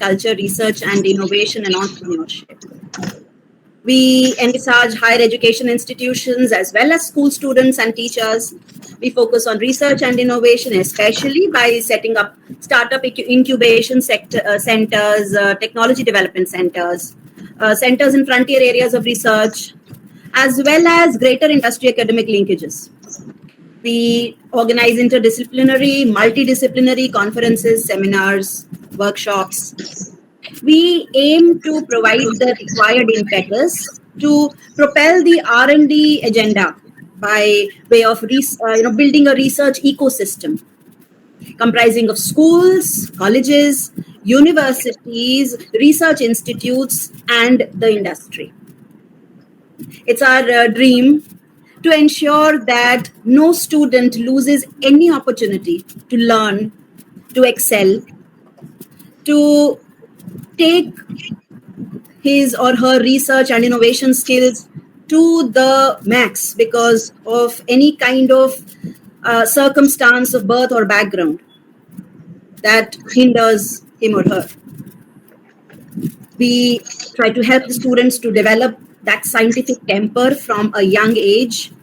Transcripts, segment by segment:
culture, research and innovation, and entrepreneurship. We envisage higher education institutions as well as school students and teachers. We focus on research and innovation, especially by setting up startup incubation centers, technology development centers, centers in frontier areas of research, as well as greater industry academic linkages. We organize interdisciplinary, multidisciplinary conferences, seminars, workshops. We aim to provide the required impetus to propel the R&D agenda by way of building a research ecosystem comprising of schools, colleges, universities, research institutes, and the industry. It's our dream to ensure that no student loses any opportunity to learn, to excel, to take his or her research and innovation skills to the max because of any kind of circumstance of birth or background that hinders him or her. We try to help the students to develop that scientific temper from a young age,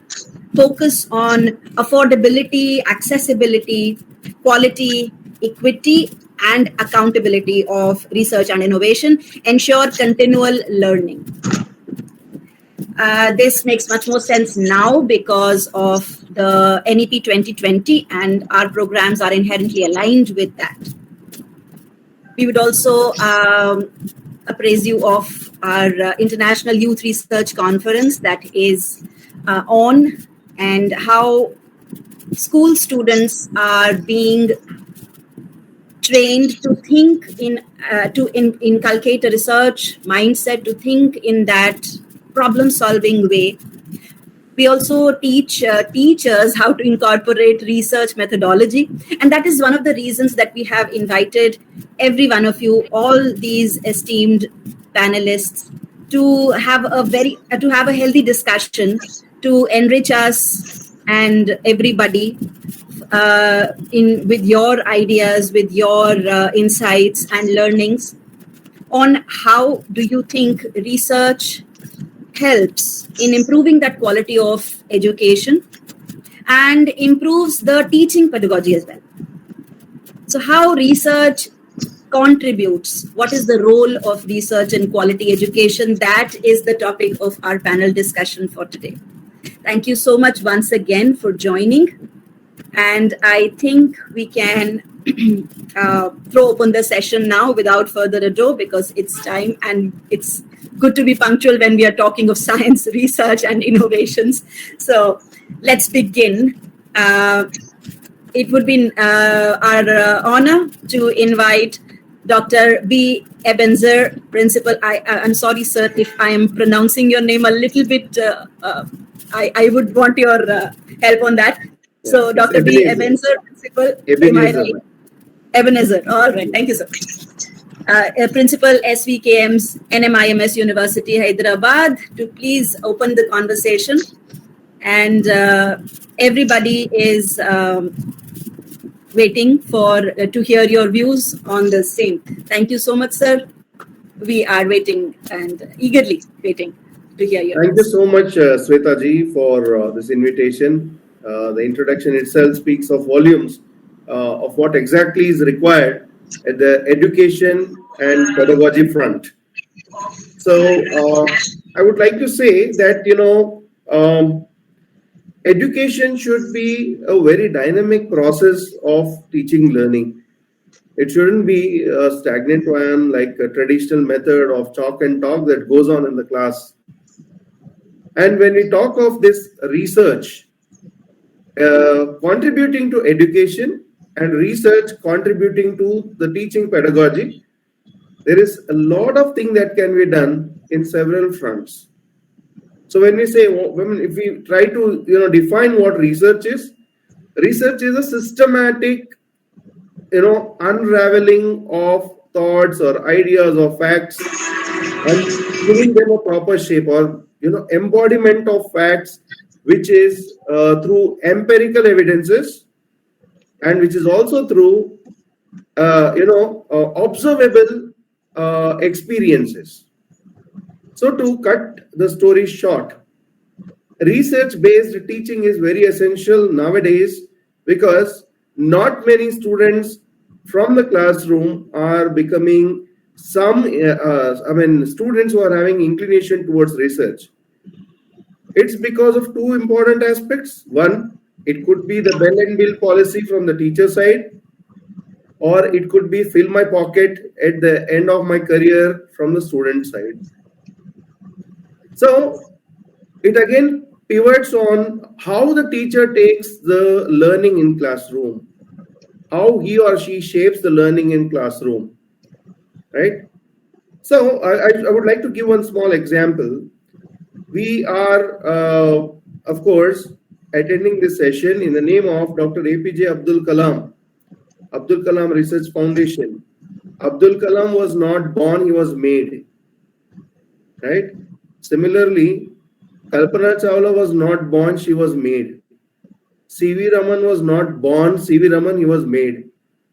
focus on affordability, accessibility, quality, equity, and accountability of research and innovation, ensure continual learning. This makes much more sense now because of the NEP 2020, and our programs are inherently aligned with that. We would also appraise you of our International Youth Research Conference that is on, and how school students are being trained to think to inculcate a research mindset, to think in that problem-solving way. We also teach teachers how to incorporate research methodology, and that is one of the reasons that we have invited every one of you, all these esteemed panelists, to have a healthy discussion, to enrich us and everybody with your ideas, with your insights and learnings on how do you think research helps in improving that quality of education and improves the teaching pedagogy as well. So how research contributes, what is the role of research in quality education? That is the topic of our panel discussion for today. Thank you so much once again for joining. And I think we can throw open the session now without further ado, because it's time and it's good to be punctual when we are talking of science, research and innovations. So let's begin. It would be our honor to invite Dr. B. Ebenzer, Principal. I'm sorry, sir, if I am pronouncing your name a little bit. I would want your help on that. So, Dr. B. Ebenzer, Principal. Ebenezer. All right. Thank you, sir. Principal SVKM's NMIMS University, Hyderabad, to please open the conversation. And everybody is waiting to hear your views on the same. Thank you so much, sir. We are waiting and eagerly waiting to hear your Thank you so much, Sweta ji, for this invitation. The introduction itself speaks of volumes of what exactly is required at the education and pedagogy front. So I would like to say that, education should be a very dynamic process of teaching learning. It shouldn't be a stagnant one like a traditional method of chalk and talk that goes on in the class. And when we talk of this research contributing to education and research contributing to the teaching pedagogy, there is a lot of things that can be done in several fronts. So when we say, if we try to define what research is a systematic unraveling of thoughts or ideas or facts and giving them a proper shape, or embodiment of facts, which is through empirical evidences and which is also through observable experiences. So to cut the story short, research-based teaching is very essential nowadays because not many students from the classroom are becoming students who are having inclination towards research. It's because of two important aspects. One, it could be the bell and bill policy from the teacher side, or it could be fill my pocket at the end of my career from the student side. So it again pivots on how the teacher takes the learning in classroom, how he or she shapes the learning in classroom, right? So I would like to give one small example. We are, of course, attending this session in the name of Dr. APJ Abdul Kalam, Abdul Kalam Research Foundation. Abdul Kalam was not born, he was made, right? Similarly, Kalpana Chawla was not born, she was made. C.V. Raman was not born, C.V. Raman, he was made.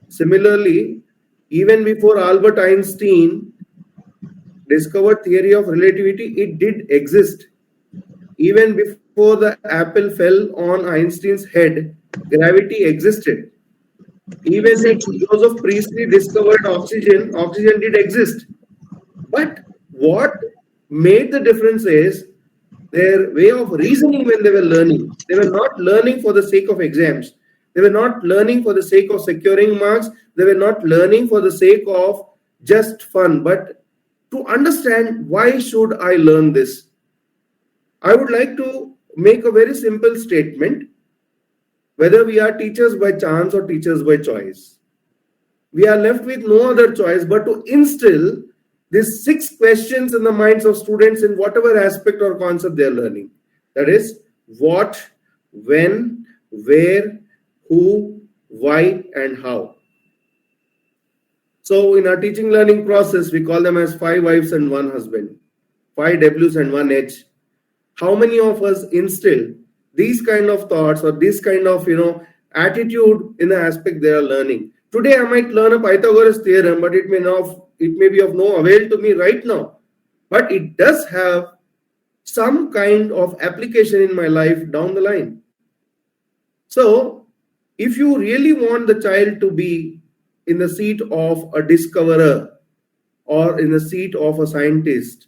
Similarly, even before Albert Einstein discovered theory of relativity, it did exist. Even before the apple fell on Einstein's head, gravity existed. Even if Joseph Priestley discovered oxygen, oxygen did exist. But what made the difference is their way of reasoning when they were learning. They were not learning for the sake of exams. They were not learning for the sake of securing marks. They were not learning for the sake of just fun, but to understand why should I learn this. I would like to make a very simple statement. Whether we are teachers by chance or teachers by choice, we are left with no other choice but to instill these 6 questions in the minds of students in whatever aspect or concept they are learning. That is, what, when, where, who, why, and how. So in our teaching learning process, we call them as 5 wives and 1 husband, 5 W's and 1 H. How many of us instill these kind of thoughts or this kind of attitude in the aspect they are learning? Today I might learn a Pythagoras theorem, but it may be of no avail to me right now. But it does have some kind of application in my life down the line. So if you really want the child to be in the seat of a discoverer or in the seat of a scientist,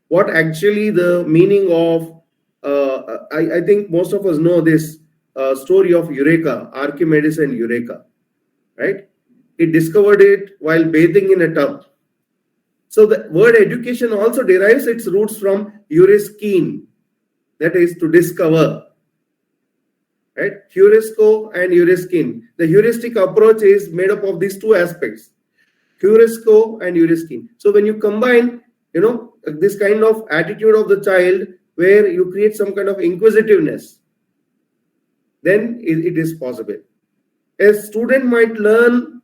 what actually the meaning of, I think most of us know this story of Eureka, Archimedes and Eureka, right? He discovered it while bathing in a tub. So the word education also derives its roots from Eureskine, that is to discover, right? Heurisco and Eureskine. The heuristic approach is made up of these 2 aspects, Heurisco and Eureskine. So when you combine, this kind of attitude of the child where you create some kind of inquisitiveness, then it is possible. A student might learn,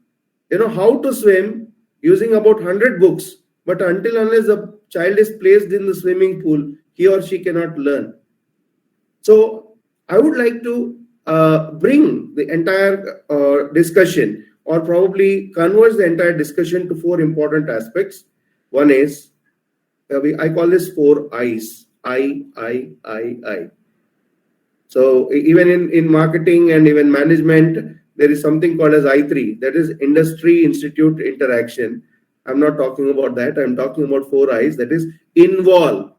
how to swim using about 100 books, but until unless the child is placed in the swimming pool, he or she cannot learn. So I would like to bring the entire discussion, or probably converge the entire discussion to 4 important aspects. One is, I call this 4 I's. I. So even in marketing and even management, there is something called as I3, that is industry institute interaction. I'm not talking about that. I'm talking about 4 I's, that is involve.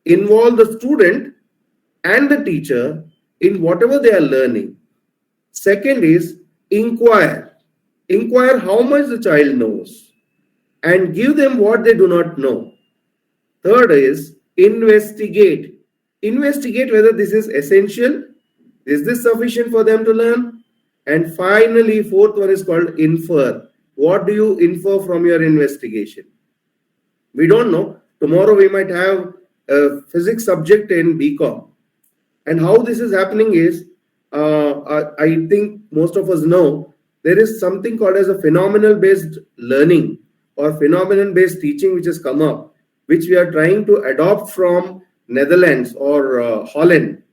Involve the student and the teacher in whatever they are learning. Second is inquire. Inquire how much the child knows and give them what they do not know. Third is investigate. Investigate whether this is essential. Is this sufficient for them to learn? And finally, 4th one is called infer. What do you infer from your investigation? We don't know. Tomorrow we might have a physics subject in BCom. And how this is happening is, I think most of us know, there is something called as a phenomenal-based learning or phenomenon-based teaching which has come up, which we are trying to adopt from Netherlands or Holland.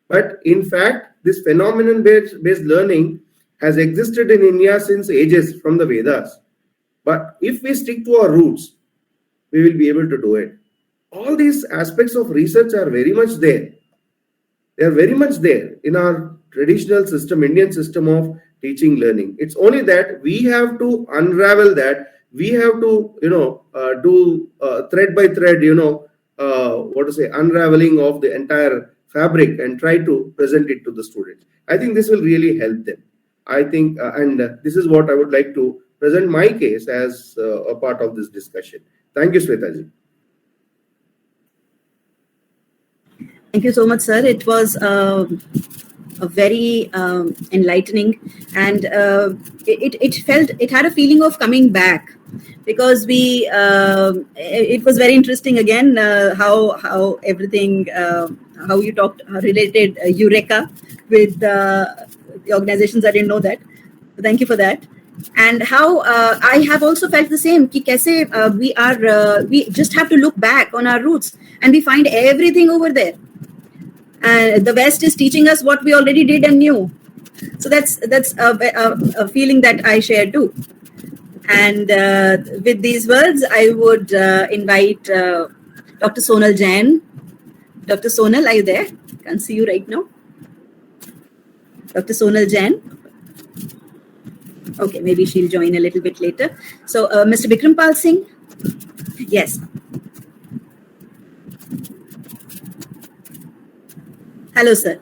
But in fact, this phenomenon-based learning has existed in India since ages, from the Vedas. But if we stick to our roots, we will be able to do it. All these aspects of research are very much there. They are very much there in our traditional system, Indian system of teaching learning. It's only that we have to unravel that. We have to, do thread by thread, unraveling of the entire fabric and try to present it to the students. I think this will really help them. I think, and this is what I would like to present my case as a part of this discussion. Thank you, Swetaji. Thank you so much, sir. It was a very enlightening, and it had a feeling of coming back, because it was very interesting again, how everything, how you related Eureka with the organizations. I didn't know that. Thank you for that. And how I have also felt the same. Ki kaise, we just have to look back on our roots, and we find everything over there. And the West is teaching us what we already did and knew. So that's a feeling that I share too. And with these words, I would invite Dr. Sonal Jain. Dr. Sonal, are you there? Can't see you right now. Dr. Sonal Jain. Okay, maybe she'll join a little bit later. So, Mr. Bikrampal Singh. Yes. Hello, sir.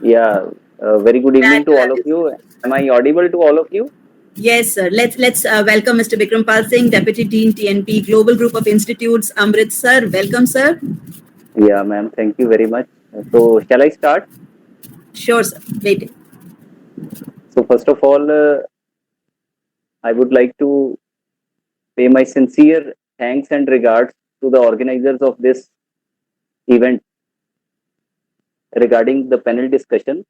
Yeah, very good evening to all of you. Am I audible to all of you? Yes, sir. Let's welcome Mr. Bikrampal Singh, Deputy Dean, TNP, Global Group of Institutes, Amritsar. Welcome, sir. Yeah, ma'am. Thank you very much. So, shall I start? Sure, sir. Waiting. So, first of all, I would like to pay my sincere thanks and regards to the organizers of this event regarding the panel discussion,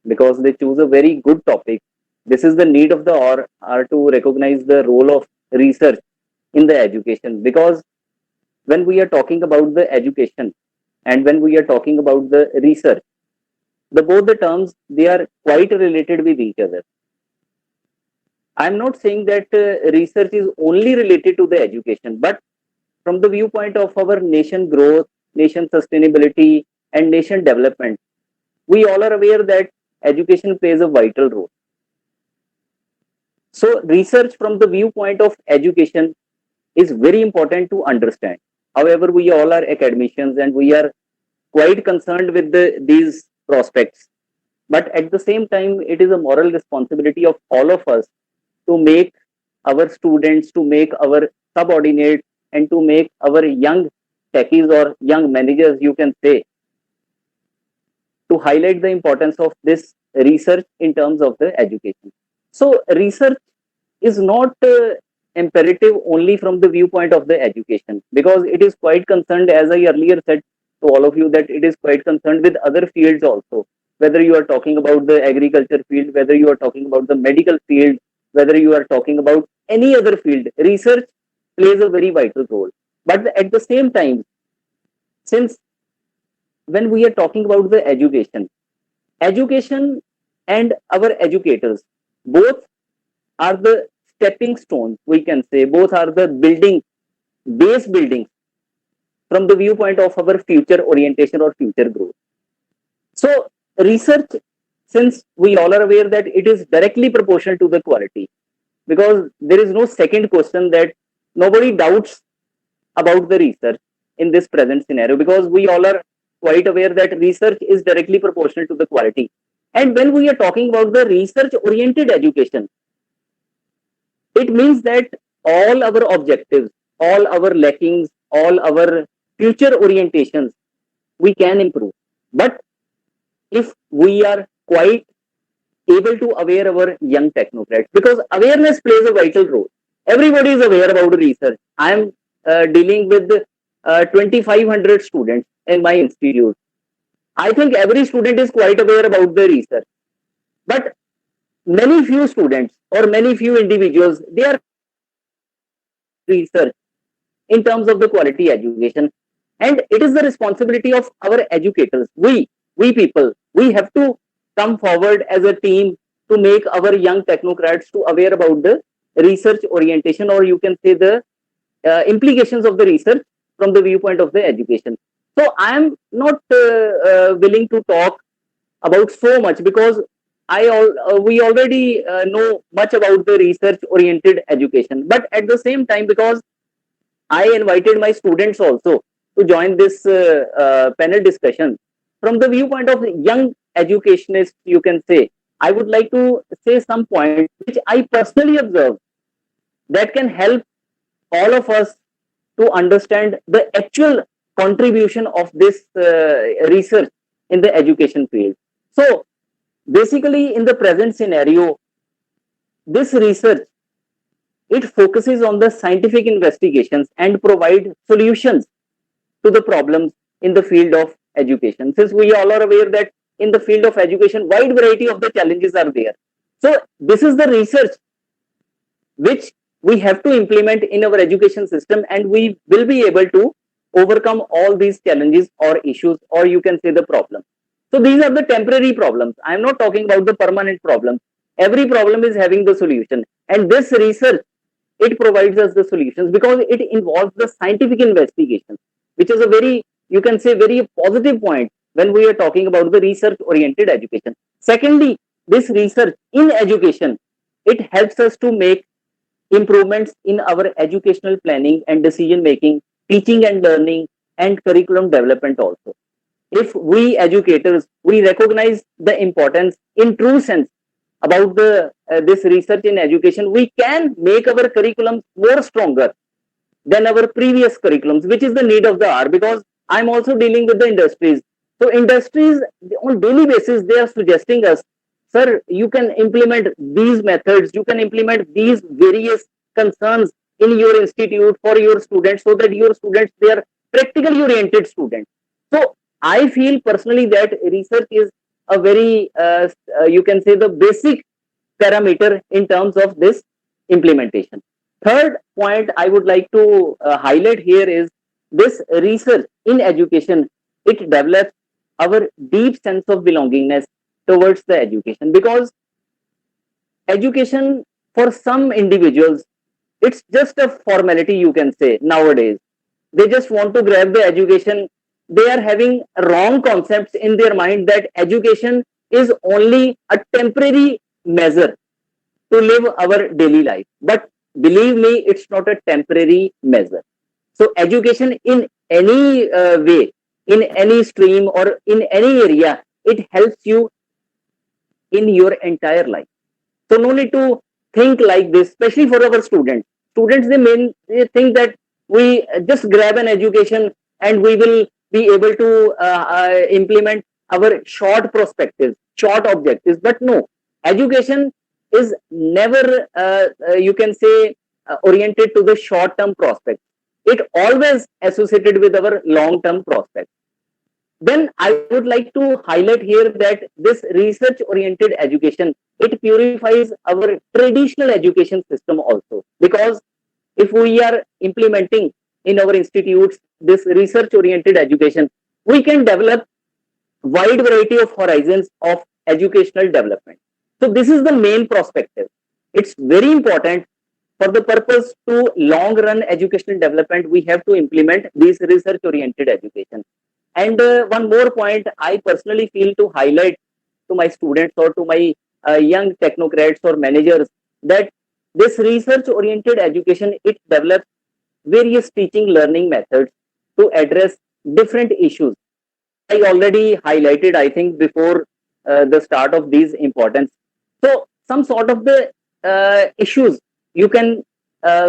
because they choose a very good topic. This is the need of the hour to recognize the role of research in the education, because when we are talking about the education and when we are talking about the research, both the terms, they are quite related with each other. I'm not saying that research is only related to the education, but from the viewpoint of our nation growth, nation sustainability, and nation development, we all are aware that education plays a vital role. So research from the viewpoint of education is very important to understand. However, we all are academicians and we are quite concerned with these prospects. But at the same time, it is a moral responsibility of all of us to make our students, to make our subordinates, and to make our young techies or young managers, you can say, to highlight the importance of this research in terms of the education. So research is not imperative only from the viewpoint of the education, because it is quite concerned, as I earlier said to all of you, that it is quite concerned with other fields also. Whether you are talking about the agriculture field, whether you are talking about the medical field, whether you are talking about any other field, research plays a very vital role. But at the same time, since when we are talking about the education and our educators, both are the stepping stones, we can say, both are the base buildings from the viewpoint of our future orientation or future growth. So research, since we all are aware that it is directly proportional to the quality, because there is no second question, that nobody doubts about the research in this present scenario, because we all are quite aware that research is directly proportional to the quality. And when we are talking about the research oriented education, it means that all our objectives, all our lackings, all our future orientations, we can improve. But if we are quite able to aware our young technocrats, because awareness plays a vital role. Everybody is aware about research. I am dealing with 2,500 students in my institute. I think every student is quite aware about the research. But many few students or many few individuals, they are research in terms of the quality education. And it is the responsibility of our educators. We people, we have to come forward as a team to make our young technocrats to aware about the research orientation, or you can say the implications of the research from the viewpoint of the education. So I am not willing to talk about so much, because we already know much about the research oriented education. But at the same time, because I invited my students also to join this panel discussion from the viewpoint of young educationists, you can say, I would like to say some points which I personally observe that can help all of us to understand the actual contribution of this research in the education field. So basically, in the present scenario, this research, it focuses on the scientific investigations and provide solutions to the problems in the field of education. Since we all are aware that in the field of education, wide variety of the challenges are there. So this is the research which we have to implement in our education system, and we will be able to overcome all these challenges or issues, or you can say the problems. So these are the temporary problems. I am not talking about the permanent problems. Every problem is having the solution, and this research, it provides us the solutions because it involves the scientific investigation, which is a very, you can say, very positive point when we are talking about the research oriented education. Secondly, this research in education, it helps us to make improvements in our educational planning and decision making, teaching and learning, and curriculum development also. If we educators, we recognize the importance in true sense about the this research in education, we can make our curriculum more stronger than our previous curriculums, which is the need of the hour. Because I'm also dealing with the industries. So industries on daily basis, they are suggesting us, sir, you can implement these methods, you can implement these various concerns in your institute for your students, so that your students, they are practically oriented students. So I feel personally that research is a very, you can say, the basic parameter in terms of this implementation. Third point I would like to highlight here is this research in education, it develops our deep sense of belongingness towards the education, because education for some individuals, it's just a formality, you can say. Nowadays they just want to grab the education. They are having wrong concepts in their mind that education is only a temporary measure to live our daily life. But believe me, it's not a temporary measure. So education in any way, in any stream or in any area, it helps you in your entire life. So no need to think like this, especially for our students. Students, they think that we just grab an education and we will be able to implement our short perspectives, short objectives. But no, education is never, you can say, oriented to the short-term prospect. It always associated with our long-term prospect. Then I would like to highlight here that this research-oriented education, it purifies our traditional education system also. Because if we are implementing in our institutes this research-oriented education, we can develop wide variety of horizons of educational development. So this is the main perspective. It's very important for the purpose to long-run educational development. We have to implement this research-oriented education. And one more point I personally feel to highlight to my students or to my young technocrats or managers, that this research-oriented education, it develops various teaching learning methods to address different issues. I already highlighted, I think, before the start of these importance. So some sort of the issues you can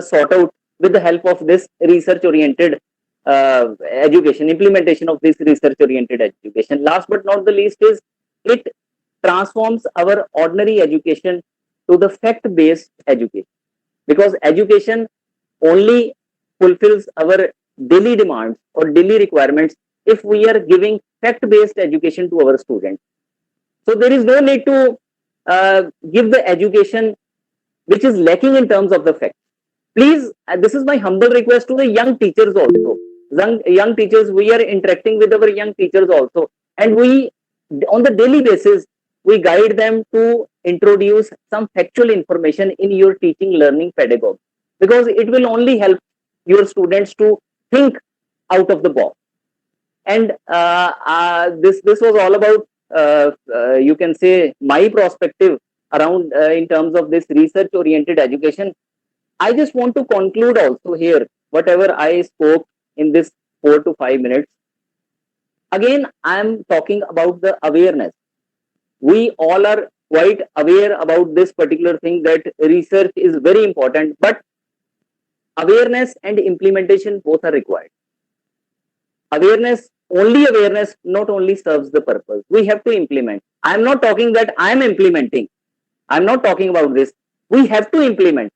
sort out with the help of this research-oriented education, implementation of this research-oriented education. Last but not the least is, it transforms our ordinary education to the fact-based education. Because education only fulfills our daily demands or daily requirements if we are giving fact-based education to our students. So there is no need to give the education which is lacking in terms of the facts. Please, this is my humble request to the young teachers also. Young teachers, we are interacting with our young teachers also, and we, on the daily basis, we guide them to introduce some factual information in your teaching learning pedagogy, because it will only help your students to think out of the box. And this was all about you can say my perspective around in terms of this research oriented education. I just want to conclude also here whatever I spoke in this 4 to 5 minutes. Again, I am talking about the awareness. We all are quite aware about this particular thing, that research is very important, but awareness and implementation both are required. Awareness not only serves the purpose. We have to implement. I am not talking that I am implementing. I am not talking about this. We have to implement.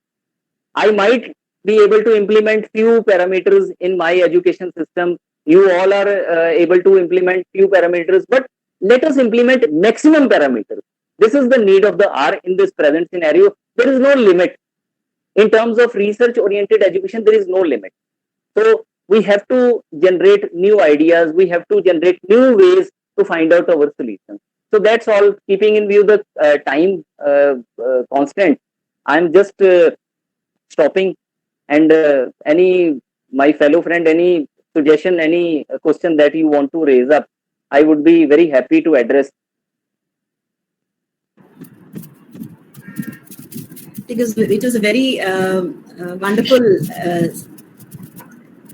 I might be able to implement few parameters in my education system. You all are able to implement few parameters, but let us implement maximum parameters. This is the need of the hour in this present scenario. There is no limit. In terms of research-oriented education, there is no limit. So we have to generate new ideas. We have to generate new ways to find out our solutions. So that's all. Keeping in view the time constant, I'm just stopping. And my fellow friend, any suggestion, any question that you want to raise up, I would be very happy to address. Because it was a very wonderful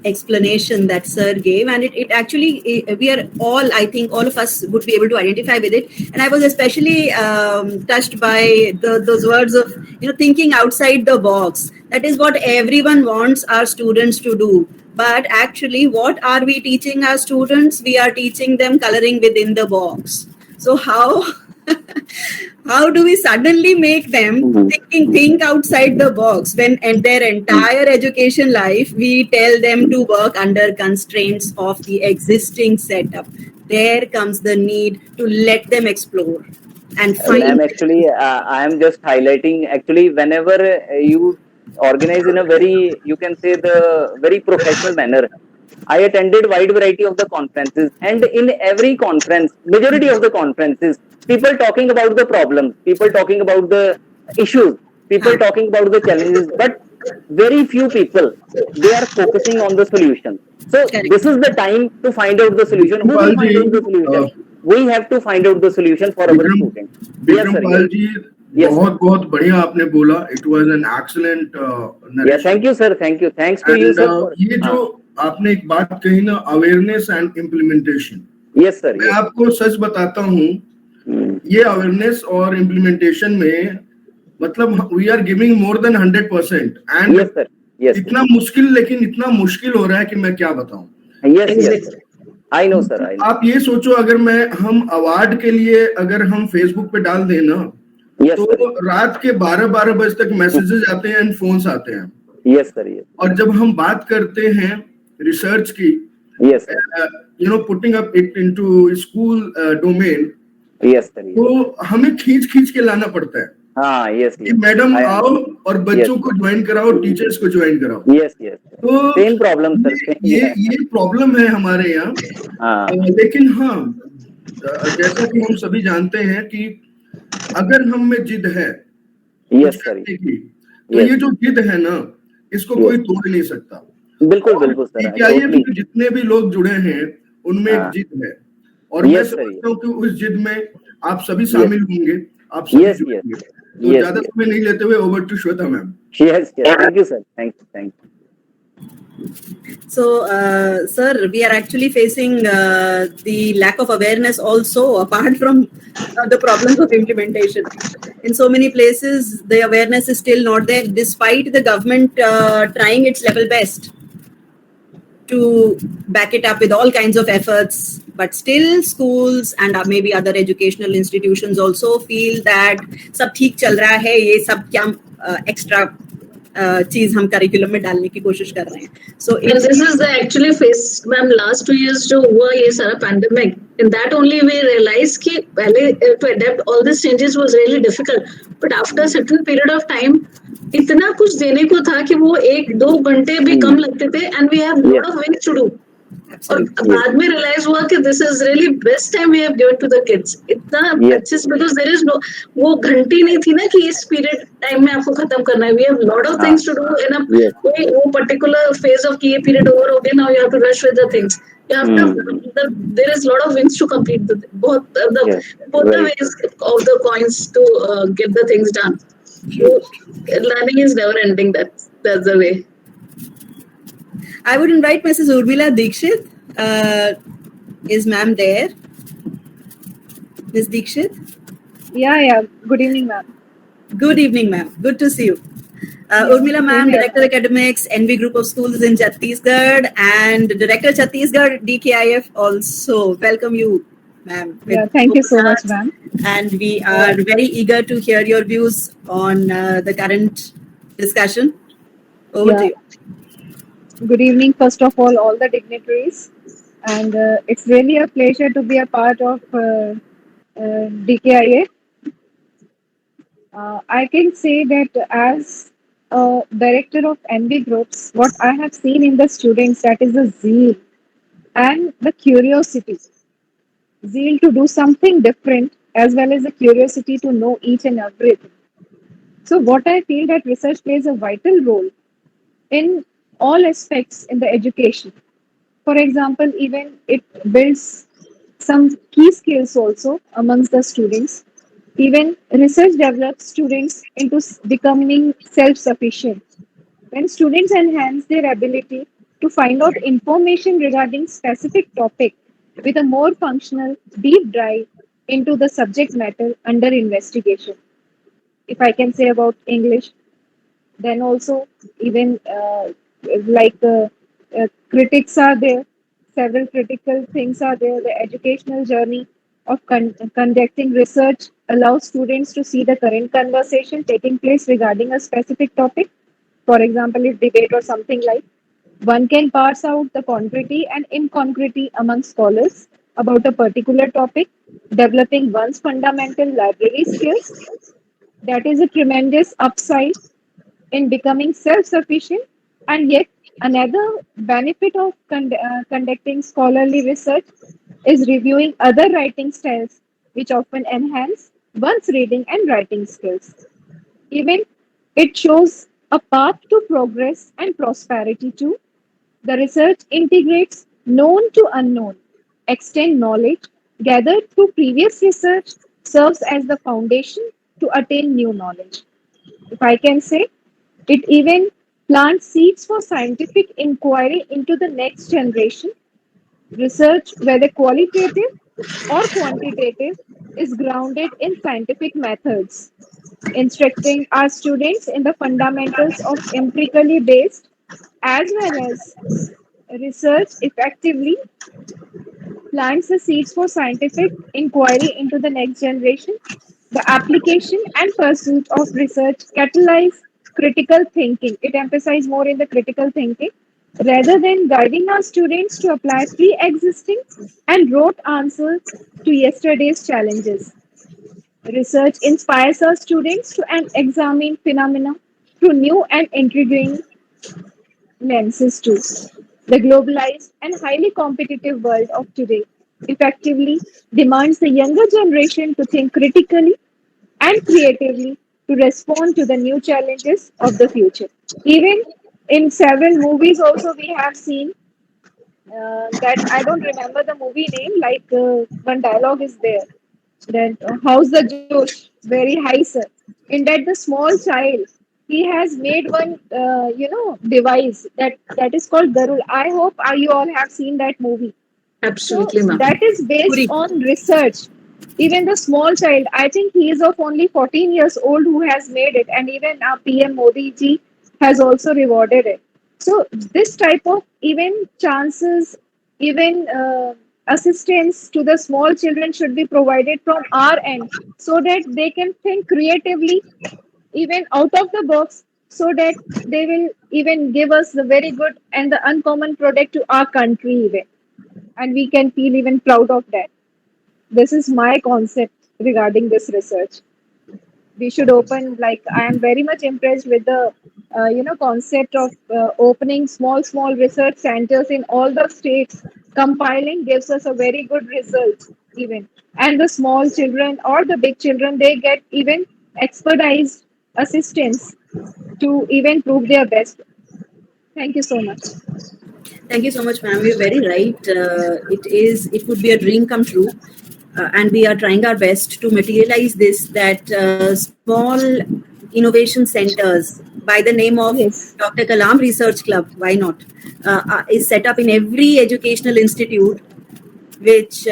explanation that sir gave, and it actually, we are all, I think all of us would be able to identify with it. And I was especially touched by those words of, thinking outside the box. That is what everyone wants our students to do. But actually, what are we teaching our students? We are teaching them coloring within the box. So how do we suddenly make them think outside the box when in their entire education life we tell them to work under constraints of the existing setup? There comes the need to let them explore and find. I am just highlighting, actually, whenever you organize in a very, you can say, the very professional manner. I attended wide variety of the conferences, and in every conference, majority of the conferences, people talking about the problems, people talking about the issues, people talking about the challenges, but very few people, they are focusing on the solution. So this is the time to find out the solution. Who will find out the solution? We have to find out the solution for our students. Yes, sir. बहुत बढ़िया आपने बोला. It was an excellent narration. Yeah, thank you, sir. Thank you. Thanks to you, sir. ये जो आपने एक बात कही ना, awareness and implementation. Yes, sir. मैं आपको सच बताता हूँ, ये awareness और implementation में मतलब we are giving more than 100%. And yes, sir. Yes. इतना मुश्किल, लेकिन इतना मुश्किल हो रहा है कि मैं क्या बताऊँ. Yes, yes. I know, sir. I know. आप ये सोचो, अगर हम अवार्ड के लिए अगर हम फेसबुक पे डाल दें ना, yes, तो sir. रात के 12 बजे तक मैसेजेस आते हैं एंड फोन्स आते हैं. Yes, sir. Yes. और जब हम बात करते हैं रिसर्च की, yes, putting up it into school domain, yes, sir. Yes. तो हमें खींच के लाना पड़ता है. हाँ, yes, yes. मैडम आओ और बच्चों को ज्वाइन कराओ, टीचर्स को ज्वाइन कराओ. Yes, yes. तो सेम प्रॉब्लम सर. ये प्रॉब्लम है हमारे यहाँ. लेकिन हाँ, जैसा कि हम सभी जानते हैं कि अगर हम में जिद है yes, sir. की, तो ये जो जिद है ना, इसको कोई तोड़ नहीं सकता. बिल्कुल बिल्कुल सर. क्या ये जितने भी लोग जुड़े हैं उनमें एक जिद है, और मैं समझता हूँ कि उस जिद में आप सभी शामिल होंगे. आप सभी जुड़ेंगे. तो ज्यादा समय नहीं लेते हुए over to Shweta ma'am. Yes, thank you, sir. Thank you. So, sir, we are actually facing the lack of awareness also, apart from the problems of implementation. In so many places, the awareness is still not there, despite the government trying its level best to back it up with all kinds of efforts. But still, schools and maybe other educational institutions also feel that सब ठीक चल रहा है, ये सब क्या extra चीज हम करिकुलम में डालने की कोशिश कर रहे हैं. So this is the actually face, ma'am, last 2 years जो हुआ ये सारा pandemic, in that only we realized कि पहले to adapt all these changes was really difficult, but after a certain period of time इतना कुछ देने को था कि वो 1-2 घंटे भी कम लगते थे, and we have lot of ways to do. और Absolutely. बाद में रियलाइज हुआ कि this is really best time we have given to the kids इतना अच्छे से बिकॉज देयर इज नो वो घंटी नहीं थी ना कि इस पीरियड टाइम में आपको खत्म करना है we have lot of things to do in a कोई वो पर्टिकुलर फेज ऑफ कि ये पीरियड ओवर हो गया now you have to rush with the things you have to there is lot of wins to complete both the ways of the coins to get the things done. So, learning is never ending. That's the way. I would invite Mrs. Urmila Dikshit. Is ma'am there? Ms. Dikshit? Yeah. Good evening, ma'am. Good evening, ma'am. Good to see you. Urmila ma'am, Director Academics, NV Group of Schools in Chhattisgarh, and Director Chhattisgarh DKIF also. Welcome you, ma'am. Yeah, thank you so much, ma'am. And we are very eager to hear your views on the current discussion. Over to you. Good evening, first of all the dignitaries. And it's really a pleasure to be a part of DKIF. I can say that as a director of NV groups, what I have seen in the students, that is the zeal and the curiosity. Zeal to do something different as well as the curiosity to know each and everything. So what I feel that research plays a vital role in all aspects in the education. For example, even it builds some key skills also amongst the students. Even research develops students into becoming self-sufficient. When students enhance their ability to find out information regarding specific topic with a more functional deep dive into the subject matter under investigation. If I can say about English, then also even like critics are there, several critical things are there. The educational journey of conducting research allows students to see the current conversation taking place regarding a specific topic. For example, if debate or something like, one can parse out the congruity and incongruity among scholars about a particular topic, developing one's fundamental library skills. That is a tremendous upside in becoming self-sufficient. And yet another benefit of conducting scholarly research is reviewing other writing styles, which often enhance one's reading and writing skills. Even it shows a path to progress and prosperity too. The research integrates known to unknown, extend knowledge gathered through previous research, serves as the foundation to attain new knowledge. If I can say, it even plants seeds for scientific inquiry into the next generation. Research, whether qualitative or quantitative, is grounded in scientific methods, instructing our students in the fundamentals of empirically based as well as research effectively plants the seeds for scientific inquiry into the next generation. The application and pursuit of research catalyze critical thinking. It emphasizes more in the critical thinking rather than guiding our students to apply pre existing and rote answers to yesterday's challenges. Research inspires our students to examine phenomena through new and intriguing lenses too. The globalized and highly competitive world of today effectively demands the younger generation to think critically and creatively to respond to the new challenges of the future. Even in several movies, also we have seen that I don't remember the movie name. Like one dialogue is there that how's the Josh? Very high, sir. In that, the small child he has made one device that is called Garul. I hope you all have seen that movie. Absolutely, So ma'am. that is based on research. Even the small child, I think he is of only 14 years old who has made it, and even our PM Modi ji has also rewarded it. So this type of even chances, even assistance to the small children should be provided from our end so that they can think creatively, even out of the box, so that they will even give us the very good and the uncommon product to our country even, and we can feel even proud of that. This is my concept regarding this research. We should open, like, I am very much impressed with the concept of opening small research centers in all the states. Compiling gives us a very good result even. And the small children or the big children, they get even expertise assistance to even prove their best. Thank you so much. Thank you so much, ma'am. You're very right. It would be a dream come true. And we are trying our best to materialize this, that small innovation centers by the name of Yes. Dr. Kalam Research Club, why not, is set up in every educational institute which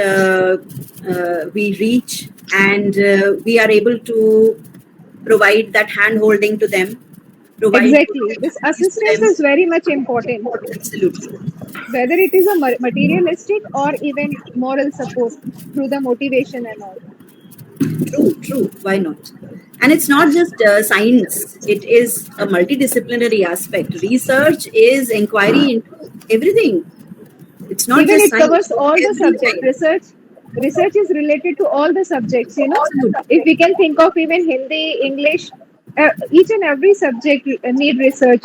we reach, and we are able to provide that hand holding to them. Exactly. This assistance is very much important, Absolutely. whether it is a materialistic or even moral support through the motivation and all. True. Why not? And it's not just science, it is a multidisciplinary aspect. Research is inquiry into everything. It's not Even just it science. covers all the subjects. Research is related to all the subjects, If we can think of even Hindi, English, each and every subject need research,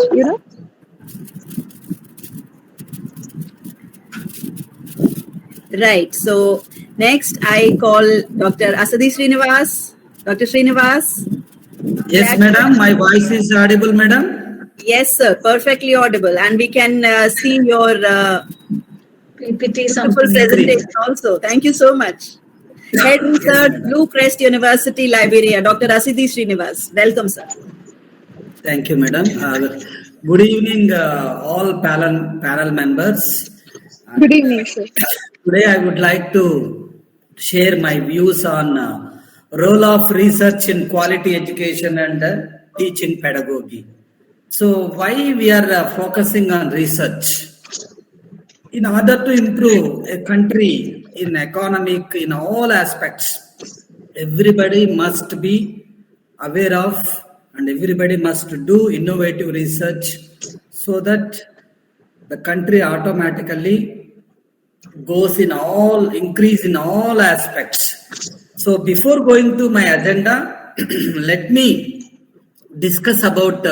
Right. So next I call Dr. Asadi Srinivas. Dr. Srinivas. Yes, madam. My voice is audible, madam. Yes, sir. Perfectly audible. And we can see your PPT beautiful presentation also. Thank you so much. Head Research, Blue Crest University, Liberia, Dr. Asadi Srinivas. Welcome, sir. Thank you, madam. Good evening, all panel members. Good evening, sir. Today, I would like to share my views on role of research in quality education and teaching pedagogy. So, why we are focusing on research? In order to improve a country in economic, in all aspects, everybody must be aware of and everybody must do innovative research so that the country automatically increase in all aspects. So before going to my agenda, let me discuss about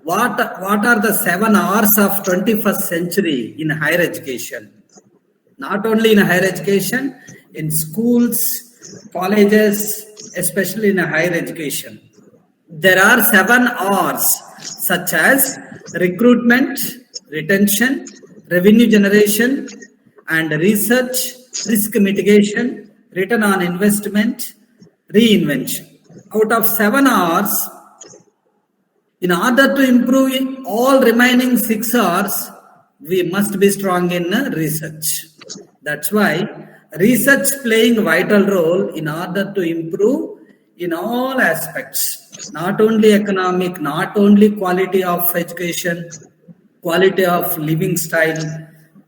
what are the 7 R's of 21st century in higher education. Not only in higher education, in schools, colleges, especially in higher education. There are 7 R's such as recruitment, retention, revenue generation, and research, risk mitigation, return on investment, reinvention. Out of 7 R's, in order to improve all remaining 6 R's, we must be strong in research. That's why research playing a vital role in order to improve in all aspects, not only economic, not only quality of education, quality of living style,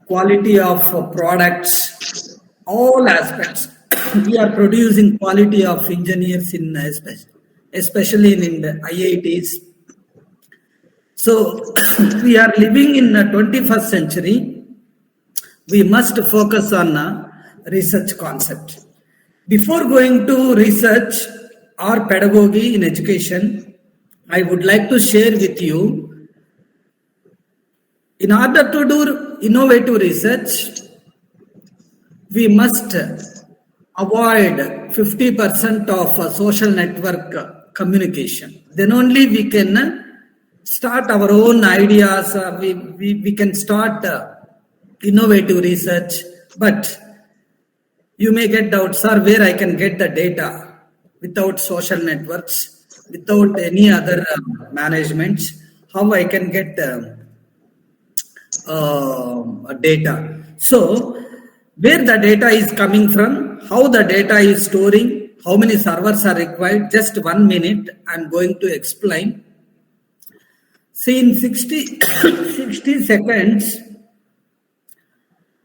quality of products, all aspects. We are producing quality of engineers in especially in the IITs. So we are living in the 21st century. We must focus on research concept. Before going to research or pedagogy in education, I would like to share with you, in order to do innovative research, we must avoid 50% of social network communication. Then only we can start our own ideas, we can start innovative research, but you may get doubts, sir, where I can get the data without social networks, without any other managements, how I can get data. So, where the data is coming from, how the data is storing, how many servers are required, just 1 minute, I'm going to explain. See, in 60 seconds,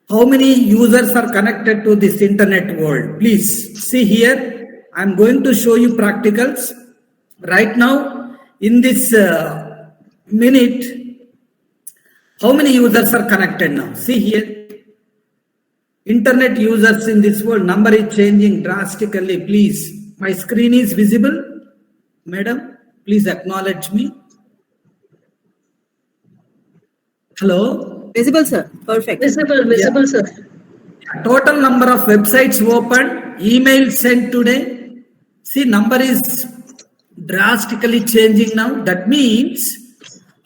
how many users are connected to this internet world? Please see here. I'm going to show you practicals. Right now, in this minute, how many users are connected now? See here. Internet users in this world, number is changing drastically. Please, my screen is visible. Madam, please acknowledge me. Hello? Visible, sir. Perfect. Visible, sir. Total number of websites opened, email sent today. See, number is drastically changing now. That means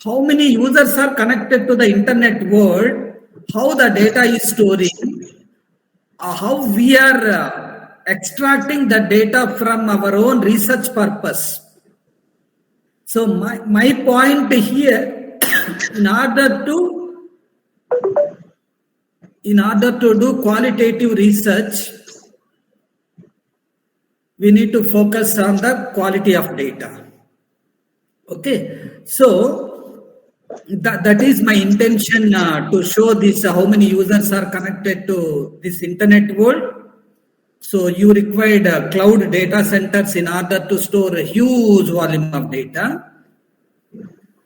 how many users are connected to the internet world, how the data is storing, how we are extracting the data from our own research purpose. So my point here, in order to do qualitative research, we need to focus on the quality of data. Okay, so that is my intention to show this, how many users are connected to this internet world. So you required cloud data centers in order to store a huge volume of data.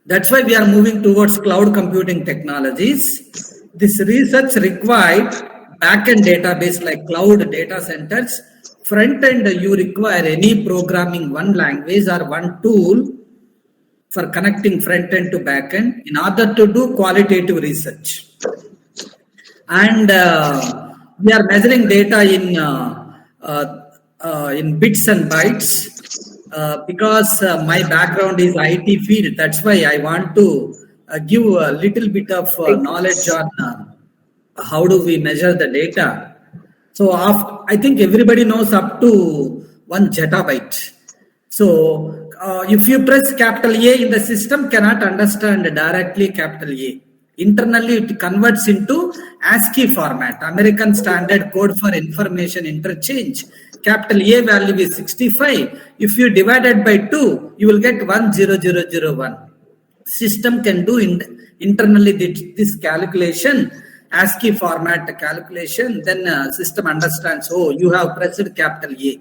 That's why we are moving towards cloud computing technologies. This research required back-end database like cloud data centers. Front-end, you require any programming, one language or one tool for connecting front-end to back-end in order to do qualitative research. And we are measuring data in bits and bytes because my background is IT field. That's why I want to give a little bit of knowledge on how do we measure the data. So I think everybody knows up to 1 zettabyte. So if you press capital A in the system, cannot understand directly capital A. Internally, it converts into ASCII format, American Standard Code for Information Interchange. Capital A value is 65. If you divide it by 2, you will get 10001. System can do internally this calculation, ASCII format calculation. Then system understands, oh, you have pressed capital A.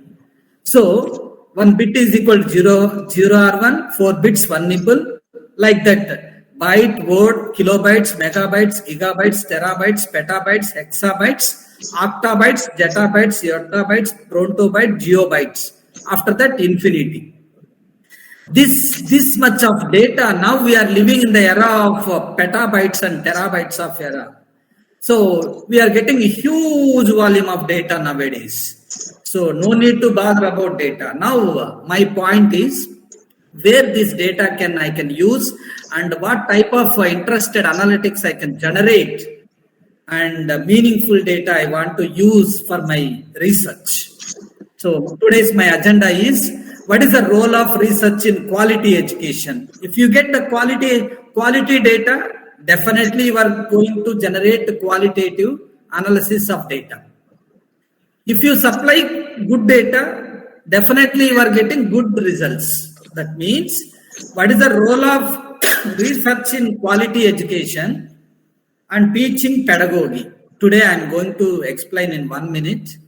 So 1 bit is equal to 0 or 1, 4 bits, 1 nibble, like that. Byte, word, kilobytes, megabytes, gigabytes, terabytes, petabytes, hexabytes, octabytes, zettabytes, yottabytes, prontobytes, geobytes. After that, infinity. This much of data, now we are living in the era of petabytes and terabytes of era. So we are getting a huge volume of data nowadays. So no need to bother about data. Now my point is where this data I can use and what type of interested analytics I can generate and meaningful data I want to use for my research. So today's my agenda is what is the role of research in quality education. If you get the quality data, definitely you are going to generate qualitative analysis of data. If you supply good data, definitely you are getting good results. That means what is the role of research in quality education and teaching pedagogy. Today I am going to explain in 1 minute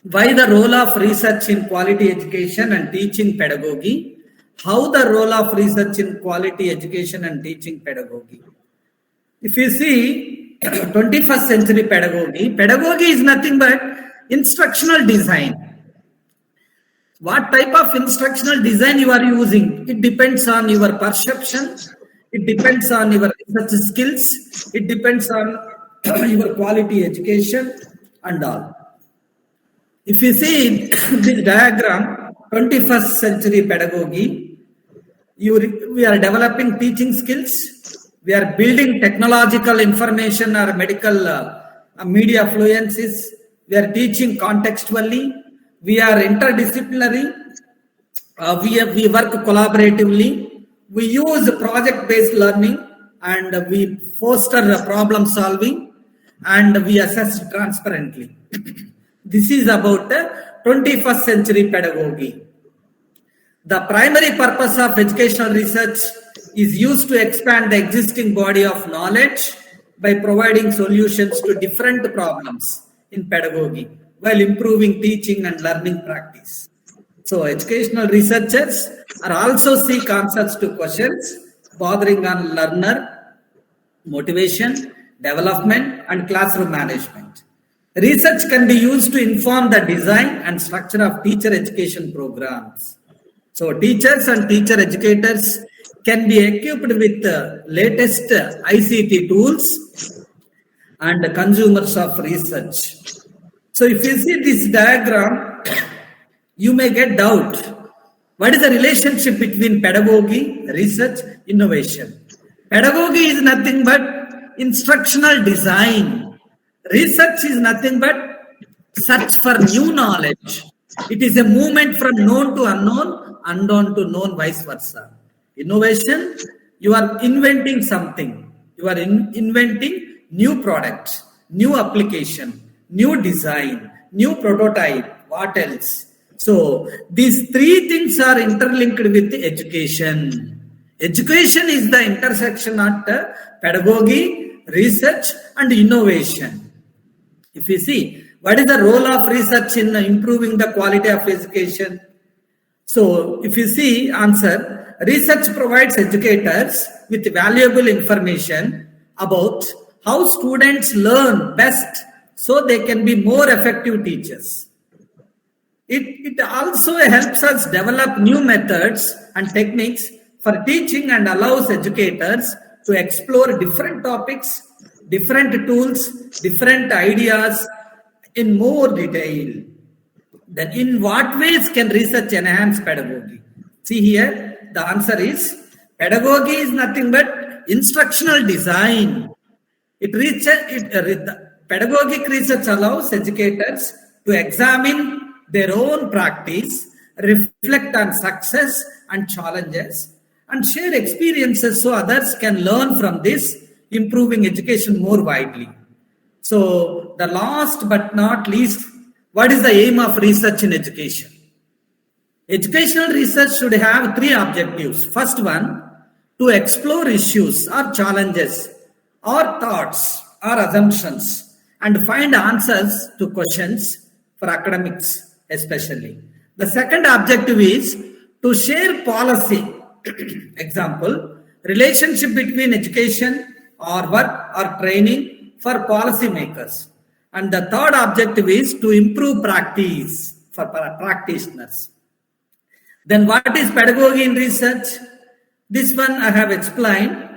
why the role of research in quality education and teaching pedagogy, how the role of research in quality education and teaching pedagogy. If you see 21st century pedagogy is nothing but instructional design. What type of instructional design you are using? It depends on your perception. It depends on your research skills. It depends on your quality education and all. If you see this diagram, 21st century pedagogy, we are developing teaching skills. We are building technological information or medical media fluencies. We are teaching contextually. We are interdisciplinary. We work collaboratively. We use project-based learning and we foster problem solving and we assess transparently. This is about 21st century pedagogy. The primary purpose of educational research is used to expand the existing body of knowledge by providing solutions to different problems in pedagogy, while improving teaching and learning practice. So educational researchers are also seek answers to questions bordering on learner motivation, development, and classroom management. Research can be used to inform the design and structure of teacher education programs. So teachers and teacher educators can be equipped with the latest ICT tools and consumers of research. So if you see this diagram, you may get doubt. What is the relationship between pedagogy, research, innovation? Pedagogy is nothing but instructional design. Research is nothing but search for new knowledge. It is a movement from known to unknown, unknown to known, vice versa. Innovation, you are inventing something. You are inventing new products, new application, new design, new prototype. What else? So these three things are interlinked with education. Education is the intersection of pedagogy, research, and innovation. If you see, what is the role of research in improving the quality of education? So if you see answer, research provides educators with valuable information about how students learn best so they can be more effective teachers. It also helps us develop new methods and techniques for teaching and allows educators to explore different topics, different tools, different ideas in more detail. Then in what ways can research enhance pedagogy? See here, the answer is pedagogy is nothing but instructional design. Pedagogic research allows educators to examine their own practice, reflect on success and challenges, and share experiences so others can learn from this, improving education more widely. So the last but not least, what is the aim of research in education? Educational research should have three objectives. First one, to explore issues or challenges or thoughts or assumptions and find answers to questions for academics especially. The second objective is to share policy. Example, relationship between education or work or training for policymakers. And the third objective is to improve practice for practitioners. Then what is pedagogy in research? This one I have explained.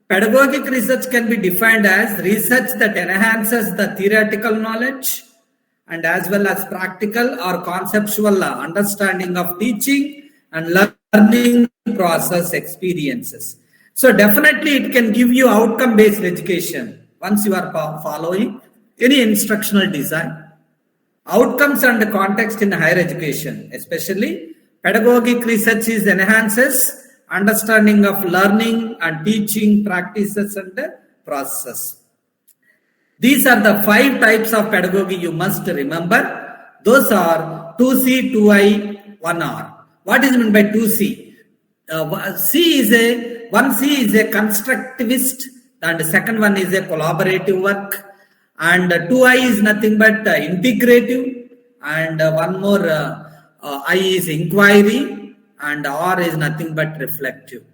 Pedagogic research can be defined as research that enhances the theoretical knowledge and as well as practical or conceptual understanding of teaching and learning process experiences. So definitely it can give you outcome-based education once you are following any instructional design. Outcomes and context in higher education, especially pedagogic research enhances understanding of learning and teaching practices and processes. These are the 5 types of pedagogy you must remember. Those are 2C, 2I, 1R. What is meant by 2C? 1C is a constructivist, and the second one is a collaborative work, and 2I is nothing but integrative, and one more I is inquiry, and R is nothing but reflective.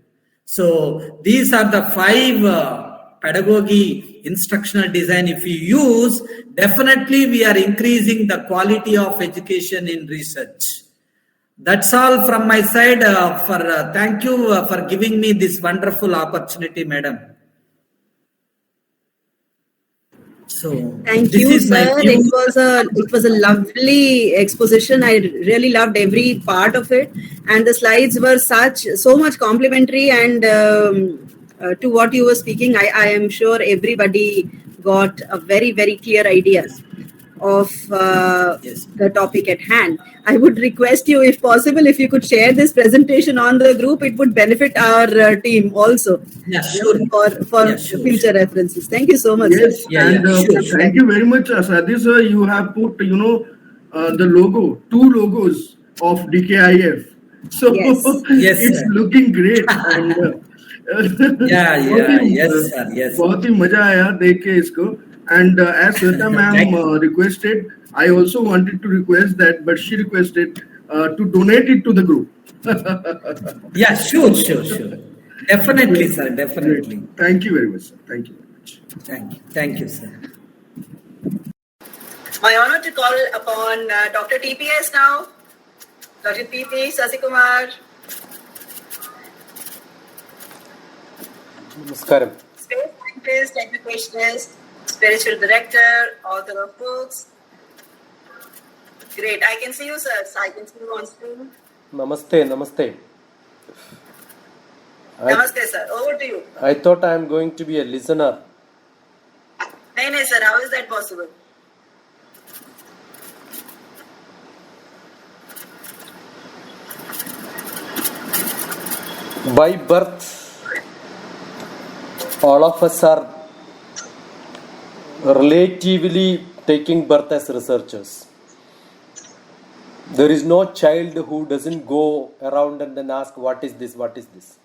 So these are the 5 pedagogy instructional design. If you use, definitely we are increasing the quality of education in research. That's all from my side. Thank you for giving me this wonderful opportunity, madam. So thank you, sir. It was a lovely exposition. I really loved every part of it, and the slides were so much complimentary and to what you were speaking. I am sure everybody got a very, very clear ideas of the topic at hand. I would request you, if possible, if you could share this presentation on the group, it would benefit our team also. Yeah, sure. For future references. Thank you so much. Yes, sir. Thank you very much, Sadi sir. You have put, the logo, 2 logos of DKIF. So yes, it's looking great. And yes, sir. Yes. बहुत ही मजा आया देख के इसको. And as Sweta ma'am requested, I also wanted to request that, but she requested to donate it to the group. Yeah, sure. Definitely, sir. Definitely. Thank you very much, sir. Thank you very much. Thank you, sir. My honor to call upon Dr. TPS now. Dr. P.P. Sasikumar. Namaskaram. Space scientist, educationist, spiritual director, author of books. Great. I can see you, sir. I can see you on screen. Namaste, namaste. Namaste, sir. Over to you. I thought I am going to be a listener. No, sir. How is that possible? By birth, all of us are relatively taking birth as researchers. There is no child who doesn't go around and then ask, what is this, what is this?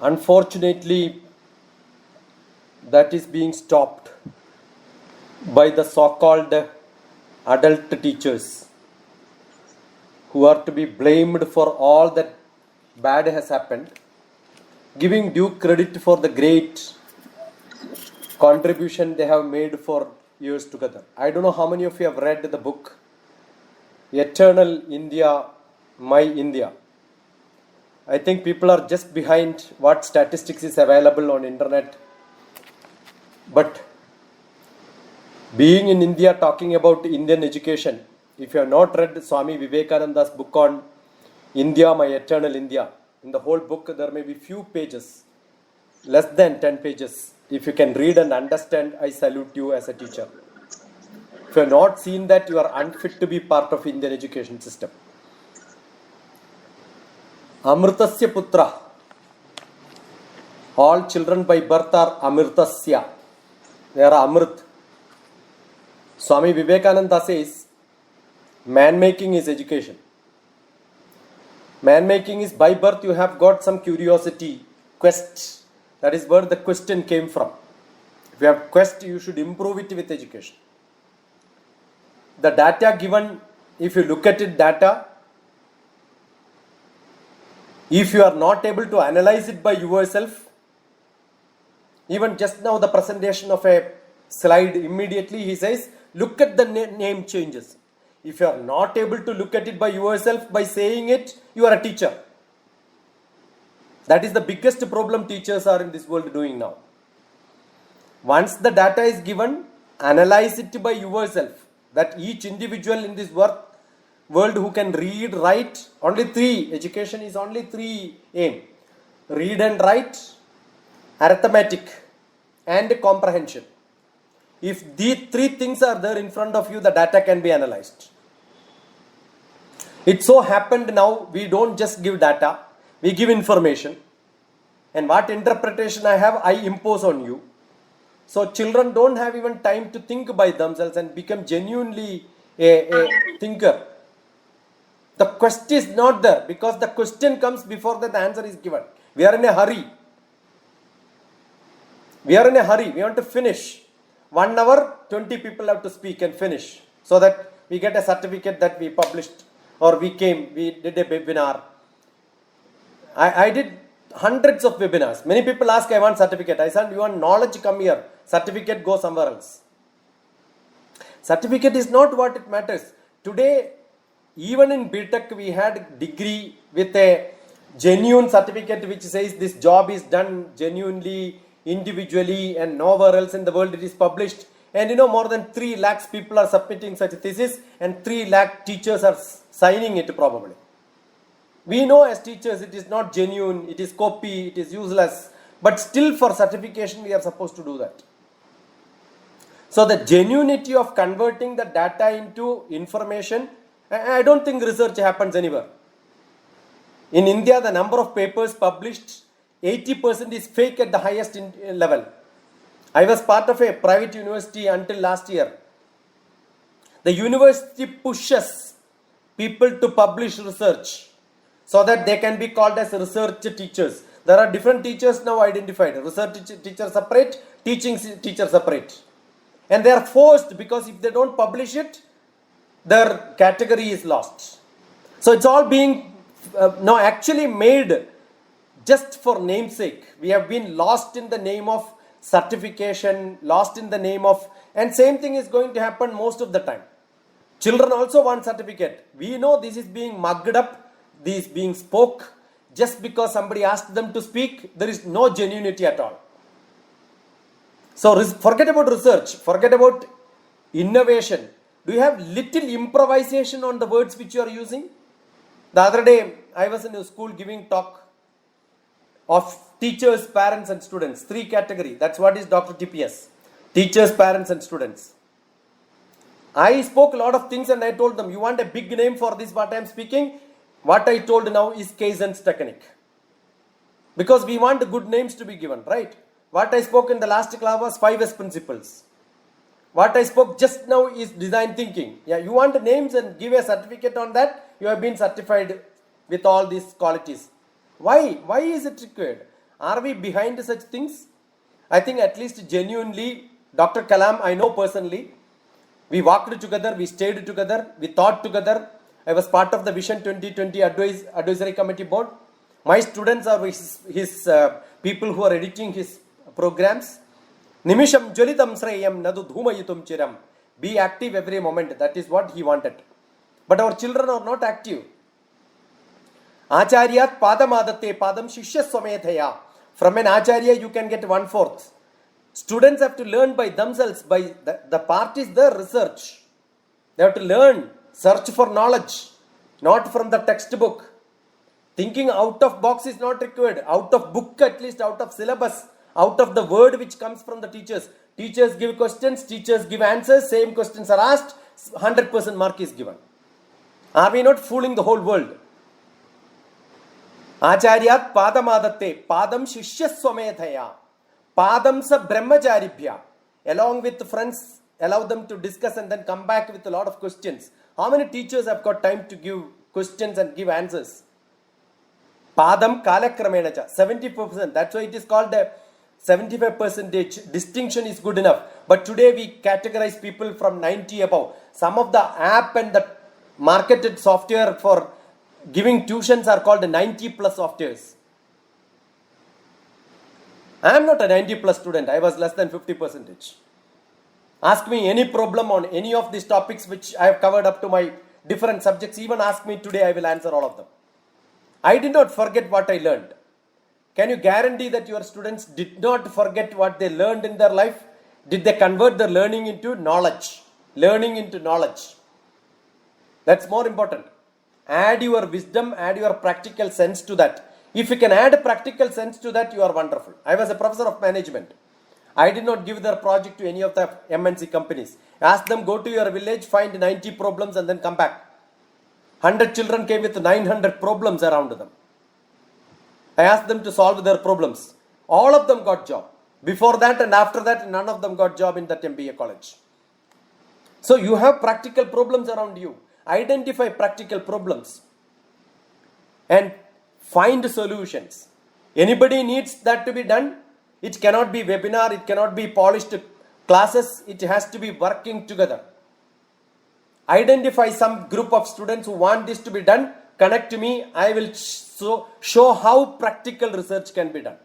Unfortunately, that is being stopped by the so-called adult teachers who are to be blamed for all that bad has happened, giving due credit for the great contribution they have made for years together. I don't know how many of you have read the book Eternal India, My India. I think people are just behind what statistics is available on internet. But being in India, talking about Indian education, if you have not read Swami Vivekananda's book on India, My Eternal India, in the whole book there may be few pages, less than 10 pages. If you can read and understand, I salute you as a teacher. If you have not seen that, you are unfit to be part of Indian education system. Amritasya putra. All children by birth are Amritasya. They are Amrit. Swami Vivekananda says, man-making is education. Man-making is by birth you have got some curiosity, quest. That is where the question came from. If you have quest, you should improve it with education. The data given, if you look at it, data, if you are not able to analyze it by yourself, even just now the presentation of a slide, immediately he says, look at the name changes. If you are not able to look at it by yourself, by saying it, you are a teacher. That is the biggest problem teachers are in this world doing now. Once the data is given, analyze it by yourself. That each individual in this world who can read, write, only three, education is only three aim. Read and write, arithmetic and comprehension. If these three things are there in front of you, the data can be analyzed. It so happened now, we don't just give data, we give information. And what interpretation I have, I impose on you. So children don't have even time to think by themselves and become genuinely a thinker. The question is not there because the question comes before that the answer is given. We are in a hurry. We want to finish. 1 hour, 20 people have to speak and finish so that we get a certificate that we published or we did a webinar. I did hundreds of webinars. Many people ask, I want certificate. I said, you want knowledge, come here. Certificate, go somewhere else. Certificate is not what it matters. Today, even in BTech, we had degree with a genuine certificate which says this job is done genuinely, individually, and nowhere else in the world it is published. And more than 3 lakhs people are submitting such a thesis and 3 lakh teachers are signing it probably. We know as teachers it is not genuine, it is copy, it is useless. But still for certification we are supposed to do that. So the genuinity of converting the data into information, I don't think research happens anywhere. In India, the number of papers published, 80% is fake at the highest level. I was part of a private university until last year. The university pushes people to publish research so that they can be called as research teachers. There are different teachers now identified. Research teacher separate, teaching teacher separate. And they are forced because if they don't publish it, their category is lost. So it's all being now actually made just for namesake. We have been lost in the name of certification, lost in the name of, and same thing is going to happen most of the time. Children also want certificate. We know this is being mugged up, this is being spoke. Just because somebody asked them to speak, there is no genuinity at all. So forget about research, forget about innovation. Do you have little improvisation on the words which you are using? The other day, I was in a school giving talk of teachers, parents and students. 3 categories. That's what is DrTPS. Teachers, parents and students. I spoke a lot of things and I told them, you want a big name for this what I am speaking? What I told now is Kaizen's technique. Because we want good names to be given, right? What I spoke in the last class was 5S principles. What I spoke just now is design thinking. Yeah, you want names and give a certificate on that, you have been certified with all these qualities. Why? Why is it required? Are we behind such things? I think at least genuinely, Dr. Kalam, I know personally, we walked together, we stayed together, we thought together. I was part of the Vision 2020 Advisory Committee Board. My students are his people who are editing his programs. Nimisham Jolitam Srayam Nadu Dhumayitum Chiram. Be active every moment. That is what he wanted. But our children are not active. Acharyat Padamadate Padam Shishya Swamethaya. From an Acharya you can get 1/4. Students have to learn by themselves. By the part is the research. They have to learn, search for knowledge, not from the textbook. Thinking out of box is not required. Out of book, at least out of syllabus, out of the word which comes from the teachers. Teachers give questions, teachers give answers, same questions are asked, 100% mark is given. Are we not fooling the whole world? Acharyat Padamadatte, Padam Shishya Swamethaya, Padam Sa Brahmacharibhya. Along with friends, allow them to discuss and then come back with a lot of questions. How many teachers have got time to give questions and give answers? Padam Kalakramenacha, 75%. That's why it is called a 75% distinction is good enough. But today we categorize people from 90 above. Some of the app and the marketed software for giving tuitions are called 90 plus softwares. I am not a 90 plus student. I was less than 50%. Ask me any problem on any of these topics which I have covered up to my different subjects. Even ask me today, I will answer all of them. I did not forget what I learned. Can you guarantee that your students did not forget what they learned in their life? Did they convert their learning into knowledge? Learning into knowledge. That's more important. Add your wisdom, add your practical sense to that. If you can add practical sense to that, you are wonderful. I was a professor of management. I did not give their project to any of the MNC companies. Ask them, go to your village, find 90 problems and then come back. 100 children came with 900 problems around them. I asked them to solve their problems. All of them got job. Before that and after that, none of them got job in that MBA college. So you have practical problems around you. Identify practical problems and find solutions. Anybody needs that to be done. It cannot be webinar, it cannot be polished classes. It has to be working together. Identify some group of students who want this to be done. Connect to me. I will show how practical research can be done.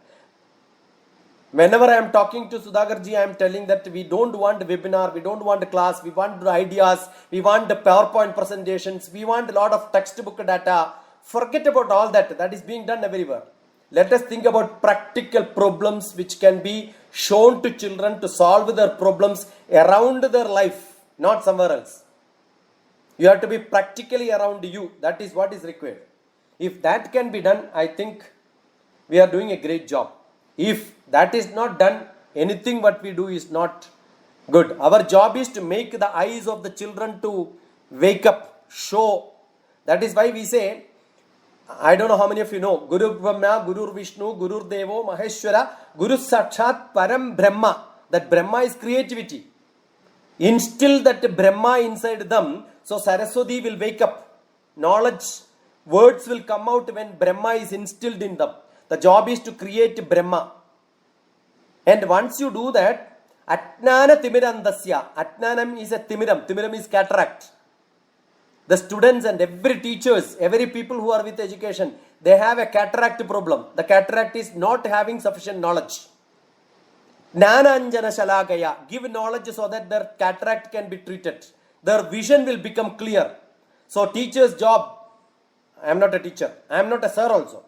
Whenever I am talking to Sudhakarji, I am telling that we don't want webinar, we don't want class, we want ideas, we want the PowerPoint presentations, we want a lot of textbook data. Forget about all that. That is being done everywhere. Let us think about practical problems which can be shown to children to solve their problems around their life, not somewhere else. You have to be practically around you. That is what is required. If that can be done, I think we are doing a great job. If that is not done, anything what we do is not good. Our job is to make the eyes of the children to wake up, show. That is why we say, I don't know how many of you know, Guru Brahma, Guru Vishnu, Guru Devo, Maheshwara, Guru Sakshat Param Brahma. That Brahma is creativity. Instill that Brahma inside them, so Saraswati will wake up. Knowledge, words will come out when Brahma is instilled in them. The job is to create Brahma. And once you do that, Atnana Timirandasya. Atnanam is a Timiram. Timiram is cataract. The students and every teachers, every people who are with education, they have a cataract problem. The cataract is not having sufficient knowledge. Jnananjana Shalagaya. Give knowledge so that their cataract can be treated. their vision will become clear. So teacher's job, I am not a teacher, I am not a sir also.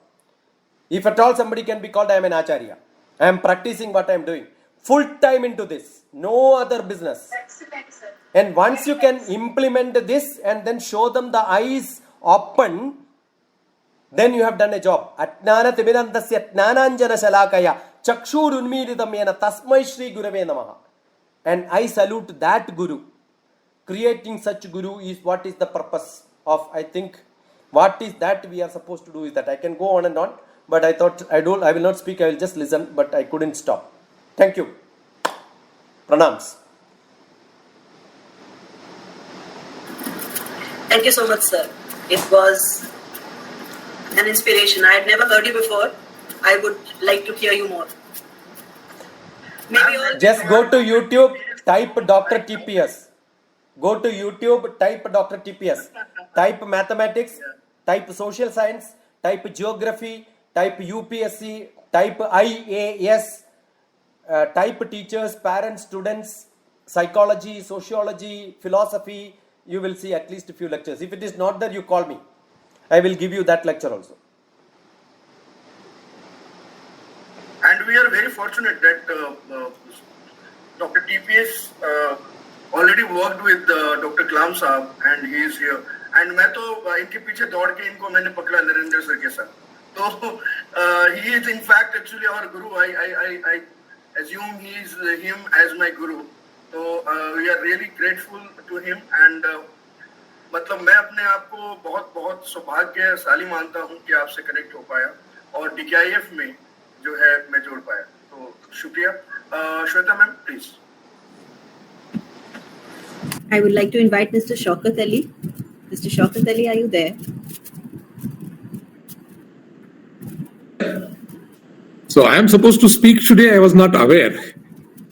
If at all somebody can be called, I am an acharya. I am practicing what I am doing. Full time into this, no other business. Excellent, sir. And once you can implement this and then show them the eyes open, then you have done a job. Atnana timirandasya atnananjana shalakaya chakshur unmilitam yena tasmai shri gurave namaha. And I salute that guru. Creating such guru is what is the purpose of, I think, what is that we are supposed to do is that. I can go on and on, but I thought I will not speak, I will just listen, but I couldn't stop. Thank you. Pranams. Thank you so much, sir. It was an inspiration. I had never heard you before. I would like to hear you more. Just go to YouTube, type Dr. TPS. Go to YouTube, type Dr. TPS. Type mathematics, type social science, type geography, type UPSC, type IAS, type teachers, parents, students, psychology, sociology, philosophy. You will see at least a few lectures. If it is not there, you call me. I will give you that lecture also. And we are very fortunate that Dr. TPS already worked with Dr. Kalam Saab, and he is here. And मैं तो इनके पीछे दौड़ के इनको मैंने पकड़ा Narendra sir के साथ. So he is in fact actually our guru. I assume he is him as my guru. So we are really grateful to him, and मतलब मैं अपने आप को बहुत बहुत सौभाग्यशाली मानता हूँ कि आपसे कनेक्ट हो पाया और DKIF में जो है मैं जोड़ पाया. तो शुक्रिया. Shweta ma'am, please. I would like to invite Mr. Shaukat Ali. Mr. Shaukat Ali, are you there? So I am supposed to speak today. I was not aware.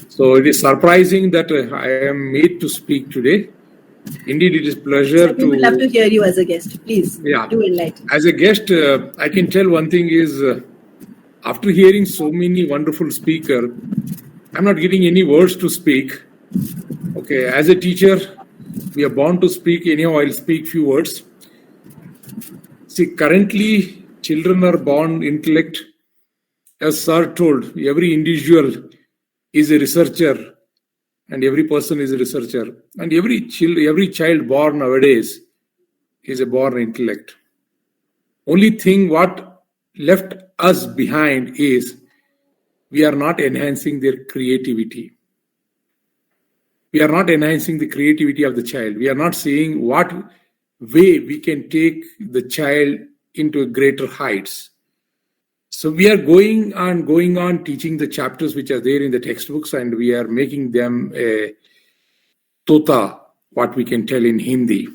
So it is surprising that I am made to speak today. Indeed, it is pleasure Sir, we would love to hear you as a guest. Please do enlighten. As a guest, I can tell one thing is, after hearing so many wonderful speakers, I'm not getting any words to speak. Okay, as a teacher, we are born to speak. Anyhow, I'll speak few words. See, currently, children are born intellect. As sir told, every individual is a researcher, and every person is a researcher. And every child born nowadays is a born intellect. Only thing what left us behind is we are not enhancing their creativity. We are not enhancing the creativity of the child. We are not seeing what way we can take the child into greater heights. So we are going on teaching the chapters which are there in the textbooks, and we are making them a tota, what we can tell in Hindi.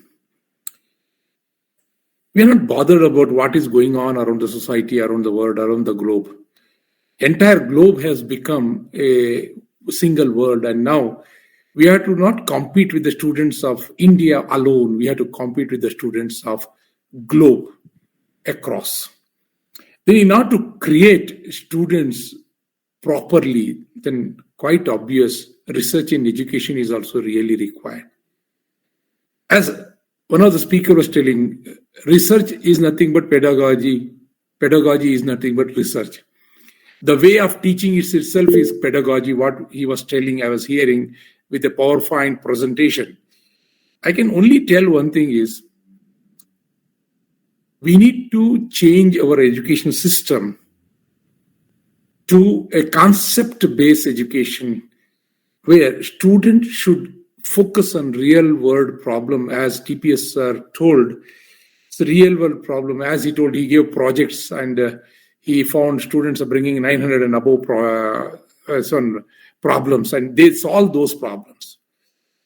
We are not bothered about what is going on around the society, around the world, around the globe. Entire globe has become a single world, and now we have to not compete with the students of India alone. We have to compete with the students of globe across. Then in order to create students properly, then quite obvious research and education is also really required. As one of the speakers was telling, research is nothing but pedagogy. Pedagogy is nothing but research. The way of teaching itself is pedagogy, what he was telling, I was hearing with a PowerPoint presentation. I can only tell one thing is, we need to change our education system to a concept-based education where students should focus on real-world problem, as TPS sir told. It's a real-world problem. As he told, he gave projects, and he found students are bringing 900 and above problems, and they solve those problems.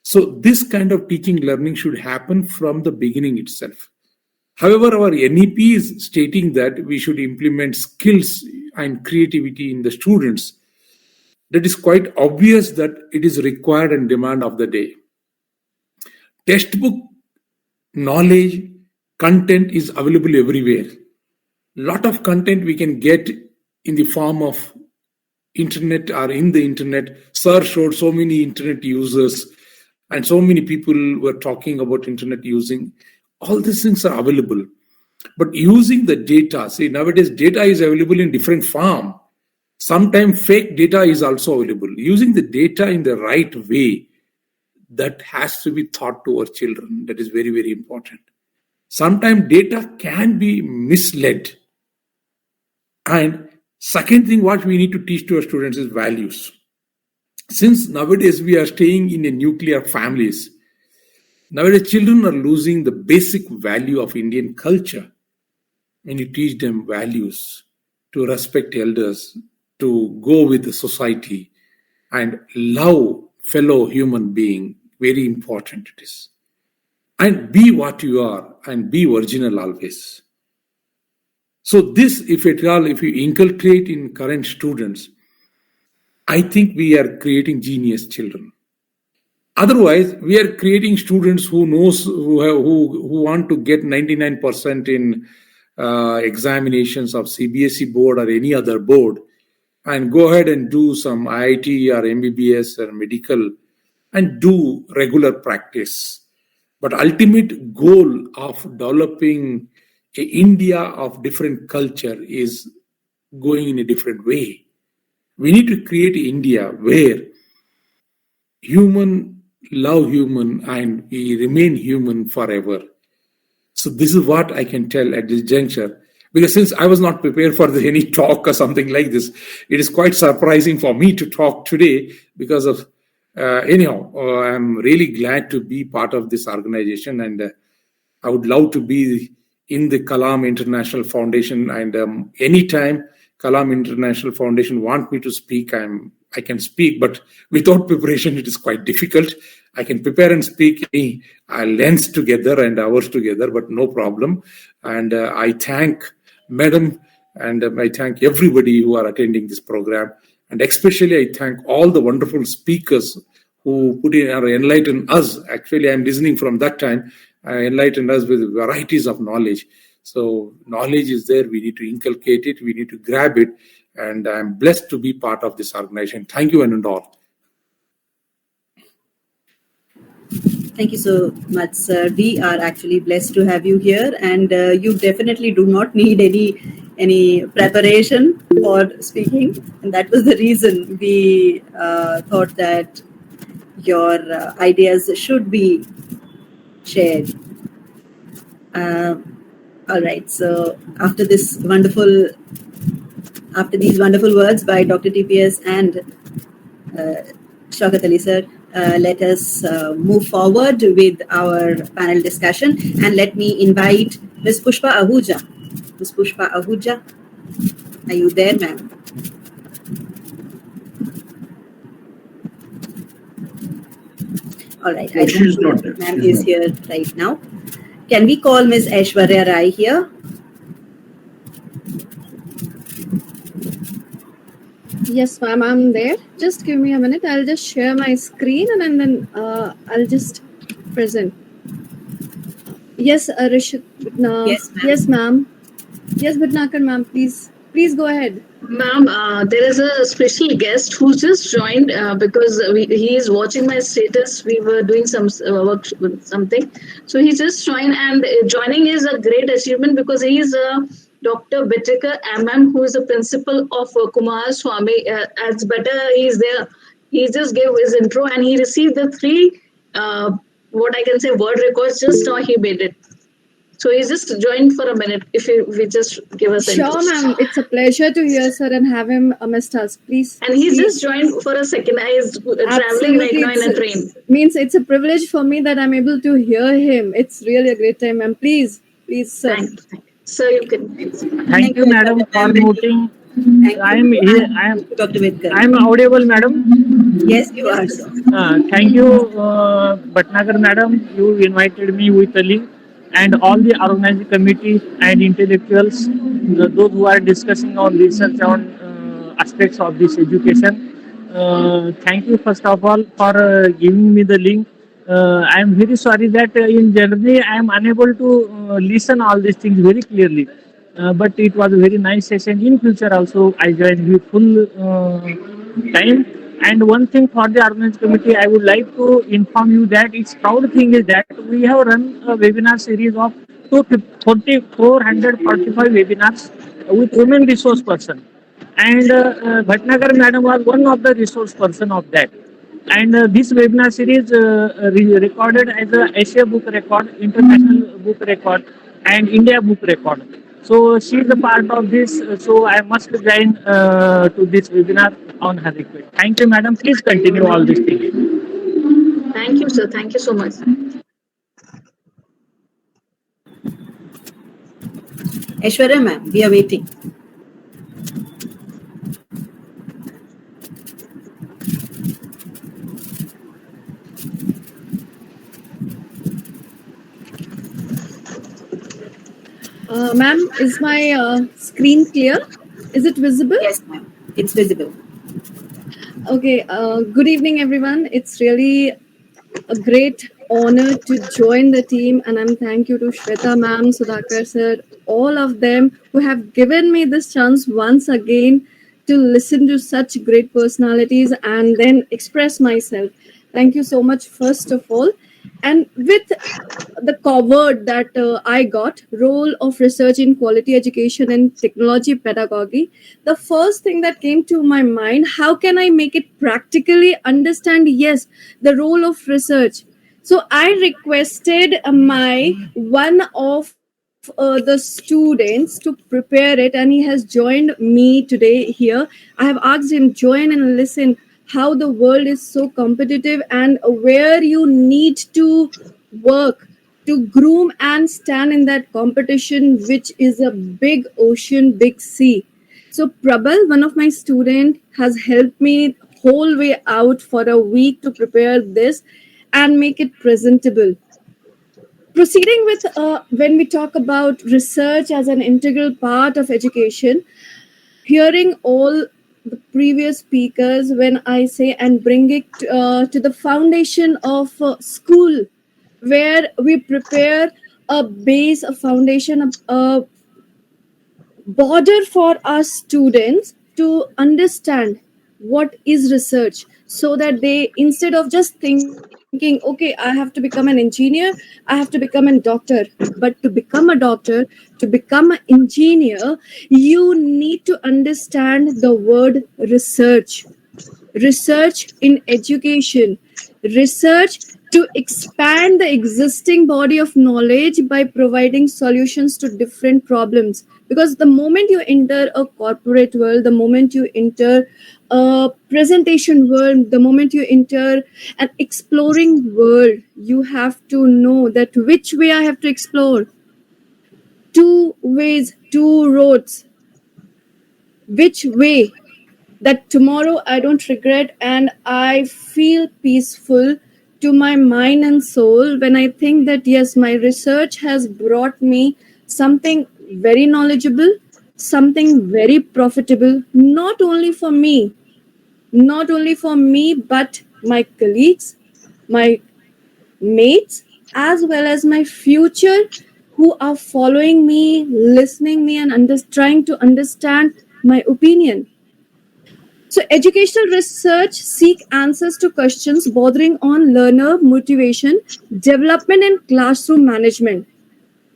So this kind of teaching learning should happen from the beginning itself. However, our NEP is stating that we should implement skills and creativity in the students. That is quite obvious that it is required and demand of the day. Textbook knowledge, content is available everywhere. Lot of content we can get in the form of internet or in the internet. Sir showed so many internet users. And so many people were talking about internet using. All these things are available. But using the data, see, nowadays data is available in different form. Sometimes fake data is also available. Using the data in the right way, that has to be taught to our children. That is very, very important. Sometimes data can be misled. And second thing, what we need to teach to our students is values. Since nowadays we are staying in a nuclear families, nowadays children are losing the basic value of Indian culture. When you teach them values, to respect elders, to go with the society, and love fellow human being, very important it is. And be what you are, and be original always. So this, if at all, if you inculcate in current students, I think we are creating genius children. Otherwise, we are creating students who want to get 99% in examinations of CBSE board or any other board, and go ahead and do some IIT or MBBS or medical and do regular practice. But ultimate goal of developing an India of different culture is going in a different way. We need to create India where human love human and we remain human forever. So this is what I can tell at this juncture. Because since I was not prepared for any talk or something like this, it is quite surprising for me to talk today because of, I'm really glad to be part of this organization, and I would love to be in the Kalam International Foundation, and anytime Kalam International Foundation want me to speak, I can speak, but without preparation, it is quite difficult. I can prepare and speak lengths together and hours together, but no problem. And I thank Madam, and I thank everybody who are attending this program. And especially I thank all the wonderful speakers who put in or enlighten us. Actually, I'm listening from that time, enlighten us with varieties of knowledge. So knowledge is there. We need to inculcate it. We need to grab it. And I'm blessed to be part of this organization. Thank you and all. Thank you so much, sir. We are actually blessed to have you here, and you definitely do not need any preparation for speaking. And that was the reason we thought that your ideas should be shared. All right. So after these wonderful words by Dr. TPS and Shaukat Ali sir, let us move forward with our panel discussion, and let me invite Ms. Pushpa Ahuja. Ms. Pushpa Ahuja, are you there, ma'am? All right, I don't think ma'am is here right now. Can we call Ms. Aishwarya Rai here? Yes, ma'am, I'm there. Just give me a minute. I'll just share my screen and then I'll just present. Yes, Rishit. Yes, ma'am. Yes, Bhatnagar, ma'am. Please go ahead. Ma'am, there is a special guest who just joined because he is watching my status. We were doing some work, something. So he just joined, and joining is a great achievement because he is Dr. Betekar MM, who is the principal of Kumar Swami. As better, he is there. He just gave his intro and he received the 3, what I can say, word records. Just now he made it. So he just joined for a minute. If we just give us Sure, ma'am. It's a pleasure to hear, sir, and have him amidst us, please. And he just joined for a second. I is traveling right now in a train. Means it's a privilege for me that I'm able to hear him. It's really a great time, ma'am. Please, sir. Thank you. So you can. Thank you, madam, for noting. I am here. Dr. Vidkar. I am audible, madam. Yes, you are, sir. Thank you, Bhatnagar, madam. You invited me with a link, and all the organizing committees and intellectuals, those who are discussing on research on aspects of this education. Thank you, first of all, for giving me the link. I am very sorry that in generally I am unable to listen all these things very clearly. But it was a very nice session. In future also I join with full time. And one thing for the organizing committee, I would like to inform you that its proud thing is that we have run a webinar series of 445 webinars with women resource person. And Bhatnagar madam was one of the resource person of that. And this webinar series recorded as a Asia book record, international book record, and India book record. So she is a part of this. So I must join to this webinar on her request. Thank you, madam. Please continue all these things. Thank you, sir. Thank you so much. Aishwarya ma'am, we are waiting. Ma'am, is my screen clear? Is it visible? Yes, ma'am. It's visible. Okay. Good evening, everyone. It's really a great honor to join the team, and I'm thank you to Shweta ma'am, Sudhakar sir, all of them who have given me this chance once again to listen to such great personalities and then express myself. Thank you so much, first of all. And with the covered that I got, role of research in quality education and technology pedagogy, the first thing that came to my mind, how can I make it practically understand, yes, the role of research. So I requested my one of the students to prepare it, and he has joined me today here. I have asked him join and listen how the world is so competitive and where you need to work to groom and stand in that competition, which is a big ocean, big sea. So Prabal, one of my student, has helped me whole way out for a week to prepare this and make it presentable. Proceeding with when we talk about research as an integral part of education, hearing all the previous speakers, when I say and bring it to the foundation of school, where we prepare a base, a foundation, a border for our students to understand what is research, so that they, instead of just thinking, okay, I have to become an engineer, I have to become a doctor, but to become a doctor, to become an engineer, you need to understand the word research. Research in education, research to expand the existing body of knowledge by providing solutions to different problems. Because the moment you enter a corporate world, the moment you enter a presentation world, the moment you enter an exploring world, you have to know that which way I have to explore. Two ways, two roads. Which way that tomorrow I don't regret and I feel peaceful to my mind and soul when I think that yes, my research has brought me something very knowledgeable, something very profitable, not only for me, but my colleagues, my mates, as well as my future who are following me, listening me, and trying to understand my opinion. So educational research seek answers to questions bordering on learner motivation, development, and classroom management.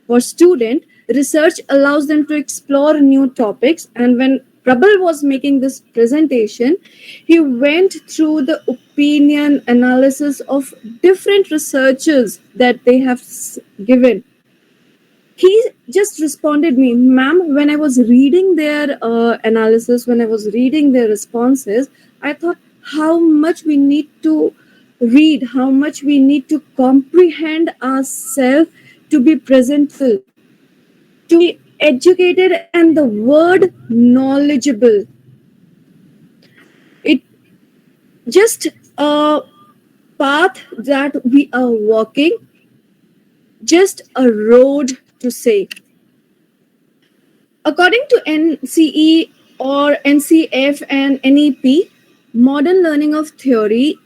For student, research allows them to explore new topics. And when Prabal was making this presentation, he went through the opinion analysis of different researchers that they have given. He just responded me, ma'am, when I was reading their analysis, when I was reading their responses, I thought how much we need to read, how much we need to comprehend ourselves to be presentful, to be educated, and the word knowledgeable, it just a path that we are walking, just a road to say. According to NCE or NCF and NEP, modern learning of theory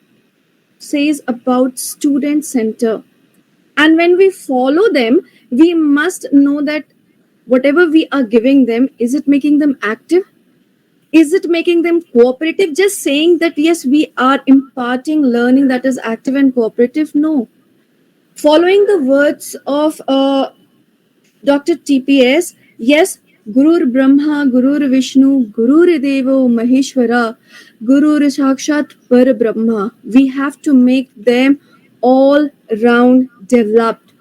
says about student center. And when we follow them, we must know that whatever we are giving them, is it making them active? Is it making them cooperative? Just saying that yes, we are imparting learning that is active and cooperative? No. Following the words of Dr. TPS, yes, Gurur Brahma, Gurur Vishnu, Gurur Devo Maheshwara, Gurur Sakshat Par Brahma. We have to make them all round developed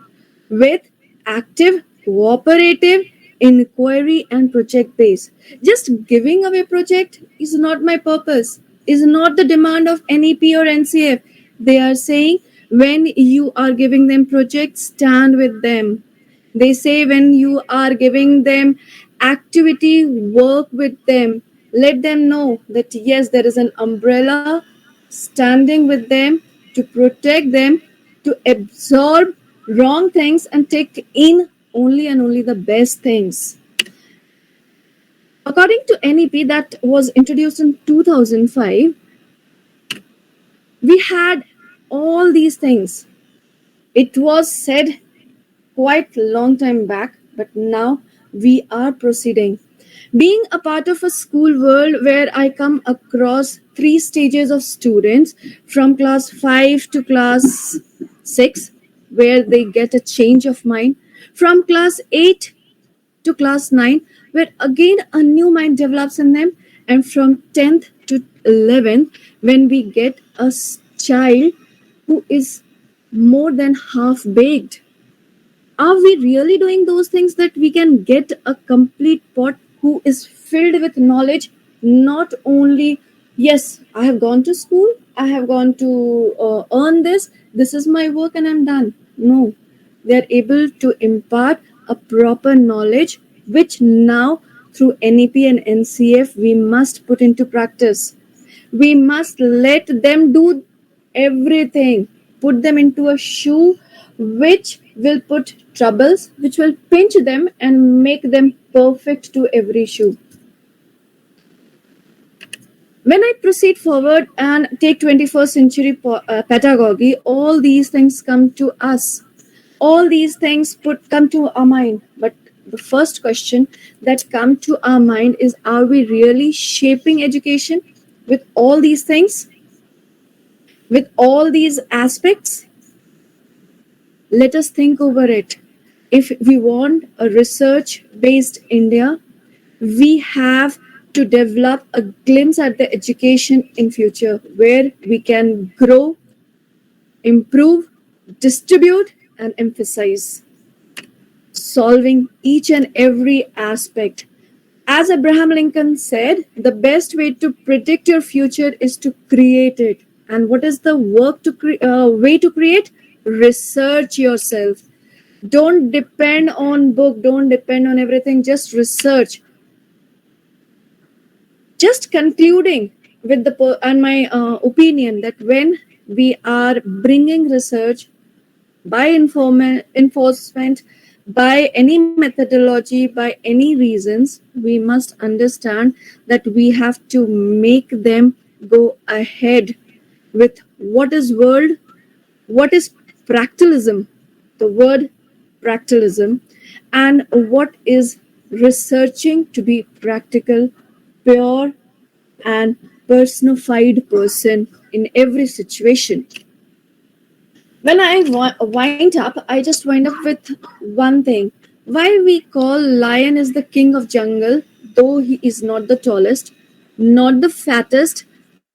with active, cooperative, inquiry and project base. Just giving away project is not my purpose, is not the demand of NEP or NCF. They are saying when you are giving them projects, stand with them. They say when you are giving them activity, work with them. Let them know that yes, there is an umbrella standing with them to protect them, to absorb wrong things and take in only and only the best things. According to NEP that was introduced in 2005, we had all these things. It was said quite long time back, but now we are proceeding. Being a part of a school world where I come across 3 stages of students from class 5 to class 6, where they get a change of mind, from class 8 to class 9, where again a new mind develops in them, and from 10th to 11th, when we get a child who is more than half baked. Are we really doing those things that we can get a complete pot who is filled with knowledge? Not only, yes, I have gone to school, I have gone to earn this is my work and I'm done. No, they are able to impart a proper knowledge, which now through NEP and NCF we must put into practice. We must let them do everything, put them into a shoe which will put troubles, which will pinch them and make them perfect to every shoe. When I proceed forward and take 21st century pedagogy, all these things come to us. All these things come to our mind. But the first question that come to our mind is, are we really shaping education with all these things? With all these aspects? Let us think over it. If we want a research-based India, we have to develop a glimpse at the education in future where we can grow, improve, distribute, and emphasize, solving each and every aspect. As Abraham Lincoln said, the best way to predict your future is to create it. And what is the way to create? Research yourself. Don't depend on book, don't depend on everything, just research. Just concluding with my opinion that when we are bringing research by enforcement, by any methodology, by any reasons, we must understand that we have to make them go ahead with what is world, what is practicalism, the word practicalism, and what is researching to be practical, pure, and personified person in every situation. When I wind up, I just wind up with one thing. Why we call lion is the king of jungle, though he is not the tallest, not the fattest,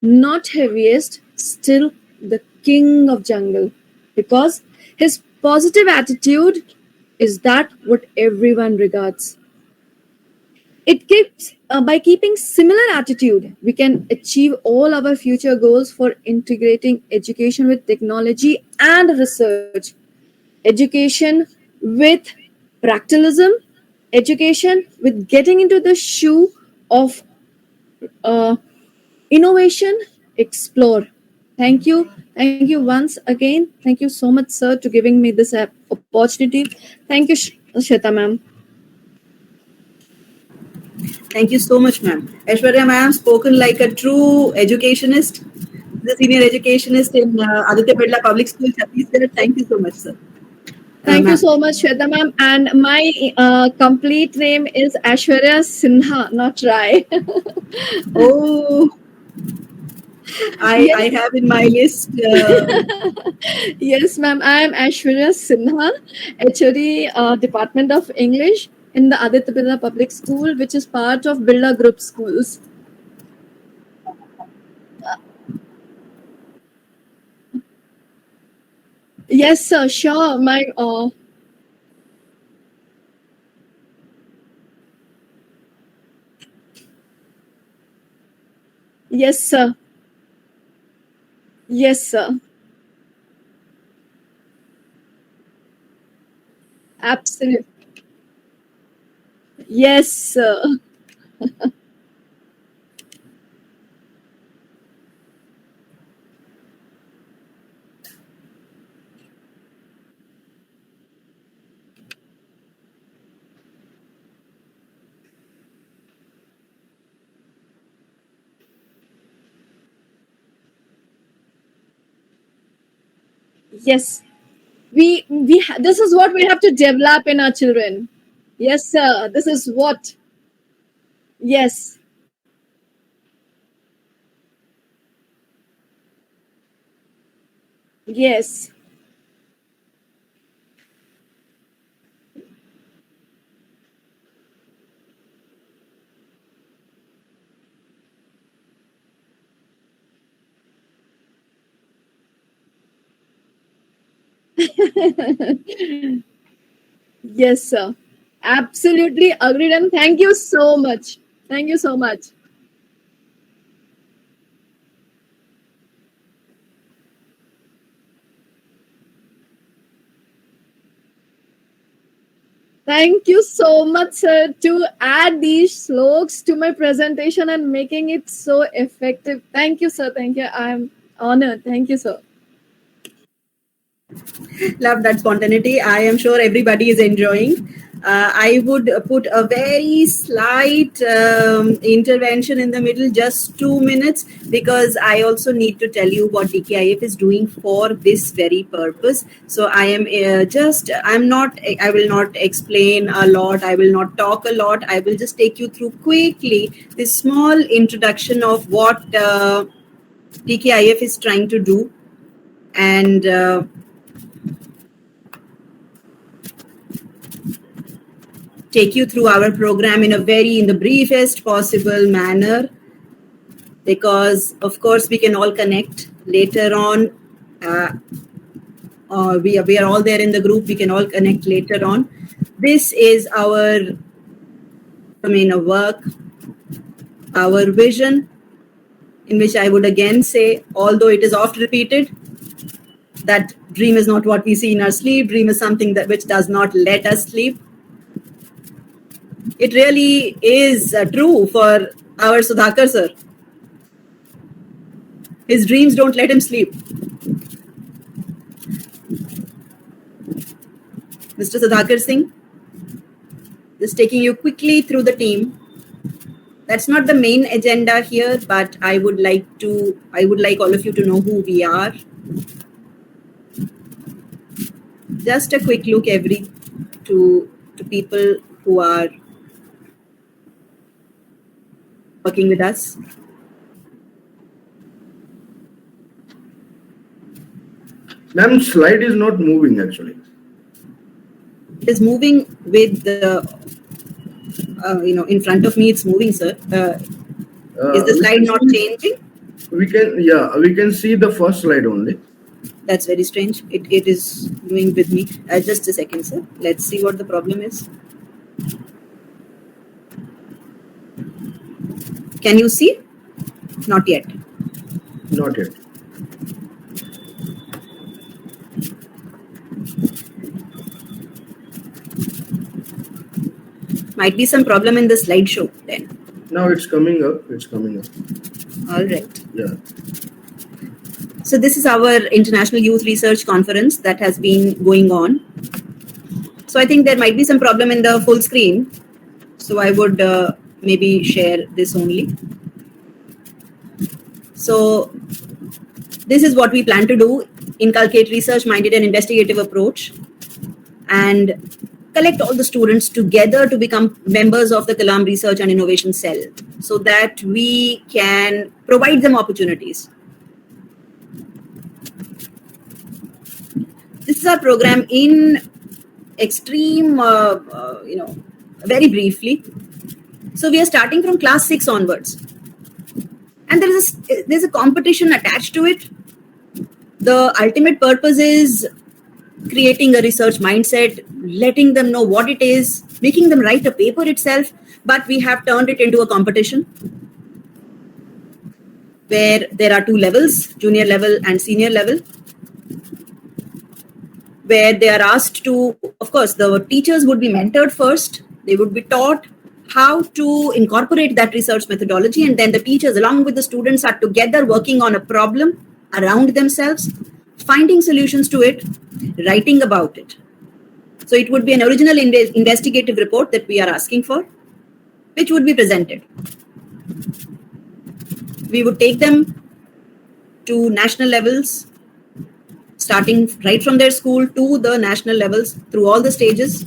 not heaviest, still the king of jungle. Because his positive attitude is that what everyone regards. It keeps by keeping similar attitude, we can achieve all our future goals for integrating education with technology and research, education with practicalism, education with getting into the shoe of innovation, explore. Thank you once again. Thank you so much, sir, to giving me this opportunity. Thank you, Shweta ma'am. Thank you so much, ma'am. Aishwarya ma'am spoken like a true educationist, the senior educationist in Aditya Birla Public School, Chhattisgarh. Thank you so much, sir. Thank you ma'am. so much, Shweta ma'am. And my complete name is Aishwarya Sinha, not Rai. Oh, I have in my list. Yes, ma'am. I am Aishwarya Sinha, HOD Department of English in the Aditya Birla Public School, which is part of Birla Group Schools. Yes, sir. Sure. Yes, sir. Yes, sir. Absolutely. Yes, sir. Yes. This is what we have to develop in our children. Yes, sir. This is what. Yes. Yes. Yes, sir. Absolutely agreed. And thank you so much. Thank you so much. Thank you so much, sir, to add these sloks to my presentation and making it so effective. Thank you, sir. Thank you. I'm honored. Thank you, sir. Love that spontaneity. I am sure everybody is enjoying. I would put a very slight intervention in the middle, just 2 minutes, because I also need to tell you what DKIF is doing for this very purpose. So I am I will not explain a lot. I will not talk a lot. I will just take you through quickly this small introduction of what DKIF is trying to do. And take you through our program in the briefest possible manner, because of course we can all connect later on. We are all there in the group. We can all connect later on. This is our domain of work, our vision, in which I would again say, although it is oft repeated, that dream is not what we see in our sleep. Dream is something which does not let us sleep. It really is true for our Sudhakar sir. His dreams don't let him sleep. Mr. Sudhakar Singh, just taking you quickly through the team. That's not the main agenda here, but I would like all of you to know who we are. Just a quick look to people who are working with us. Ma'am, slide is not moving actually. It is moving with the, in front of me it's moving, sir. Is the slide not changing? We can see the first slide only. That's very strange. It is doing with me. Just a second, sir. Let's see what the problem is. Can you see? Not yet. Not yet. Might be some problem in the slideshow then. Now it's coming up. All right. Yeah. So this is our International Youth Research Conference that has been going on. So I think there might be some problem in the full screen. So I would maybe share this only. So this is what we plan to do: inculcate research-minded and investigative approach and collect all the students together to become members of the Kalam Research and Innovation Cell so that we can provide them opportunities. This is our program in extreme, very briefly. So we are starting from class 6 onwards. And there's a competition attached to it. The ultimate purpose is creating a research mindset, letting them know what it is, making them write a paper itself, but we have turned it into a competition where there are 2 levels, junior level and senior level, where they are asked to, of course, the teachers would be mentored first. They would be taught how to incorporate that research methodology, and then the teachers along with the students are together working on a problem around themselves, finding solutions to it, writing about it. So it would be an original investigative report that we are asking for, which would be presented. We would take them to national levels, starting right from their school to the national levels through all the stages.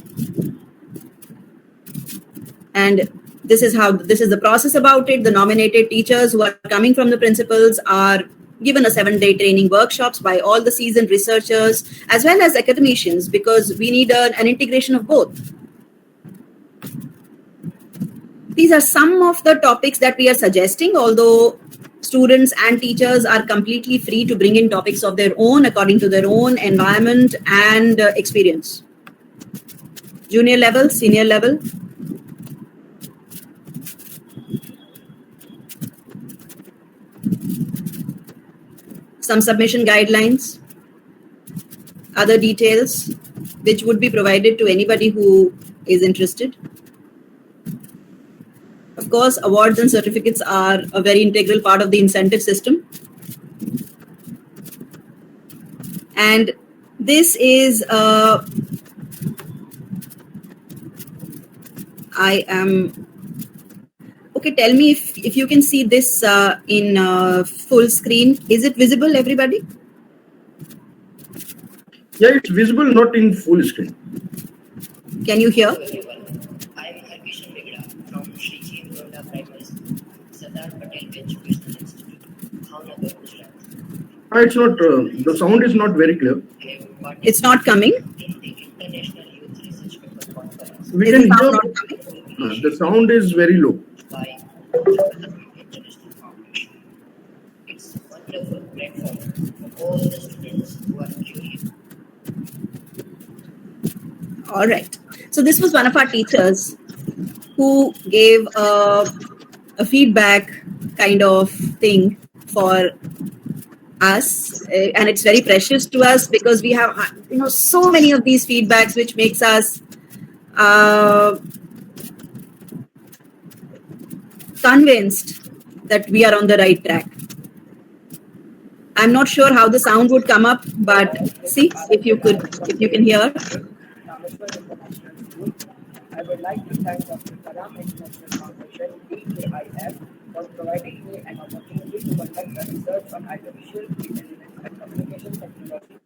And this is the process about it. The nominated teachers who are coming from the principals are given a 7-day training workshops by all the seasoned researchers as well as academicians, because we need an integration of both. These are some of the topics that we are suggesting, although students and teachers are completely free to bring in topics of their own according to their own environment and experience. Junior level, senior level. Some submission guidelines, other details, which would be provided to anybody who is interested. Of course, awards and certificates are a very integral part of the incentive system. And this is, okay, tell me if you can see this in full screen. Is it visible, everybody? Yeah, it's visible, not in full screen. Can you hear? It's not, the sound is not very clear. It's not coming? We can hear, the sound is very low. It's a wonderful platform for all the students who are curious. All right. So this was one of our teachers who gave a feedback kind of thing for us, and it's very precious to us because we have so many of these feedbacks, which makes us convinced that we are on the right track. I'm not sure how the sound would come up, but see if you can hear. I would like to thank Dr. Kalam International Foundation DKIF for providing me an opportunity to conduct a research on artificial intelligence and communication technology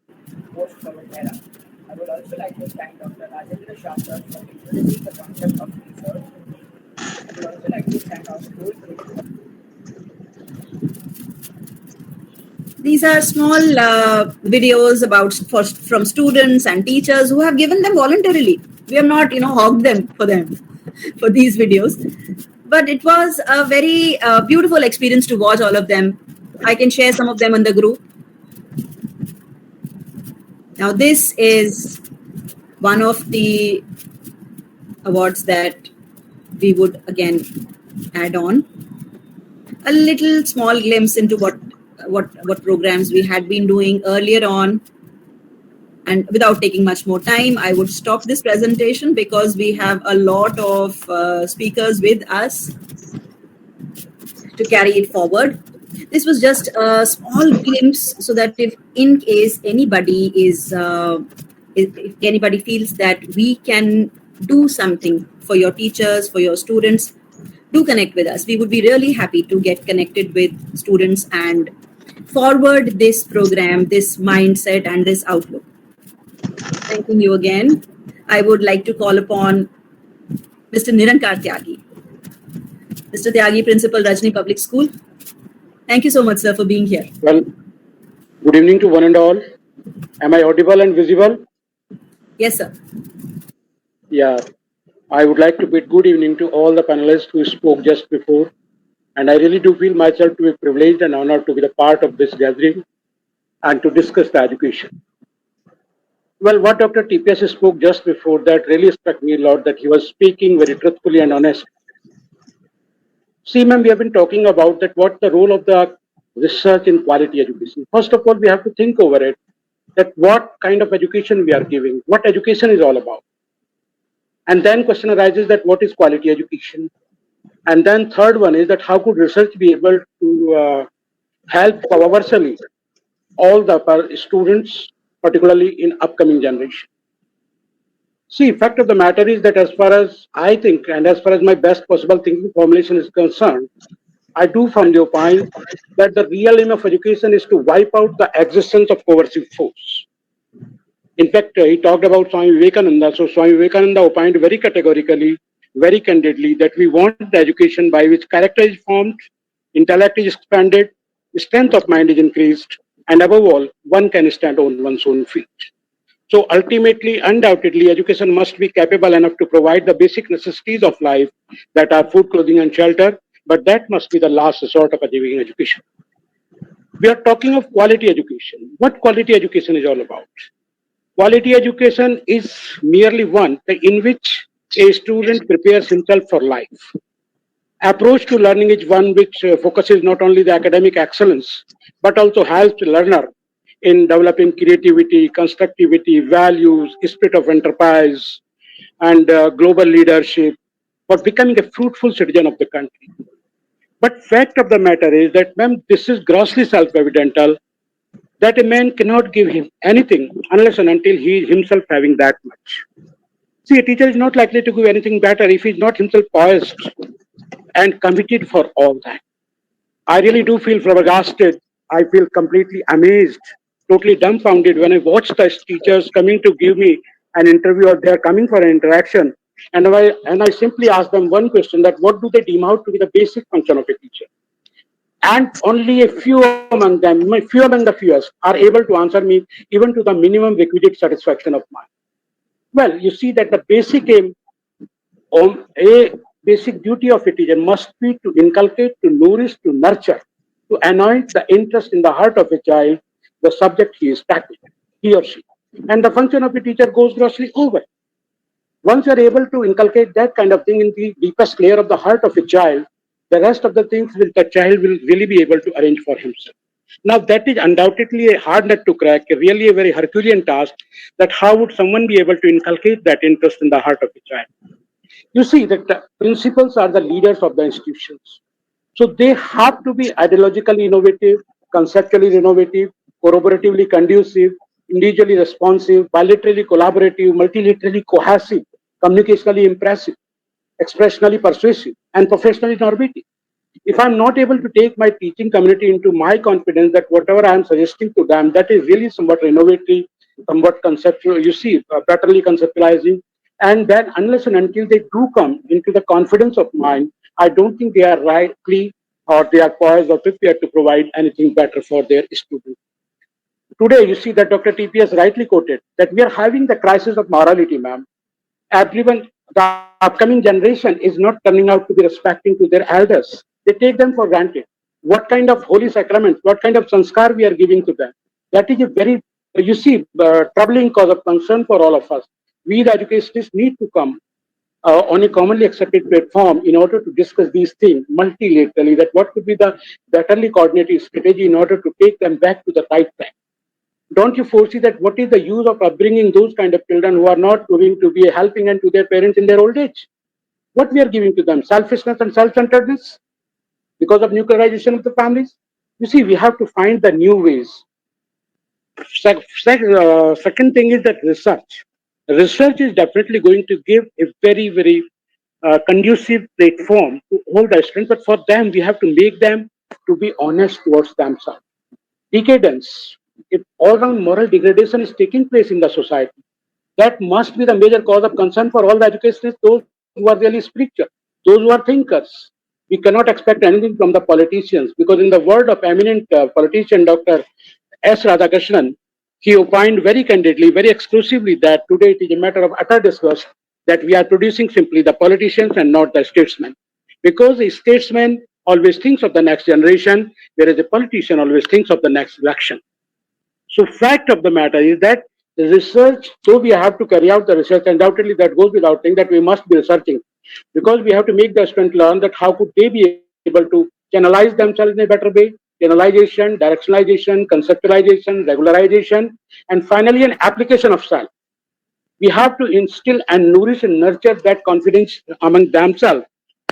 post-COVID era. I would also like to thank Dr. Chapter for introducing the concept of research. I would also like to thank our school. These are small videos from students and teachers who have given them voluntarily. We have not, hogged them for these videos. But it was a very beautiful experience to watch all of them. I can share some of them in the group. Now, this is one of the awards that we would again add on. A little small glimpse into what programs we had been doing earlier on. And without taking much more time, I would stop this presentation because we have a lot of speakers with us to carry it forward. This was just a small glimpse so that if in case anybody if anybody feels that we can do something for your teachers, for your students, do connect with us. We would be really happy to get connected with students and forward this program, this mindset, and this outlook. Thanking you again. I would like to call upon Mr. Nirankar Tyagi. Mr. Tyagi, Principal, Rajni Public School. Thank you so much, sir, for being here. Well, good evening to one and all. Am I audible and visible? Yes, sir. Yeah. I would like to bid good evening to all the panelists who spoke just before. And I really do feel myself to be privileged and honored to be the part of this gathering and to discuss the education. Well, what Dr. TPS spoke just before, that really struck me a lot, that he was speaking very truthfully and honest. See, ma'am, we have been talking about that what the role of the research in quality education. First of all, we have to think over it, that what kind of education we are giving, what education is all about. And then question arises that what is quality education? And then third one is that how could research be able to help universally all the students, particularly in upcoming generation. See, fact of the matter is that as far as I think and as far as my best possible thinking formulation is concerned, I do from the opine that the real aim of education is to wipe out the existence of coercive force. In fact, he talked about Swami Vivekananda. So Swami Vivekananda opined very categorically, very candidly, that we want the education by which character is formed, intellect is expanded, strength of mind is increased, and above all, one can stand on one's own feet. So ultimately, undoubtedly, education must be capable enough to provide the basic necessities of life that are food, clothing, and shelter, but that must be the last resort of achieving education. We are talking of quality education. What quality education is all about? Quality education is merely one in which a student prepares himself for life. Approach to learning is one which focuses not only the academic excellence, but also helps the learner in developing creativity, constructivity, values, spirit of enterprise, and global leadership for becoming a fruitful citizen of the country. But fact of the matter is that, ma'am, this is grossly self-evident that a man cannot give him anything unless and until he is himself having that much. See, a teacher is not likely to give anything better if he is not himself poised and committed for all that. I really do feel flabbergasted. I feel completely amazed, totally dumbfounded when I watch the teachers coming to give me an interview or they are coming for an interaction. And I simply ask them one question, that what do they deem out to be the basic function of a teacher? And only a few among them, few among the fewest, are able to answer me even to the minimum requisite satisfaction of mine. Well, you see that the basic aim, a basic duty of a teacher must be to inculcate, to nourish, to nurture, to anoint the interest in the heart of a child, the subject he is tackling, he or she. And the function of a teacher goes grossly over. Once you are able to inculcate that kind of thing in the deepest layer of the heart of a child, the rest of the things the child will really be able to arrange for himself. Now, that is undoubtedly a hard nut to crack, really a very Herculean task, that how would someone be able to inculcate that interest in the heart of a child? You see that the principals are the leaders of the institutions. So they have to be ideologically innovative, conceptually innovative, corroboratively conducive, individually responsive, bilaterally collaborative, multilaterally cohesive, communicationally impressive, expressionally persuasive, and professionally normative. If I'm not able to take my teaching community into my confidence that whatever I'm suggesting to them, that is really somewhat innovative, somewhat conceptual, you see, betterly conceptualizing, and then unless and until they do come into the confidence of mine, I don't think they are rightly or they are poised or prepared to provide anything better for their students. Today, you see that Dr. TPS rightly quoted that we are having the crisis of morality, ma'am. Everyone, the upcoming generation is not turning out to be respecting to their elders. They take them for granted. What kind of holy sacraments, what kind of sanskar we are giving to them? That is a very, you see, troubling cause of concern for all of us. We, the educationists, need to come on a commonly accepted platform in order to discuss these things multilaterally, that what could be the betterly coordinated strategy in order to take them back to the right track. Don't you foresee that what is the use of upbringing those kind of children who are not going to be a helping hand to their parents in their old age? What we are giving to them? Selfishness and self-centeredness because of nuclearization of the families? You see, we have to find the new ways. Second thing is that research. Research is definitely going to give a very, very conducive platform to all the students, but for them, we have to make them to be honest towards themselves. Decadence, if all-round moral degradation is taking place in the society, That must be the major cause of concern for all the educationists, those who are really spiritual, those who are thinkers. We cannot expect anything from the politicians, because in the word of eminent politician Dr. S. Radhakrishnan, he opined very candidly, very exclusively, that today it is a matter of utter disgust that we are producing simply the politicians and not the statesmen. Because a statesman always thinks of the next generation, whereas a politician always thinks of the next election. So fact of the matter is that the research, though we have to carry out the research, undoubtedly that goes without saying that we must be researching, because we have to make the student learn that how could they be able to channelize themselves in a better way, channelization, directionalization, conceptualization, regularization, and finally an application of self. We have to instill and nourish and nurture that confidence among themselves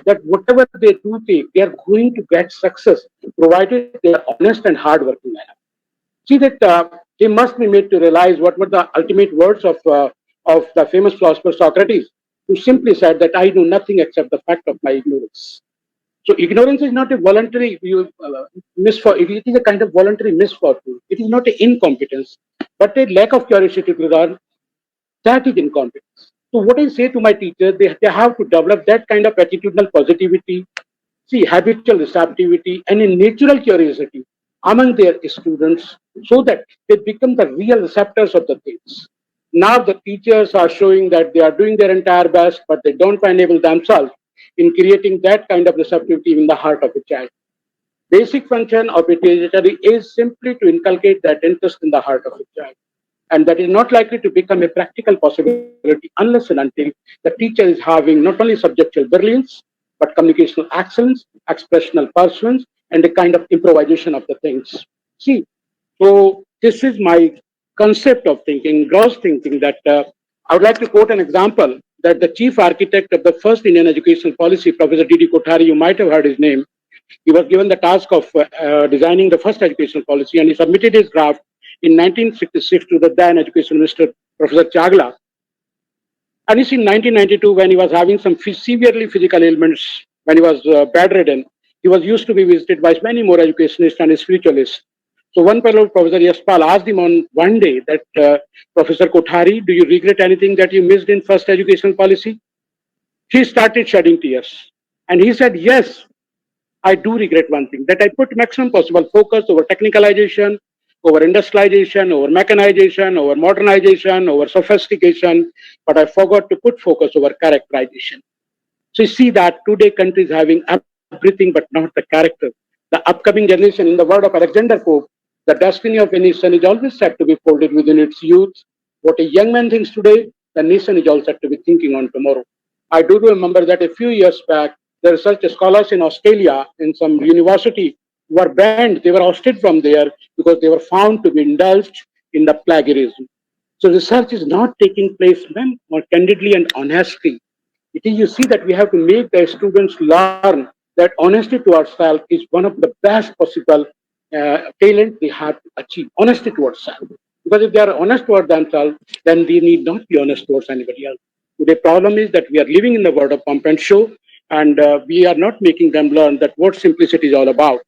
that whatever they do take, they are going to get success, provided they are honest and hardworking. See that they must be made to realize what were the ultimate words of the famous philosopher Socrates, who simply said that I know nothing except the fact of my ignorance. So ignorance is not a voluntary misfortune. It is a kind of voluntary misfortune. It is not an incompetence, but a lack of curiosity to learn. That is incompetence. So what I say to my teachers, they have to develop that kind of attitudinal positivity, see habitual receptivity, and a natural curiosity among their students, so that they become the real receptors of the things. Now the teachers are showing that they are doing their entire best, but they don't enable themselves in creating that kind of receptivity in the heart of a child. Basic function of a teacher is simply to inculcate that interest in the heart of a child. And that is not likely to become a practical possibility unless and until the teacher is having not only subjectual brilliance, but communicational excellence, expressional persuasion, and a kind of improvisation of the things. See, so this is my concept of thinking, gross thinking, that I would like to quote an example that the chief architect of the first Indian educational policy, Professor D.D. Kothari, you might have heard his name, he was given the task of designing the first educational policy, and he submitted his draft in 1966 to the then education minister, Professor Chagla. And it's in 1992, when he was having some severely physical ailments, when he was bedridden, he was used to be visited by many more educationists and spiritualists. So one fellow, Professor Yaspal, asked him on one day that, Professor Kothari, do you regret anything that you missed in first educational policy? He started shedding tears. And he said, yes, I do regret one thing, that I put maximum possible focus over technicalization, over industrialization, over mechanization, over modernization, over sophistication, but I forgot to put focus over characterization. So you see that today country is having everything but not the character. The upcoming generation, in the word of Alexander Pope, the destiny of a nation is always said to be folded within its youth. What a young man thinks today, the nation is also said to be thinking on tomorrow. I do remember that a few years back, the research scholars in Australia, in some university, were banned. They were ousted from there because they were found to be indulged in the plagiarism. So research is not taking place more candidly and honestly. It is, you see, that we have to make the students learn that honesty to ourselves is one of the best possible talent we have to achieve. Honesty towards self. Because if they are honest towards themselves, then they need not be honest towards anybody else. The problem is that we are living in the world of pump and show, and we are not making them learn that what simplicity is all about.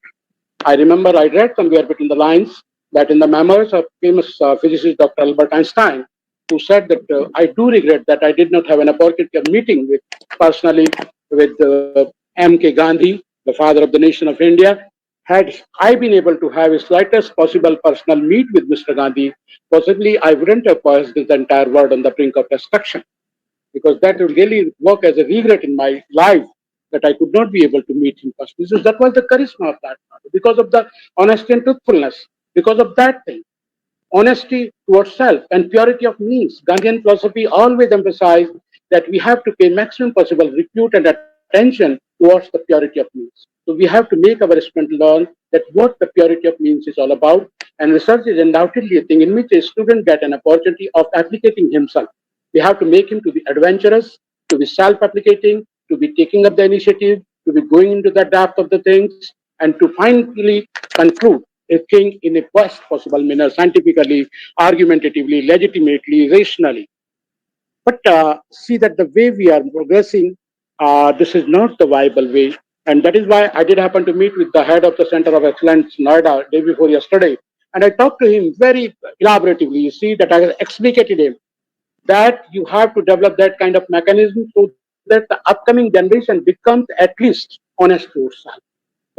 I remember I read somewhere between the lines that in the memoirs of famous physicist Dr. Albert Einstein, who said that I do regret that I did not have an opportunity of meeting with personally with M.K. Gandhi, the father of the nation of India. Had I been able to have a slightest possible personal meet with Mr. Gandhi, possibly I wouldn't have caused this entire world on the brink of destruction, because that would really work as a regret in my life that I could not be able to meet him personally. That was the charisma of that man, because of the honesty and truthfulness, because of that thing. Honesty towards self and purity of means. Gandhian philosophy always emphasized that we have to pay maximum possible repute and attention towards the purity of means. So we have to make our students learn that what the purity of means is all about. And research is undoubtedly a thing in which a student gets an opportunity of applicating himself. We have to make him to be adventurous, to be self-applicating, to be taking up the initiative, to be going into the depth of the things, and to finally conclude a thing in a best possible manner, scientifically, argumentatively, legitimately, rationally. But see that the way we are progressing, this is not the viable way. And that is why I did happen to meet with the head of the Center of Excellence, Noida, day before yesterday. And I talked to him very elaboratively. You see that I explicated him that you have to develop that kind of mechanism so that the upcoming generation becomes at least honest yourself.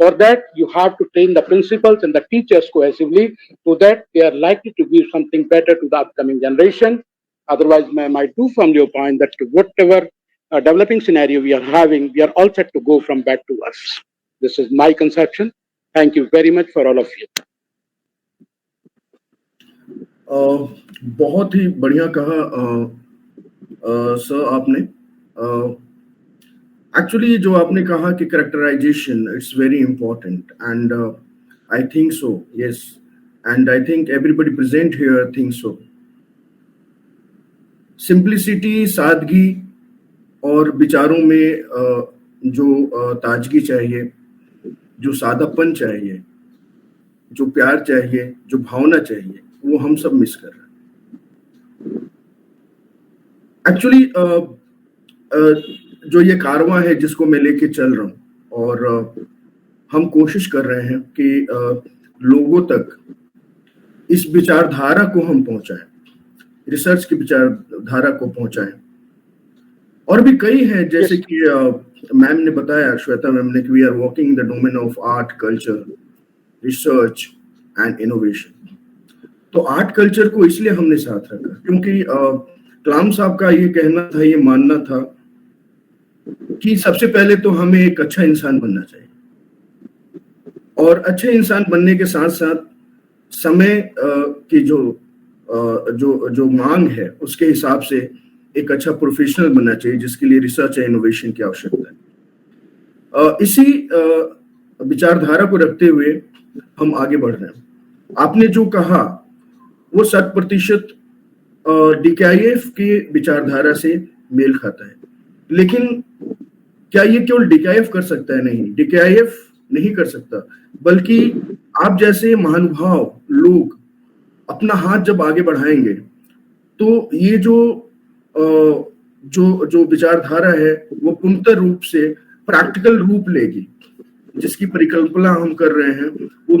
For that, you have to train the principals and the teachers cohesively so that they are likely to give something better to the upcoming generation. Otherwise, I do from your point that whatever developing scenario we are having, we are all set to go from bad to worse. This is my conception. Thank you very much for all of you. बहुत ही बढ़िया कहा sir आपने. Actually जो आपने कहा कि characterization it's very important and I think so yes and I think everybody present here think so. Simplicity, सादगी और विचारों में जो ताजगी चाहिए, जो सादापन चाहिए, जो प्यार चाहिए, जो भावना चाहिए, वो हम सब मिस कर रहे हैं. एक्चुअली जो ये कारवां है जिसको मैं लेके चल रहा हूँ और हम कोशिश कर रहे हैं कि लोगों तक इस विचारधारा को हम पहुंचाएं, रिसर्च की विचारधारा को पहुंचाएं. और भी कई हैं जैसे कि मैम ने बताया, श्वेता मैम ने, कि we are working in the domain of art, culture, research and innovation. तो आर्ट कल्चर को इसलिए हमने साथ रखा क्योंकि कलाम साहब का ये कहना था, ये मानना था कि सबसे पहले तो हमें एक अच्छा इंसान बनना चाहिए और अच्छे इंसान बनने के साथ साथ समय की जो मांग है उसके हिसाब से एक अच्छा प्रोफेशनल बनना चाहिए जिसके लिए रिसर्च एंड इनोवेशन की आवश्यकता है. इसी विचारधारा को रखते हुए हम आगे बढ़ रहे हैं. आपने जो कहा वो 100% DKIF की विचारधारा से मेल खाता है. लेकिन क्या ये केवल DKIF कर सकता है? नहीं, DKIF नहीं कर सकता, बल्कि आप जैसे महानुभाव लोग अपना हाथ जब आगे बढ़ाएंगे तो ये जो विचारधारा है वो पूर्णतः रूप से प्रैक्टिकल रूप लेगी. जिसकी परिकल्पना हम कर रहे हैं वो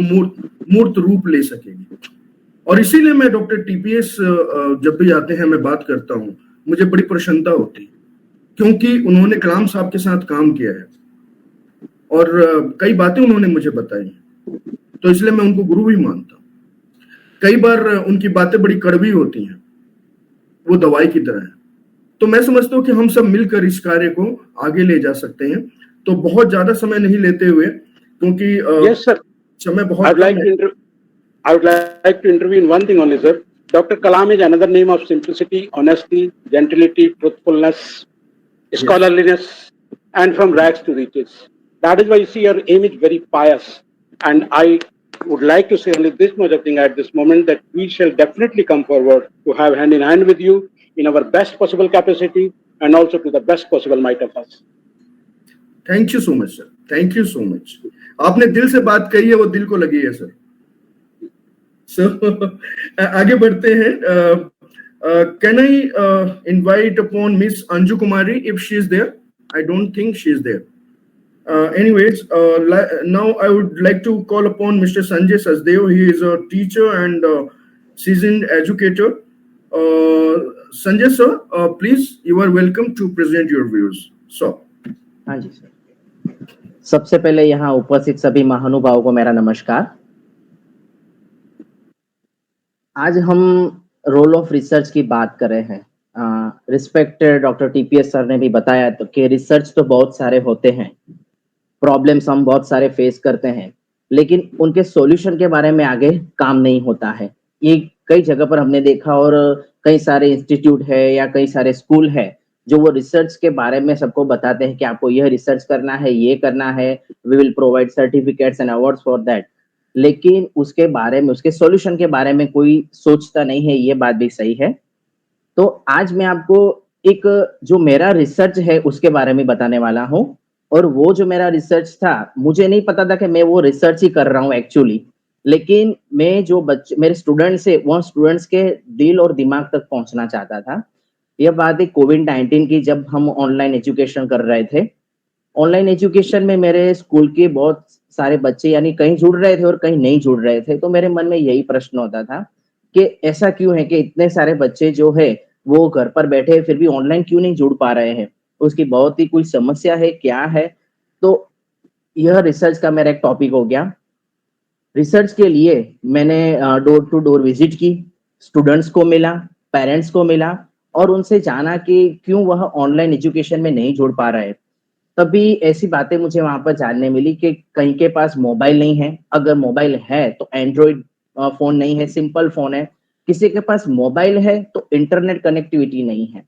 मूर्त रूप ले सकेगी. और इसीलिए मैं डॉक्टर TPS जब भी आते हैं मैं बात करता हूँ, मुझे बड़ी प्रसन्नता होती है क्योंकि उन्होंने कलाम साहब के साथ काम किया है और कई बातें उन्होंने मुझे बताई, तो इसलिए मैं उनको गुरु भी मानता हूँ. कई बार उनकी बातें बड़ी कड़वी होती हैं, वो दवाई की तरह है. तो मैं समझता हूँ कि हम सब मिलकर इस कार्य को आगे ले जा सकते हैं. तो बहुत ज्यादा समय नहीं लेते हुए, क्योंकि yes, sir. समय बहुत I would like to intervene one thing only, sir. Dr. Kalam is another name of simplicity, honesty, gentility, truthfulness, scholarliness, and from rags to riches. That is why you see your aim is very pious. And I would like to say only this much of thing at this moment, that we shall definitely come forward to have hand in hand with you in our best possible capacity and also to the best possible might of us. Thank you so much sir, thank you so much. आपने दिल से बात कही है, वो दिल को लगी है सर. आगे बढ़ते हैं. Can I invite upon miss Anju Kumari if she is there? I don't think she is there. Anyways, now I would like to call upon Mr. Sanjay Sasdeo. He is a teacher and seasoned educator. Sanjay sir, please, you are welcome to present your views. So. हाँ जी sir. सबसे पहले यहाँ उपस्थित सभी महानुभावों को मेरा नमस्कार. आज हम रोल ऑफ रिसर्च की बात कर रहे हैं. रिस्पेक्टेड डॉक्टर TPS सर ने भी बताया तो कि रिसर्च तो बहुत सारे होते हैं, प्रॉब्लम्स हम बहुत सारे फेस करते हैं, लेकिन उनके सॉल्यूशन के बारे में आगे काम नहीं होता है. ये कई जगह पर हमने देखा और कई सारे इंस्टीट्यूट है या कई सारे स्कूल है जो वो रिसर्च के बारे में सबको बताते हैं कि आपको यह रिसर्च करना है, ये करना है, we will provide certificates and awards for that. लेकिन उसके बारे में, उसके सॉल्यूशन के बारे में कोई सोचता नहीं है. ये बात भी सही है. तो आज मैं आपको एक जो मेरा रिसर्च है उसके बारे में बताने वाला हूँ. और वो जो मेरा रिसर्च था, मुझे नहीं पता था कि मैं वो रिसर्च ही कर रहा हूँ एक्चुअली, लेकिन मैं जो बच्चे मेरे स्टूडेंट्स है वो स्टूडेंट्स के दिल और दिमाग तक पहुंचना चाहता था. यह बात है कोविड-19 की, जब हम ऑनलाइन एजुकेशन कर रहे थे. ऑनलाइन एजुकेशन में मेरे स्कूल के बहुत सारे बच्चे यानी कहीं जुड़ रहे थे और कहीं नहीं जुड़ रहे थे. तो मेरे मन में यही प्रश्न होता था कि ऐसा क्यों है कि इतने सारे बच्चे जो है वो घर पर बैठे फिर भी ऑनलाइन क्यों नहीं जुड़ पा रहे हैं, उसकी बहुत ही कोई समस्या है क्या है। तो यह रिसर्च का मेरा एक टॉपिक हो गया। रिसर्च के लिए मैंने डोर टू डोर विजिट की, स्टूडेंट्स को मिला, पेरेंट्स को मिला और उनसे जाना कि क्यों वह ऑनलाइन एजुकेशन में नहीं जुड़ पा रहे। तभी ऐसी बातें मुझे वहां पर जानने मिली कि कहीं के पास मोबाइल नहीं है, अगर मोबाइल है तो एंड्रॉइड फोन नहीं है, सिंपल फोन है। किसी के पास मोबाइल है तो इंटरनेट कनेक्टिविटी नहीं है।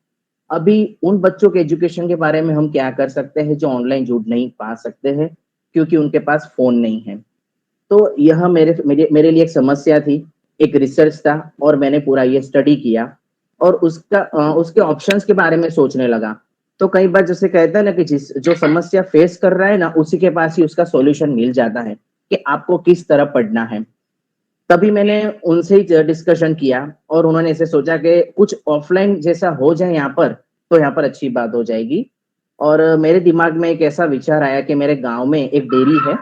अभी उन बच्चों के एजुकेशन के बारे में हम क्या कर सकते हैं जो ऑनलाइन जुड़ नहीं पा सकते हैं क्योंकि उनके पास फोन नहीं है। तो यह मेरे लिए एक समस्या थी, एक रिसर्च था और मैंने पूरा ये स्टडी किया और उसके ऑप्शंस के बारे में सोचने लगा। तो कई बार जैसे कहते हैं ना कि जो समस्या फेस कर रहा है ना उसी के पास ही उसका सॉल्यूशन मिल जाता है कि आपको किस तरह पढ़ना है। तभी मैंने उनसे ही डिस्कशन किया और उन्होंने ऐसे सोचा कि कुछ ऑफलाइन जैसा हो जाए यहाँ पर तो यहाँ पर अच्छी बात हो जाएगी। और मेरे दिमाग में एक ऐसा विचार आया कि मेरे गांव में एक डेयरी है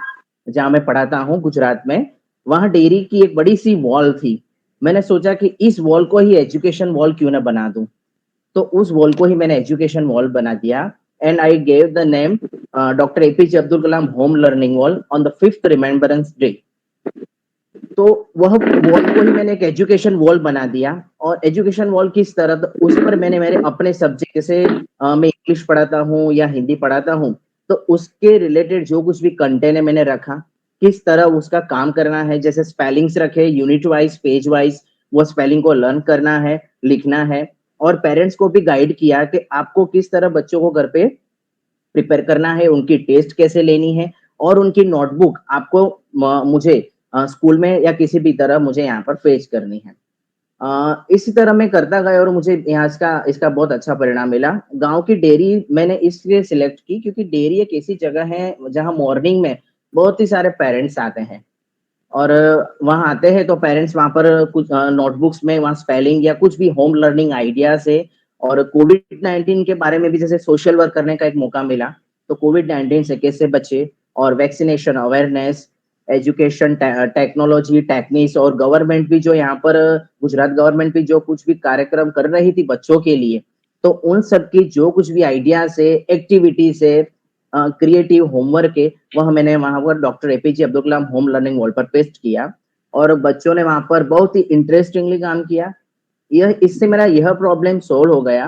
जहाँ मैं पढ़ाता हूँ गुजरात में। वहां डेयरी की एक बड़ी सी वॉल थी। मैंने सोचा कि इस वॉल को ही एजुकेशन वॉल क्यों ना बना दूं। तो उस वॉल को ही मैंने एजुकेशन वॉल बना दिया and I gave the name doctor APJ Abdul Kalam home learning wall on the 5th remembrance day. तो वह वॉल को ही मैंने एक एजुकेशन वॉल बना दिया। और एजुकेशन वॉल किस तरह, तो उस पर मैंने मेरे अपने सब्जेक्ट जैसे मैं इंग्लिश पढ़ाता हूँ या हिंदी पढ़ाता हूँ तो उसके रिलेटेड जो कुछ भी कंटेंट है मैंने रखा, किस तरह उसका काम करना है, जैसे स्पेलिंग्स रखे यूनिट वाइज पेज वाइज, वो स्पेलिंग को लर्न करना है, लिखना है। और पेरेंट्स को भी गाइड किया कि आपको किस तरह बच्चों को घर पे प्रिपेयर करना है, उनकी टेस्ट कैसे लेनी है और उनकी नोटबुक आपको मुझे स्कूल में या किसी भी तरह मुझे यहाँ पर फेच करनी है। इसी तरह मैं करता गया और मुझे यहाँ इसका बहुत अच्छा परिणाम मिला। गांव की डेयरी मैंने इसलिए सिलेक्ट की क्योंकि डेयरी एक ऐसी जगह है जहाँ मॉर्निंग में बहुत ही सारे पेरेंट्स आते हैं और वहां आते हैं तो पेरेंट्स वहां पर कुछ नोटबुक्स में वहां स्पेलिंग या कुछ भी होम लर्निंग आइडिया से और कोविड-19 के बारे में भी जैसे सोशल वर्क करने का एक मौका मिला। तो कोविड-19 से कैसे बचे और vaccination awareness, education, technology, techniques और गवर्नमेंट भी जो यहाँ पर गुजरात गवर्नमेंट भी जो कुछ भी कार्यक्रम कर रही थी बच्चों के लिए, तो उन सब की जो कुछ भी आइडिया से, एक्टिविटी से, क्रिएटिव होमवर्क है वह मैंने वहां पर doctor APJ Abdul Kalam home learning wall पर पेस्ट किया और बच्चों ने वहां पर बहुत ही इंटरेस्टिंगली काम किया। इससे मेरा यह प्रॉब्लम सोल्व हो गया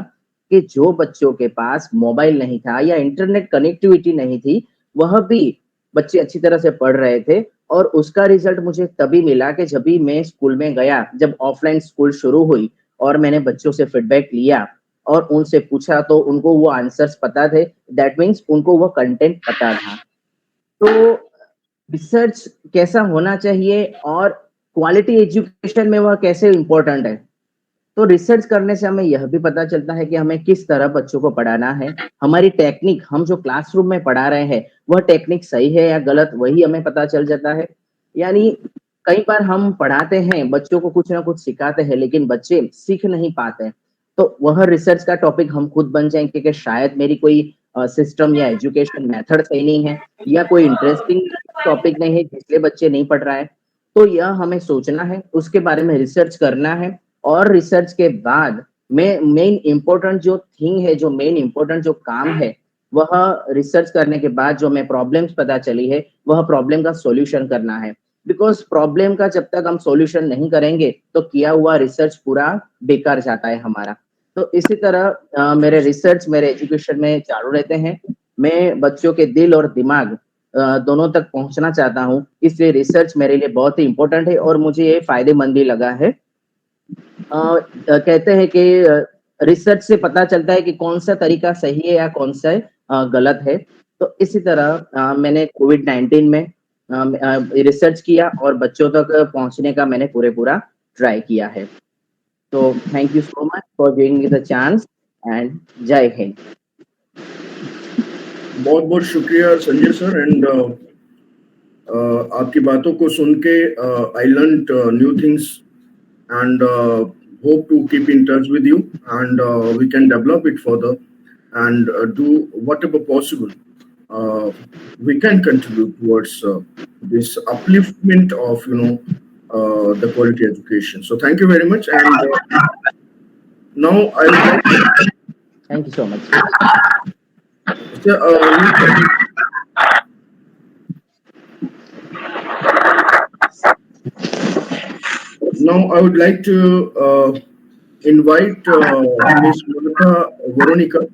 कि जो बच्चों के पास मोबाइल नहीं था या इंटरनेट कनेक्टिविटी नहीं थी वह भी बच्चे अच्छी तरह से पढ़ रहे थे। और उसका रिजल्ट मुझे तभी मिला कि जब भी मैं स्कूल में गया, जब ऑफलाइन स्कूल शुरू हुई और मैंने बच्चों से फीडबैक लिया और उनसे पूछा तो उनको वो आंसर्स पता थे। दैट मीन्स उनको वो कंटेंट पता था। तो रिसर्च कैसा होना चाहिए और क्वालिटी एजुकेशन में वह कैसे इंपॉर्टेंट है। तो रिसर्च करने से हमें यह भी पता चलता है कि हमें किस तरह बच्चों को पढ़ाना है, हमारी टेक्निक, हम जो क्लासरूम में पढ़ा रहे हैं वह टेक्निक सही है या गलत, वही हमें पता चल जाता है। यानी कई बार हम पढ़ाते हैं, बच्चों को कुछ ना कुछ सिखाते हैं लेकिन बच्चे सीख नहीं पाते। तो वह रिसर्च का टॉपिक हम खुद बन जाएंगे कि शायद मेरी कोई सिस्टम या एजुकेशन मेथड सही नहीं है या कोई इंटरेस्टिंग टॉपिक नहीं है जिसलिए बच्चे नहीं पढ़ रहा है। तो यह हमें सोचना है, उसके बारे में रिसर्च करना है और रिसर्च के बाद मेन इंपॉर्टेंट जो थिंग है, जो मेन इंपॉर्टेंट जो काम है, वह रिसर्च करने के बाद जो हमें प्रॉब्लम्स पता चली है वह प्रॉब्लम का सॉल्यूशन करना है। बिकॉज प्रॉब्लम का जब तक हम सॉल्यूशन नहीं करेंगे तो किया हुआ रिसर्च पूरा बेकार जाता है हमारा। तो इसी तरह मेरे रिसर्च मेरे एजुकेशन में चालू रहते हैं। मैं बच्चों के दिल और दिमाग दोनों तक पहुंचना चाहता हूं, इसलिए रिसर्च मेरे लिए बहुत ही इंपॉर्टेंट है और मुझे ये फायदेमंद भी लगा है। कहते हैं कि रिसर्च से पता चलता है कि कौन सा तरीका सही है या कौन सा गलत है। तो इसी तरह मैंने कोविड-19 में रिसर्च किया और बच्चों तक पहुंचने का मैंने पूरा ट्राई किया है। तो thank you so much for giving me the chance and जय हिंद। बहुत बहुत शुक्रिया संजय सर। एंड आपकी बातों को सुन के I learn new things and hope to keep in touch with you and we can develop it further and do whatever possible we can contribute towards this upliftment of the quality education. So thank you very much. And Now I would like to, Thank you so much. sir, now I would like to invite Ms. Martha Veronica,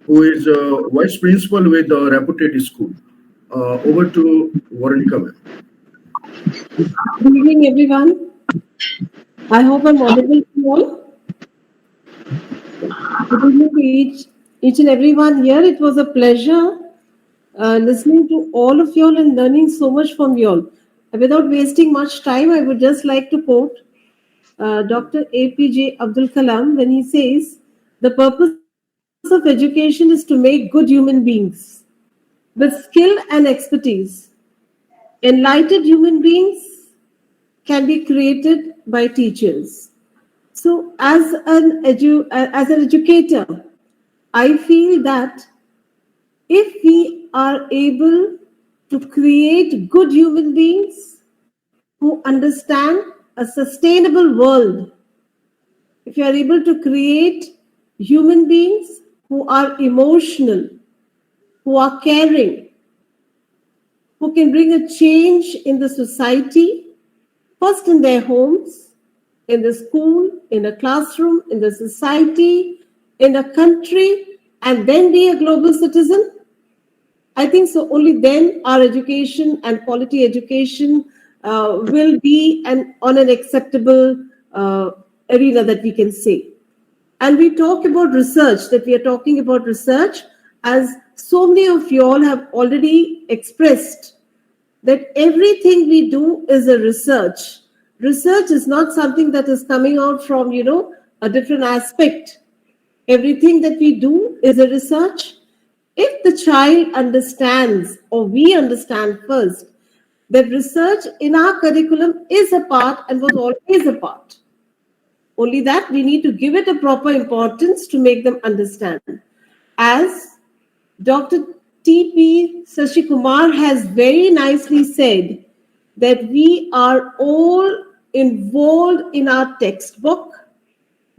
who is vice principal with the reputed school. Over to Veronica, ma'am. Good evening, everyone. I hope I'm audible to you all. Good evening to each and everyone here. It was a pleasure listening to all of you all and learning so much from you all. Without wasting much time, I would just like to quote Dr. APJ Abdul Kalam when he says, "The purpose of education is to make good human beings with skill and expertise. Enlightened human beings can be created by teachers." So, as an educator, I feel that if we are able to create good human beings who understand a sustainable world, if you are able to create human beings who are emotional, who are caring, who can bring a change in the society, first in their homes, in the school, in a classroom, in the society, in a country, and then be a global citizen, I think so only then our education and quality education will be on an acceptable arena that we can say. And we talk about research, that we are talking about research, as so many of you all have already expressed that everything we do is a research. Research is not something that is coming out from, a different aspect. Everything that we do is a research. If the child understands, or we understand first, that research in our curriculum is a part and was always a part, only that we need to give it a proper importance to make them understand. As Dr. T.P. Sashikumar has very nicely said, that we are all involved in our textbook.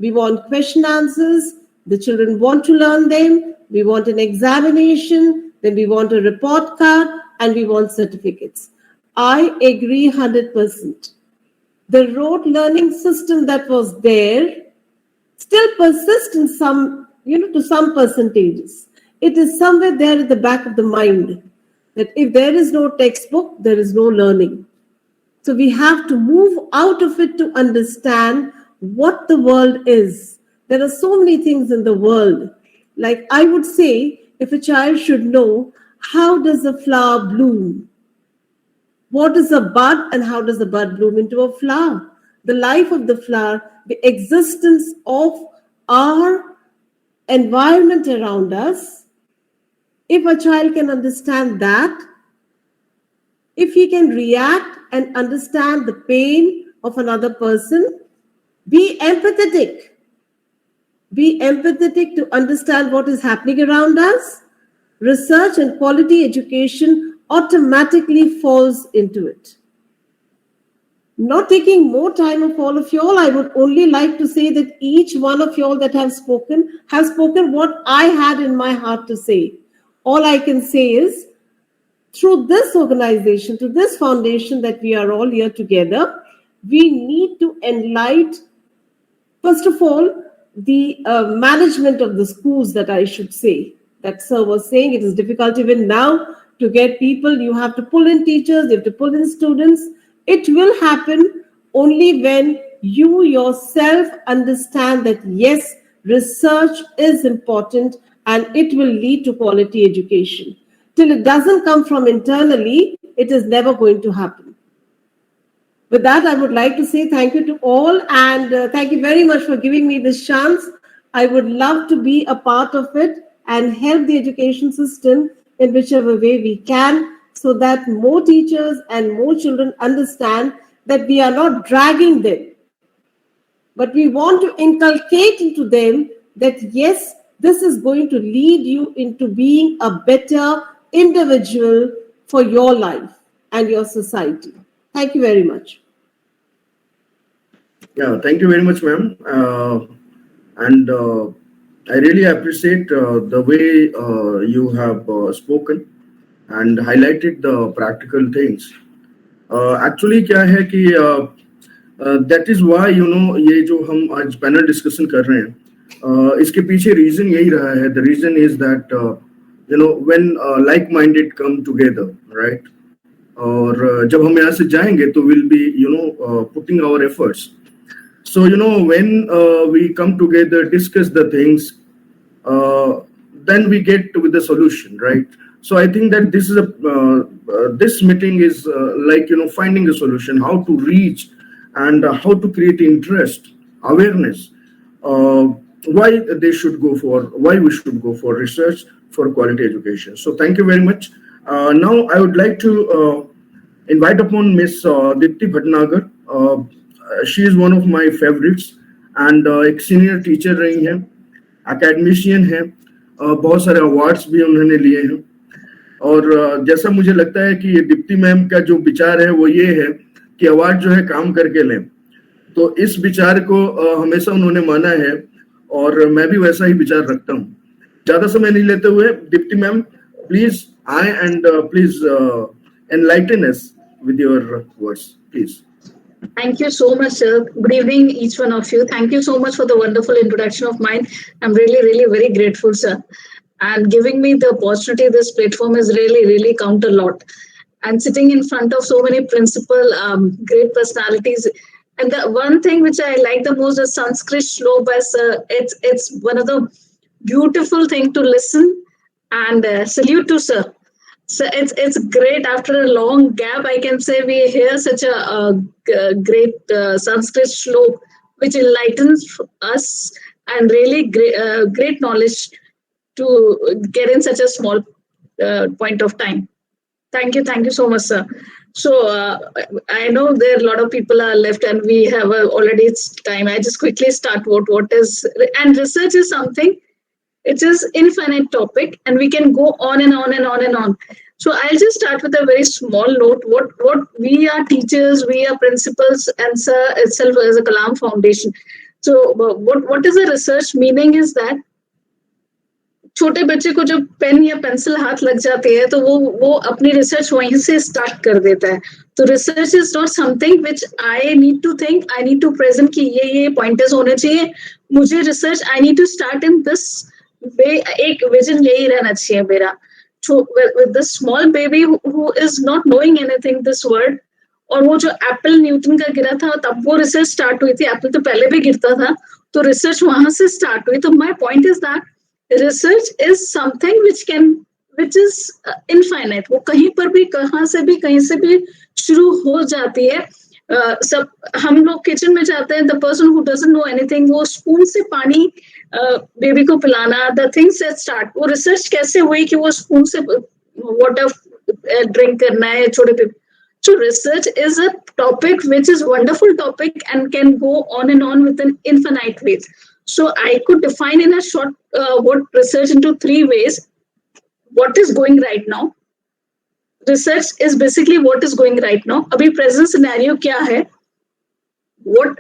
We want question answers. The children want to learn them. We want an examination. Then we want a report card and we want certificates. I agree 100%. The rote learning system that was there still persists in some, to some percentages. It is somewhere there at the back of the mind that if there is no textbook, there is no learning. So we have to move out of it to understand what the world is. There are so many things in the world. Like I would say, if a child should know, how does a flower bloom? What is a bud and how does the bud bloom into a flower? The life of the flower, the existence of our environment around us. If a child can understand that, if he can react and understand the pain of another person, be empathetic. Be empathetic to understand what is happening around us. Research and quality education automatically falls into it. Not taking more time of all of you all, I would only like to say that each one of you all that have spoken what I had in my heart to say. All I can say is, through this organization, to this foundation that we are all here together, we need to enlighten, first of all, the management of the schools, that I should say. That sir was saying it is difficult even now to get people. You have to pull in teachers, you have to pull in students. It will happen only when you yourself understand that yes, research is important and it will lead to quality education. Till it doesn't come from internally, it is never going to happen. With that, I would like to say thank you to all and thank you very much for giving me this chance. I would love to be a part of it and help the education system in whichever way we can, so that more teachers and more children understand that we are not dragging them, but we want to inculcate into them that yes, this is going to lead you into being a better individual for your life and your society. Thank you very much. Yeah, thank you very much, ma'am. and I really appreciate the way you have spoken and highlighted the practical things. Actually क्या है कि that is why ये जो हम आज panel discussion कर रहे हैं, इसके पीछे reason यही रहा है. The reason is that when like-minded come together, right? और जब हम यहाँ से जाएंगे तो we'll be putting our efforts. So when we come together, discuss the things, then we get with the solution, right? So I think that this is this meeting is like finding a solution, how to reach and how to create interest, awareness, why we should go for research for quality education. So thank you very much. Now I would like to invite upon Miss Dipti Bhatnagar. She is one of my favorites and एक senior teacher रही हैं, academician है, बहुत सारे awards भी उन्होंने लिए हैं. और जैसा मुझे लगता है कि ये डिप्टी मैम का जो विचार है वो ये है कि अवार्ड जो है काम करके लें, तो इस विचार को हमेशा उन्होंने माना है और मैं भी वैसा ही विचार रखता हूँ. ज्यादा समय नहीं लेते हुए deputy ma'am, please I and please enlighten us with your words, please. Thank you so much, sir. Good evening, each one of you. Thank you so much for the wonderful introduction of mine. I'm really, really very grateful, sir. And giving me the opportunity, this platform has really, really count a lot. And sitting in front of so many principal, great personalities. And the one thing which I like the most is Sanskrit Shlok, sir. It's one of the beautiful thing to listen and salute to, sir. So it's great. After a long gap, I can say we hear such a great Sanskrit Shlok, which enlightens us and really great knowledge to get in such a small point of time. Thank you so much, sir. So I know there are a lot of people are left and we have already time. I just quickly start what is, and research is something, it is infinite topic and we can go on and on and on and on. So I'll just start with a very small note. What we are teachers, we are principals, and sir itself as a Kalam Foundation. So what is the research meaning is that छोटे बच्चे को जब pen या pencil हाथ लग जाती है तो वो अपनी रिसर्च वहीं से स्टार्ट कर देता है. तो research is not something which I need to think, I need to present कि ये पॉइंटर्स होने चाहिए. मुझे research I need to start in this way. एक विजन यही रहना चाहिए मेरा. With this small baby who is not knowing anything this world, और वो जो एप्पल न्यूटन का गिरा था तब वो रिसर्च स्टार्ट हुई थी. एप्पल तो पहले भी गिरता था, तो रिसर्च वहां से स्टार्ट हुई. तो my point is that research is something which is infinite. वो कहीं पर भी कहीं से भी शुरू हो जाती है. सब हम लोग किचन में जाते हैं, the person who doesn't know anything, वो स्पून से पानी बेबी को पिलाना, द थिंग्स दैट स्टार्ट. वो रिसर्च कैसे हुई कि वो स्पून से वाटर ड्रिंक करना है छोटे पे. So research is a topic which is wonderful topic and can go on and on with an infinite ways. So I could define in a short what research into 3 ways. What is going right now? Research is basically what is going right now. अभी present scenario क्या है? What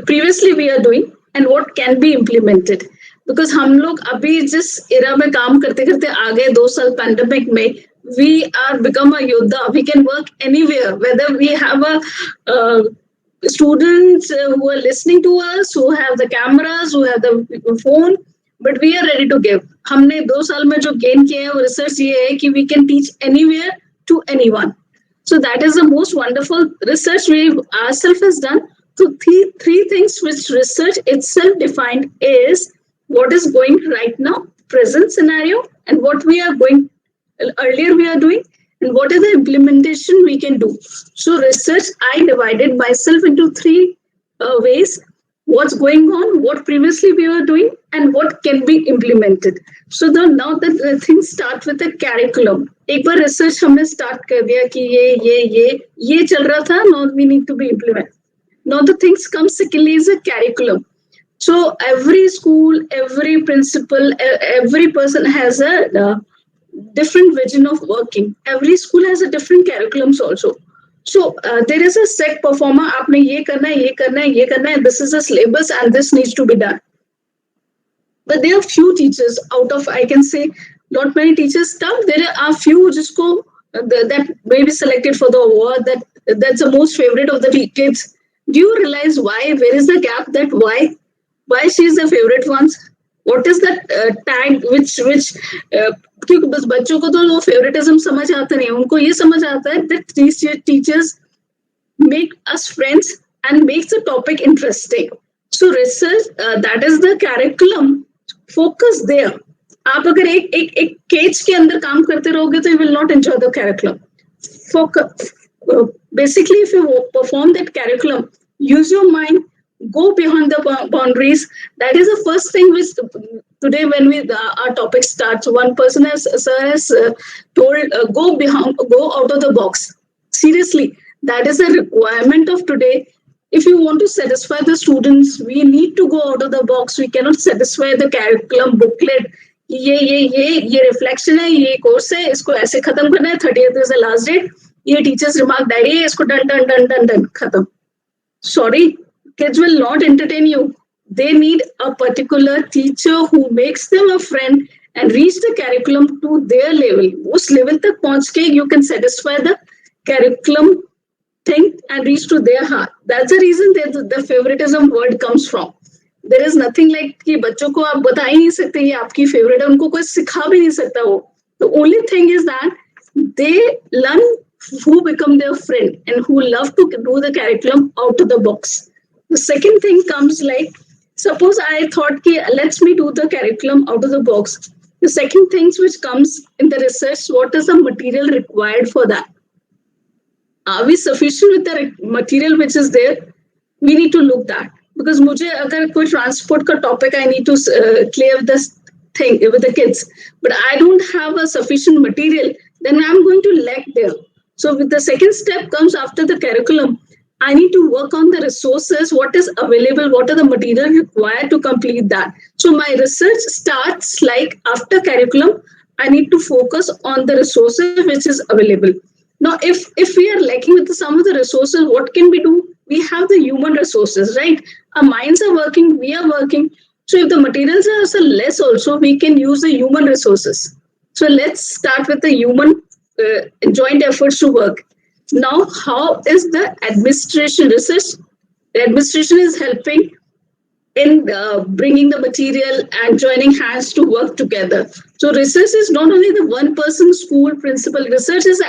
previously we are doing and what can be implemented. Because हम लोग अभी जिस era में काम करते करते आ गए 2 साल pandemic में, we are become a Yoddha. We can work anywhere, whether we have a students who are listening to us, who have the cameras, who have the phone, but we are ready to give. हमने 2 साल में जो gain किया है वो research ये है कि we can teach anywhere to anyone. So that is the most wonderful research we ourselves has done. So three things which research itself defined is what is going right now, present scenario, and what we are going earlier we are doing, and what is the implementation we can do. So research, I divided myself into 3 ways. What's going on, what previously we were doing, and what can be implemented. So now that the things start with the curriculum. एक बार research हमने start कर दिया कि ये चल रहा था. Now we need to be implemented. Now the things come secondly is a curriculum. So every school, every principal, every person has a different vision of working. Every school has a different curriculums also. So there is a set performer. आपने ये करना है, ये करना है, ये करना है. This is a syllabus and this needs to be done. but there are few teachers out of, I can say, not many teachers come. There are few jisko that may be selected for the award, that's the most favorite of the kids. Do you realize why? Where is the gap? That why she is the favorite ones? What is that tag which क्योंकि बस बच्चों को तो वो favouritism समझ आता नहीं, उनको ये समझ आता है that these teachers make us friends and makes the topic interesting. So research, that is the curriculum. Focus there. आप अगर एक केज के अंदर काम करते रहोगे तो you will not enjoy the curriculum. Focus. Basically, if you perform that curriculum, use your mind, go beyond the boundaries. That is the first thing which today when our topic starts, one person has told, go out of the box. Seriously, that is a requirement of today. If you want to satisfy the students, we need to go out of the box. We cannot satisfy the curriculum booklet. ये reflection है, ये course है, इसको ऐसे खत्म करना है, 30th is the last date. ये teachers remark diary है, इसको done खत्म. Sorry, kids will not entertain you. They need a particular teacher who makes them a friend and reach the curriculum to their level. उस level तक पहुंच के you can satisfy the curriculum thing and reach to their heart. That's the reason that the favoritism word comes from. There is nothing like कि बच्चों को आप बता ही नहीं सकते ये आपकी favorite है, उनको कोई सिखा भी नहीं सकता वो. The only thing is that they learn who become their friend and who love to do the curriculum out of the box. The second thing comes like, suppose I thought कि let's me do the curriculum out of the box. The second things which comes in the research, what is the material required for that? Are we sufficient with the material which is there? We need to look that. Because मुझे अगर कोई transport का topic, I need to clear this thing with the kids, but I don't have a sufficient material, then I'm going to lack there. So with the second step comes after the curriculum, I need to work on the resources, what is available, what are the material required to complete that. So my research starts like after curriculum, I need to focus on the resources which is available. Now, if we are lacking with some of the resources, what can we do? We have the human resources, right? Our minds are working, we are working. So if the materials are also less also, we can use the human resources. So let's start with the human joint efforts to work. Now, how is the administration research? The administration is helping in bringing the material and joining hands to work together. So research is not only the one person school principal, research is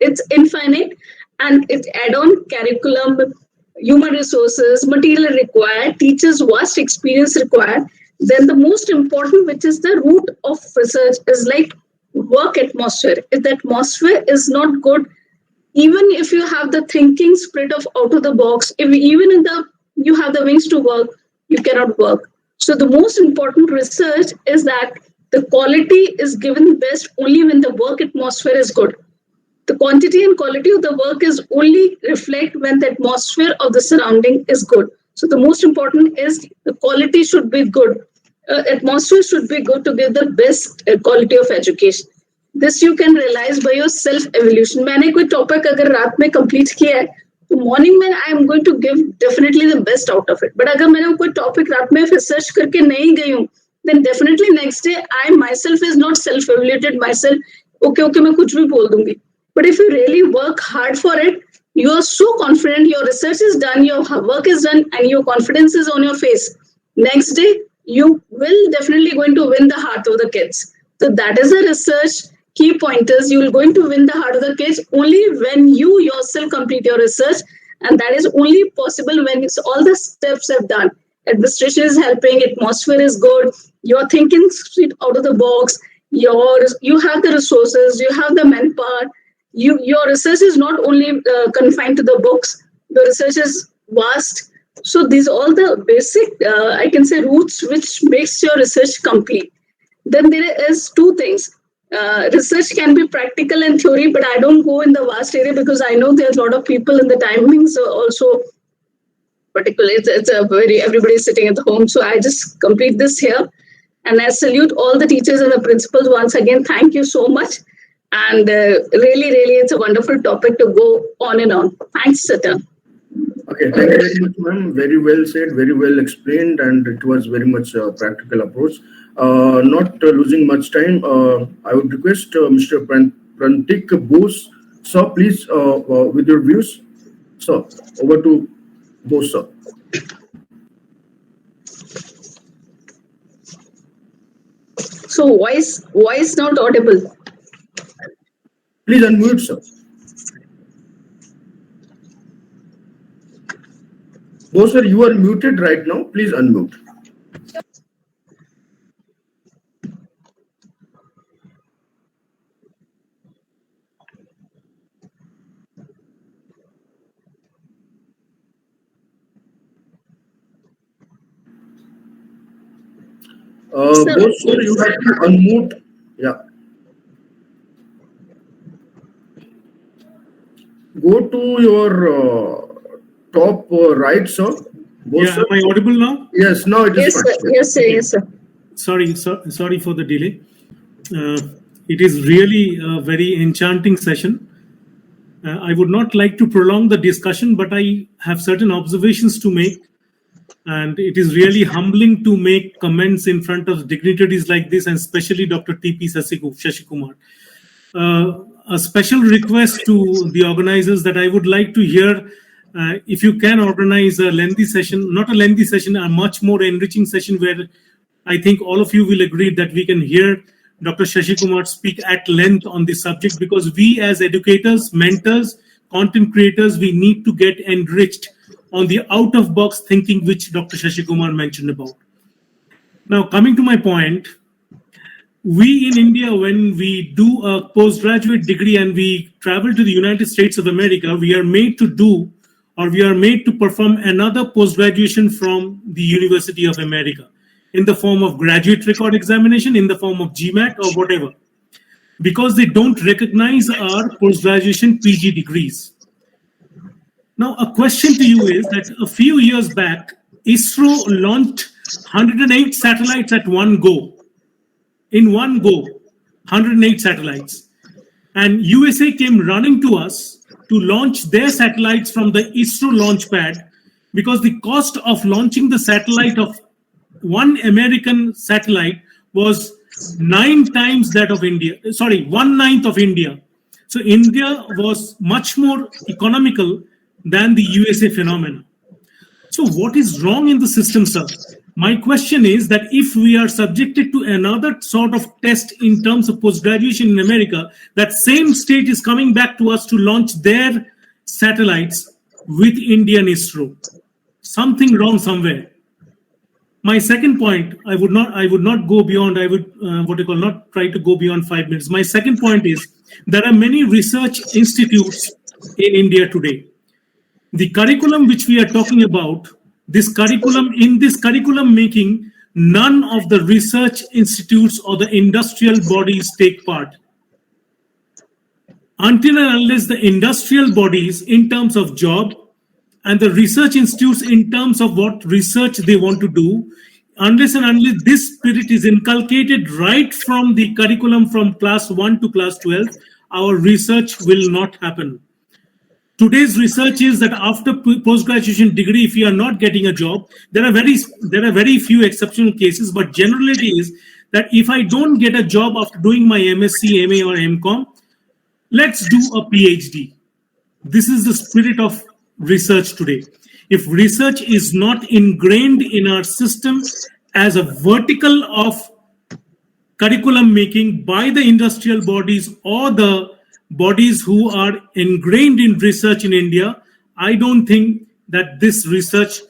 it's infinite and it add-on curriculum, human resources, material required, teachers' vast experience required. Then the most important, which is the root of research, is like work atmosphere. If the atmosphere is not good, even if you have the thinking spirit of out of the box, if even in you have the wings to work, you cannot work. So the most important research is that the quality is given best only when the work atmosphere is good. The quantity and quality of the work is only reflect when the atmosphere of the surrounding is good. So the most important is the quality should be good. Atmosphere should be good to give the best quality of education. This you can realize by your self-evaluation. मैंने कोई topic अगर रात में complete किया है, तो morning में I am going to give definitely the best out of it. But अगर मैंने कोई topic रात में research करके नहीं गई हूँ, then definitely next day I myself is not self-evaluated myself. Okay, मैं कुछ भी बोल दूंगी. But if you really work hard for it, you are so confident, your research is done, your work is done, and your confidence is on your face. Next day, you will definitely going to win the heart of the kids. So that is the research key pointers. You will going to win the heart of the kids only when you yourself complete your research. And that is only possible when it's all the steps have done. Administration is helping, atmosphere is good, you're thinking straight out of the box, you have the resources, you have the manpower. Your research is not only confined to the books, the research is vast. So these are all the basic, I can say, roots which makes your research complete. Then there is two things. Research can be practical and theory, but I don't go in the vast area because I know there's a lot of people in the timings also, particularly it's a everybody's sitting at home. So I just complete this here. And I salute all the teachers and the principals once again. Thank you so much. And really, it's a wonderful topic to go on and on. Thanks, Satan. Okay, thank you very much, ma'am. Very well said, very well explained, and it was very much practical approach. Not losing much time, I would request Mr. Prantik Bose, sir, please, with your views. Sir, over to Bose, sir. So voice not audible. Please unmute, sir. Bose, sir, you are muted right now. Please unmute. Bose, sir, you have to unmute. Yeah. Go to your top right, sir. Bose, Yeah, sir. am I audible now? Yes, now it is Yes, fine. sir. Yes, sir. Yes, sir. Sorry for the delay. It is really a very enchanting session. I would not like to prolong the discussion, but I have certain observations to make. And it is really humbling to make comments in front of dignitaries like this, and especially Dr. T.P. Shashikumar. A special request to the organizers that I would like to hear, if you can organize a lengthy session, not a lengthy session, a much more enriching session where I think all of you will agree that we can hear Dr. Shashikumar speak at length on this subject, because we as educators, mentors, content creators, we need to get enriched on the out-of-box thinking which Dr. Shashikumar mentioned about. Now, coming to my point, we in India, when we do a postgraduate degree and we travel to the United States of America, we are made to do, or we are made to perform another post-graduation from the University of America in the form of graduate record examination, in the form of GMAT or whatever, because they don't recognize our post-graduation PG degrees. Now, a question to you is that a few years back, ISRO launched 108 satellites at one go. In one go, 108 satellites. And USA came running to us to launch their satellites from the ISRO launch pad, because the cost of launching the satellite of one American satellite was 9 times that of India. Sorry, 1/9 of India. So India was much more economical than the USA phenomenon. So what is wrong in the system, sir? My question is that if we are subjected to another sort of test in terms of post-graduation in America, that same state is coming back to us to launch their satellites with Indian ISRO. Something wrong somewhere. My second point, I would not go beyond, I would, not try to go beyond 5 minutes. My second point is, there are many research institutes in India today. The curriculum which we are talking about, in this curriculum making, none of the research institutes or the industrial bodies take part. Until and unless the industrial bodies in terms of job and the research institutes in terms of what research they want to do, unless and unless this spirit is inculcated right from the curriculum from class 1 to class 12, our research will not happen. Today's research is that after post-graduation degree, if you are not getting a job, there are very few exceptional cases, but generally it is that if I don't get a job after doing my MSc, MA or MCom, let's do a PhD. This is the spirit of research today. If research is not ingrained in our system as a vertical of curriculum making by the industrial bodies or the bodies who are ingrained in research in India, I don't think that this research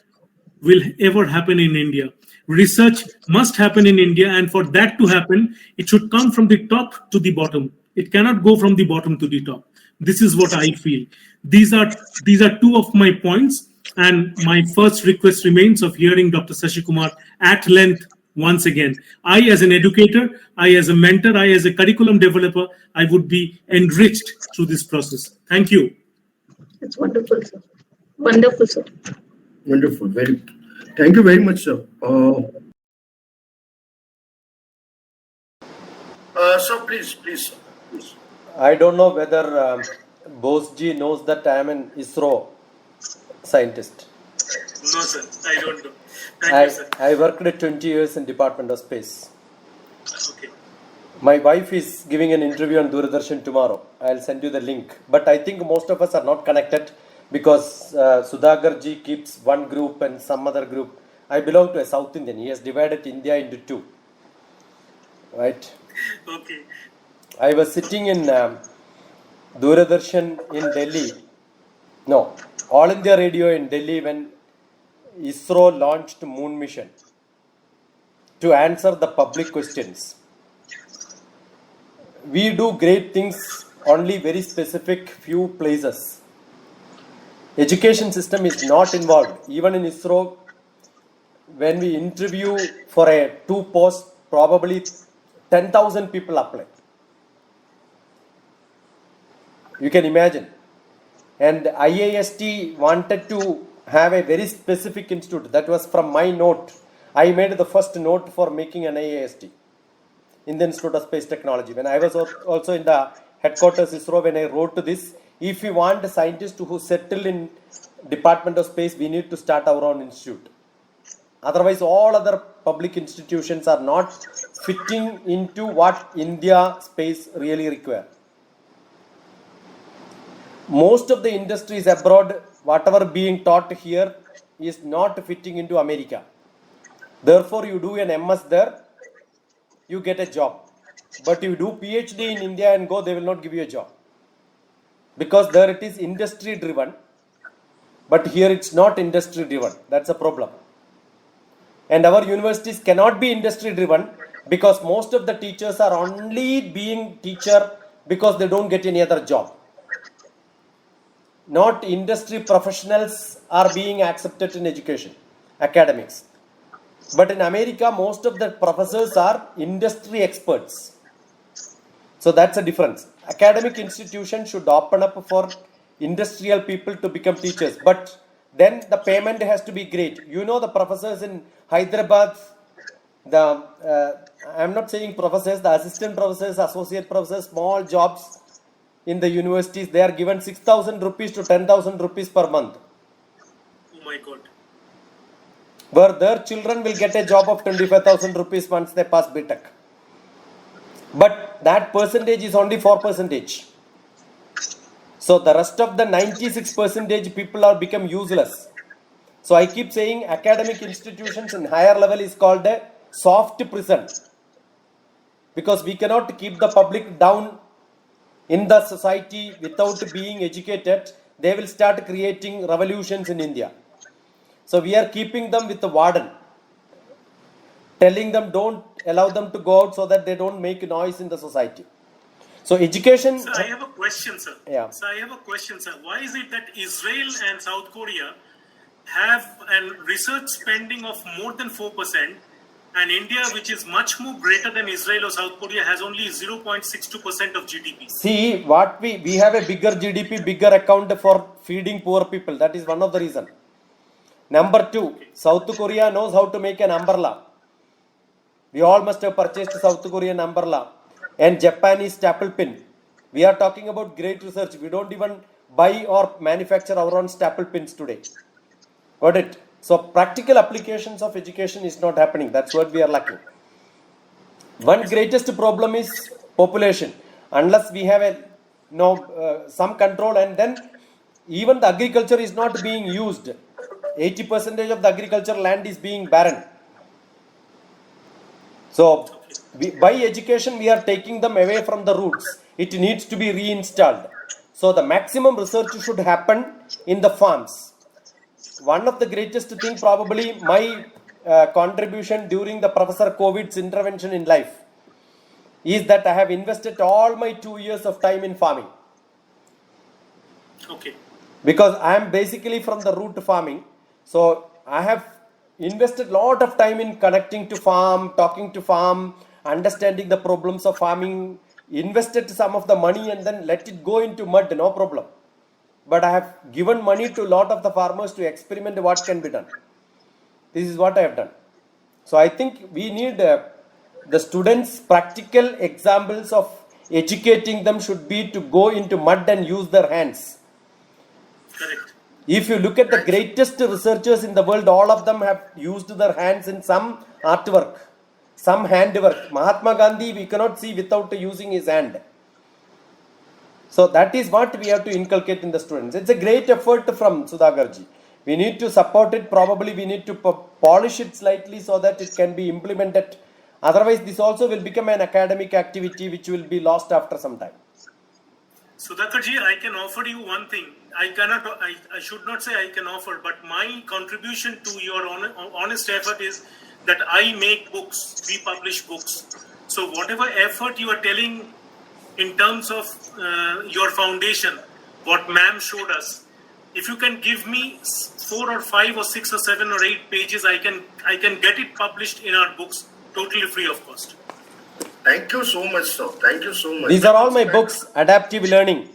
will ever happen in India. Research must happen in India, and for that to happen, it should come from the top to the bottom. It cannot go from the bottom to the top. This is what I feel. These are two of my points, and my first request remains of hearing Dr. Shashikumar at length once again. I, as an educator, I, as a mentor, I, as a curriculum developer, I would be enriched through this process. Thank you. It's wonderful, sir. Wonderful, sir. Wonderful. Thank you very much, sir. So please. I don't know whether Bose ji knows that I am in ISRO. scientist. No, sir. I don't know. Thank you, sir. I worked 20 years in Department of Space. Okay. My wife is giving an interview on Doordarshan tomorrow. I'll send you the link. But I think most of us are not connected because Sudhakar ji keeps one group and some other group. I belong to a South Indian. He has divided India into two. Right? Okay. I was sitting in Doordarshan in Delhi. No, All India Radio in Delhi when ISRO launched Moon Mission to answer the public questions. We do great things only very specific few places. Education system is not involved. Even in ISRO, when we interview for a 2 post, probably 10,000 people apply. You can imagine. And IIST wanted to have a very specific institute. That was from my note. I made the first note for making an IIST, Indian Institute of Space Technology. When I was also in the headquarters ISRO, when I wrote to this, if we want scientists who settle in Department of Space, we need to start our own institute. Otherwise, all other public institutions are not fitting into what India space really require. Most of the industries abroad, whatever being taught here is not fitting into America. Therefore, you do an MS there, you get a job. But you do PhD in India and go, they will not give you a job. Because there it is industry driven, but here it's not industry driven. That's a problem. And our universities cannot be industry driven because most of the teachers are only being teacher because they don't get any other job. Not industry professionals are being accepted in education, academics. But in America, most of the professors are industry experts. So that's a difference. Academic institutions should open up for industrial people to become teachers. But then the payment has to be great. You know the professors in Hyderabad, I'm not saying professors, the assistant professors, associate professors, small jobs in the universities, they are given 6,000 rupees to 10,000 rupees per month. Oh my God. Where their children will get a job of 25,000 rupees once they pass BTech. But that percentage is only 4%. So the rest of the 96% people are become useless. So I keep saying academic institutions in higher level is called a soft prison. Because we cannot keep the public down in the society without being educated. They will start creating revolutions in India. So we are keeping them with the warden, telling them don't allow them to go out so that they don't make noise in the society. So education... Sir, I have a question, sir. Yeah. Sir, I have a question, sir. Why is it that Israel and South Korea have a research spending of more than 4%, and India, which is much more greater than Israel or South Korea, has only 0.62% of GDP? See, what we have a bigger GDP, bigger account for feeding poor people. That is one of the reasons. Number two, South Korea knows how to make an umbrella. We all must have purchased South Korean umbrella. And Japanese staple pin. We are talking about great research. We don't even buy or manufacture our own staple pins today. Got it? So practical applications of education is not happening. That's what we are lacking. One greatest problem is population. Unless we have some control, and then even the agriculture is not being used. 80% of the agriculture land is being barren. So by education, we are taking them away from the roots. It needs to be reinstalled. So the maximum research should happen in the farms. One of the greatest thing, probably my contribution during the Professor COVID's intervention in life, is that I have invested all my 2 years of time in farming. Okay. Because I am basically from the root farming. So I have invested a lot of time in connecting to farm, talking to farm, understanding the problems of farming, invested some of the money and then let it go into mud, no problem. But I have given money to a lot of the farmers to experiment what can be done. This is what I have done. So I think we need the students' practical examples of educating them should be to go into mud and use their hands. Correct. If you look at the greatest researchers in the world, all of them have used their hands in some artwork, some handwork. Mahatma Gandhi, we cannot see without using his hand. So that is what we have to inculcate in the students. It's a great effort from Sudhakarji. We need to support it. Probably we need to polish it slightly so that it can be implemented. Otherwise, this also will become an academic activity which will be lost after some time. Sudhakarji, I can offer you one thing. I should not say I can offer, but my contribution to your honest effort is that I make books, we publish books. So whatever effort you are telling in terms of your foundation, what ma'am showed us, if you can give me 4 or 5 or 6 or 7 or 8 pages, I can get it published in our books totally free of cost. Thank you so much, sir. Thank you so much. These are all my books, adaptive learning.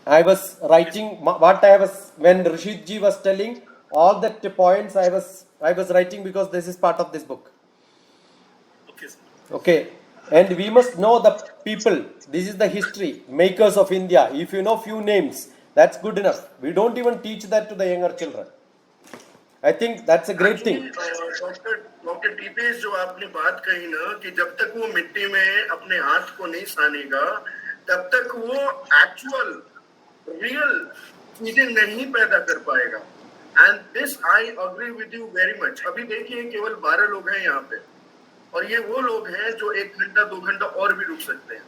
I was writing what I was, when Rashid ji was telling, all that points I was writing because this is part of this book. Okay, sir. Okay. And we must know the people. This is the history, makers of India. If you know few names, that's good enough. We don't even teach that to the younger children. I think that's a great thing. Doctor TPS जो आपने बात कही ना कि जब तक वो मिट्टी में अपने हाथ को नहीं सानेगा तब तक वो एक्चुअल रियल चीजें नहीं पैदा कर पाएगा. And this I agree with you very much. अभी देखिए केवल 12 लोग हैं यहाँ पे और ये वो लोग हैं जो 1 घंटा 2 घंटा और भी रुक सकते हैं.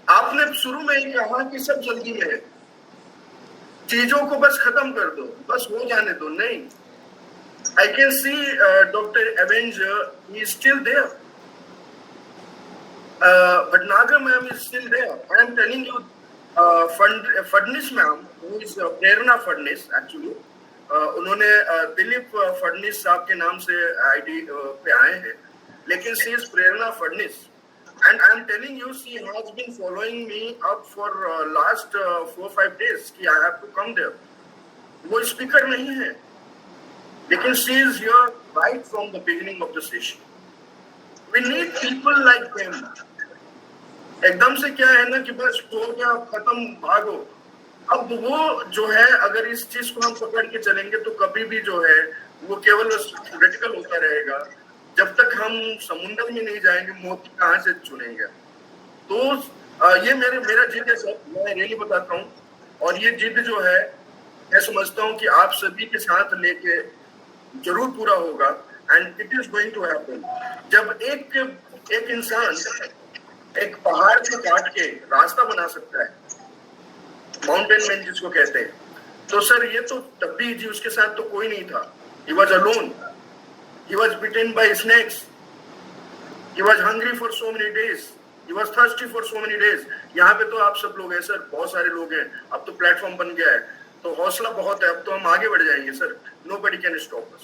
आपने शुरू में ही कहा कि सब जल्दी में है, चीजों को बस खत्म कर दो, बस हो जाने दो. नहीं, I can see Dr. Avenger, he is still there. But Naga ma'am is still there. I am telling you, Fadnis ma'am, who is Prerna Fadnis actually, उन्होंने दिलीप फडनिस साहब के नाम से आईडी पे आए हैं, लेकिन she is Prerna Fadnis. And I am telling you, she has been following me up for last 4-5 days कि I have to come there. वो स्पीकर नहीं है, लेकिन she is here right from the beginning of the session. We need people like them. एकदम से क्या है ना कि बस हो गया खत्म भागो. अब वो जो है अगर इस चीज को हम पकड़ के चलेंगे तो कभी भी जो है वो केवल थ्योरेटिकल होता रहेगा. जब तक हम समुद्र में नहीं जाएंगे मोती कहाँ से चुनेंगे. तो ये मेरा जिद है सर, मैं रियली बताता हूँ. और ये जिद जो है मैं समझता हूँ कि आप सभी के साथ लेके जरूर पूरा होगा. And it is going to happen. जब एक इंसान एक पहाड़ को काट के रास्ता बना सकता है, माउंटेन मैन जिसको कहते हैं, तो सर ये तो तब भी जी उसके साथ तो कोई नहीं था. He was alone. He was bitten by snakes. He was hungry for so many days. He was thirsty for so many days. यहाँ पे तो आप सब लोग हैं सर, बहुत सारे लोग हैं. अब तो प्लेटफॉर्म बन गया है, तो हौसला बहुत है. अब तो हम आगे बढ़ जाएंगे sir. Nobody can stop us.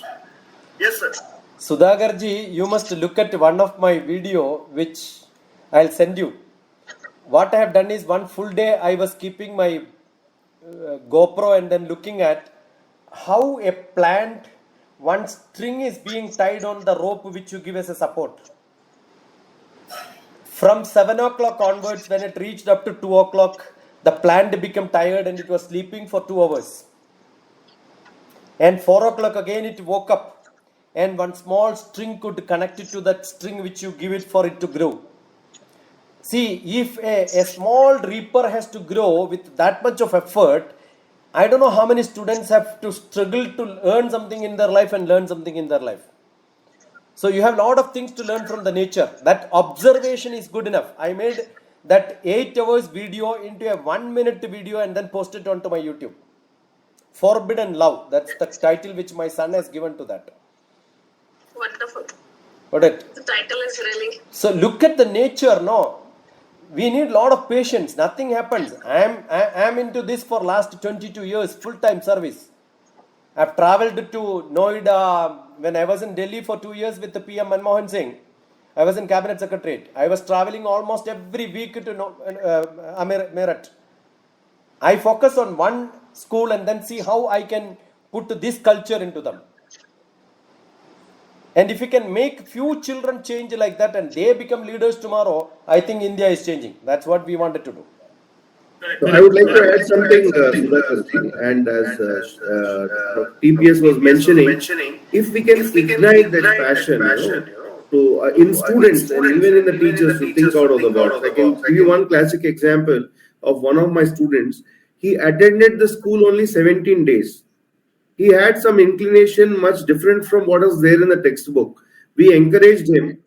Yes, sir. Sudhakar ji, you must look at one of my video which I'll send you. What I have done is one full day I was keeping my GoPro and then looking at how a plant, one string is being tied on the rope which you give as a support. From 7 o'clock onwards, when it reached up to 2 o'clock, the plant became tired and it was sleeping for 2 hours. And 4 o'clock again it woke up and one small string could connect it to that string which you give it for it to grow. See, if a small reaper has to grow with that much of effort, I don't know how many students have to struggle to earn something in their life and learn something in their life. So you have a lot of things to learn from the nature. That observation is good enough. I made that 8 hours video into a 1-minute video and then posted it onto my YouTube. Forbidden Love. That's the title which my son has given to that. Wonderful. What it? The title is really... So look at the nature, no? We need a lot of patience. Nothing happens. I am into this for last 22 years, full-time service. I've traveled to Noida when I was in Delhi for 2 years with the PM Manmohan Singh. I was in Cabinet Secretariat. I was traveling almost every week to Meerut. I focus on one school and then see how I can put this culture into them. And if we can make few children change like that and they become leaders tomorrow, I think India is changing. That's what we wanted to do. So I would like to add something, Sudhakar, and as Dr. TPS was mentioning, if we can ignite that passion, to in students and even in the teachers to think out of the box. I can give you one classic example of one of my students. He attended the school only 17 days. He had some inclination much different from what was there in the textbook. We encouraged him,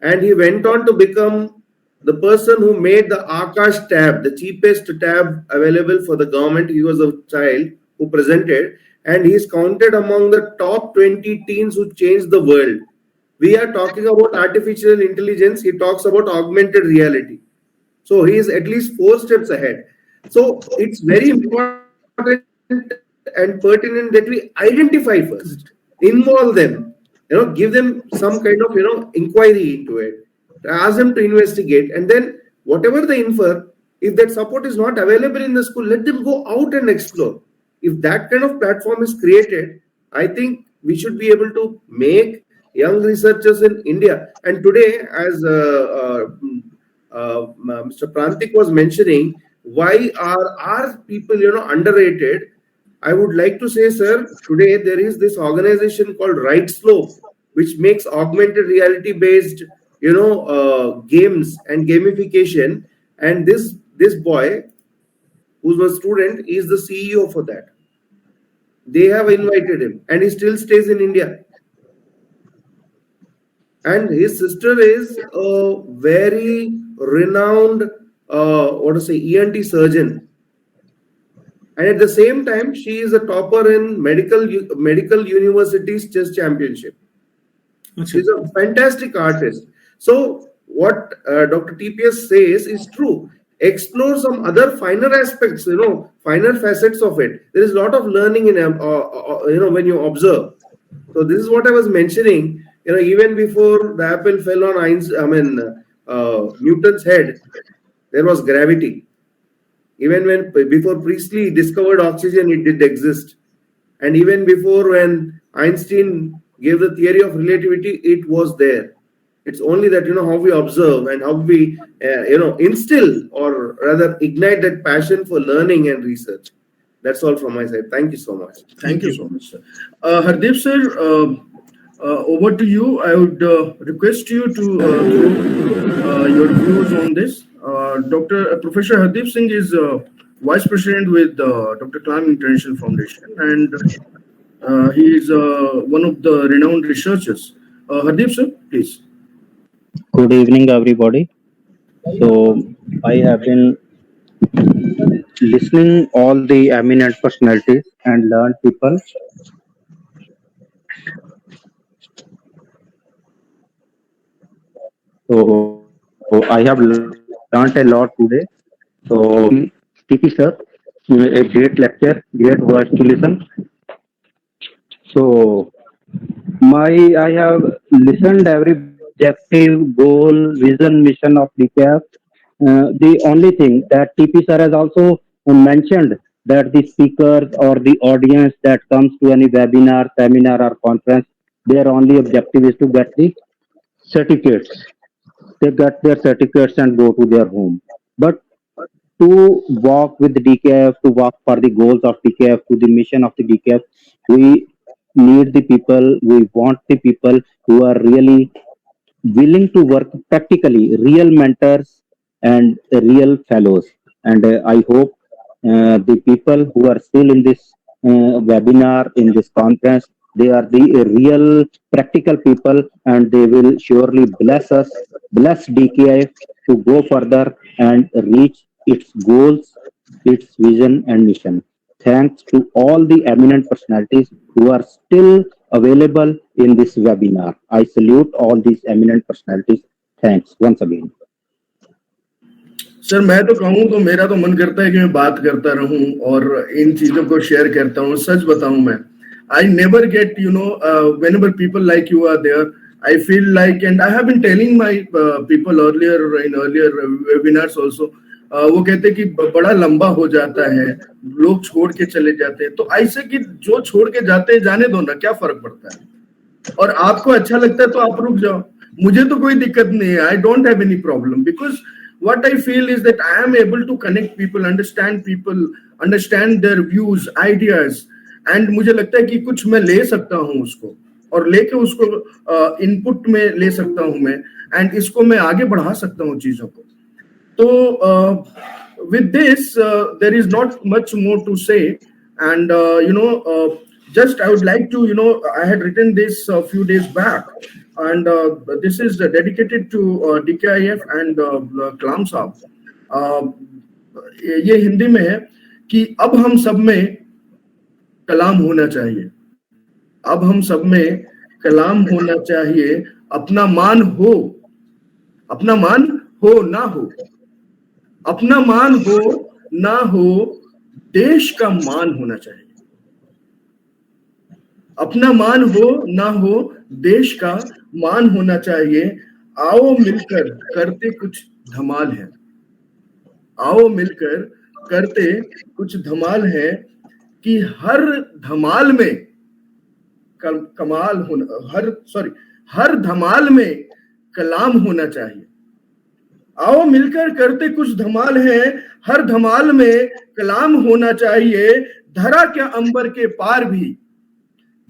and he went on to become the person who made the Akash tab, the cheapest tab available for the government. He was a child who presented, and he is counted among the top 20 teens who changed the world. We are talking about artificial intelligence. He talks about augmented reality. So he is at least 4 steps ahead. So it's very important and pertinent that we identify first, involve them, give them some kind of, inquiry into it, ask them to investigate, and then whatever they infer, if that support is not available in the school, let them go out and explore. If that kind of platform is created, I think we should be able to make young researchers in India. And today, as Mr. Prantik was mentioning, why are our people, underrated? I would like to say, sir, today there is this organization called Right Slope, which makes augmented reality based, games and gamification. And this boy, who's a student, is the CEO for that. They have invited him, and he still stays in India. And his sister is a very renowned, ENT surgeon. And at the same time, she is a topper in medical university's chess championship. She's a fantastic artist. So what Dr. TPS says is true. Explore some other finer aspects, finer facets of it. There is a lot of learning in, when you observe. So this is what I was mentioning. Even before the apple fell on Newton's head, there was gravity. Even before Priestley discovered oxygen, it did exist. And even before when Einstein gave the theory of relativity, it was there. It's only that, how we observe and how we, instill or rather ignite that passion for learning and research. That's all from my side. Thank you so much. Thank you so much, sir. Hardeep sir, over to you. I would request you to throw your views on this. Professor Hardeep Singh is Vice President with Dr. Kalam International Foundation, and he is one of the renowned researchers. Hardeep sir, please. Good evening, everybody. So I have been listening all the eminent personalities and learned people. So I have learned a lot today. So TP sir, a great lecture, great words to listen. So I have listened every objective, goal, vision, mission of DKIF. The only thing that TP sir has also mentioned that the speakers or the audience that comes to any webinar, seminar or conference, their only objective is to get the certificates. They get their certificates and go to their home. But to walk with the DKIF, to walk for the goals of DKIF, to the mission of the DKIF, we need the people, we want the people who are really willing to work practically, real mentors and real fellows. And I hope the people who are still in this webinar, in this conference, they are the real practical people, and they will surely bless us, bless DKIF to go further and reach its goals, its vision and mission. Thanks to all the eminent personalities who are still available in this webinar. I salute all these eminent personalities. Thanks once again. Sir मैं तो कहूँ तो मेरा तो मन करता है कि मैं बात करता रहूं और इन चीजों को शेयर करता हूँ. सच बताऊं मैं, I never get, whenever people like you are there, I feel like, and I have been telling my people earlier in earlier webinars also, वो कहते कि बड़ा लंबा हो जाता है, लोग छोड़ के चले जाते हैं. तो ऐसे कि जो छोड़ के जाते हैं जाने दो ना, क्या फर्क पड़ता है. और आपको अच्छा लगता है तो आप रुक जाओ, मुझे तो कोई दिक्कत नहीं है. I don't have any problem because what I feel is that I am able to connect people, understand their views, ideas, and मुझे लगता है कि कुछ मैं ले सकता हूँ उसको और लेके उसको इनपुट में ले सकता हूँ मैं, एंड इसको मैं आगे बढ़ा सकता हूँ चीजों को. तो with this there is not much more to say, and just I would like to, I had written this a few days back, and this is dedicated to DKIF and Kalam साहब. ये हिंदी में है कि अब हम सब में कलाम होना चाहिए, अब हम सब में कलाम होना चाहिए. अपना मान हो ना हो, अपना मान हो ना हो, देश का मान होना चाहिए. अपना मान हो ना हो, देश का मान होना चाहिए. आओ मिलकर करते कुछ धमाल है, आओ मिलकर करते कुछ धमाल है कि हर धमाल में कमाल होना, हर धमाल में कलाम होना चाहिए. आओ मिलकर करते कुछ धमाल है, हर धमाल में कलाम होना चाहिए. धरा क्या अंबर के पार भी,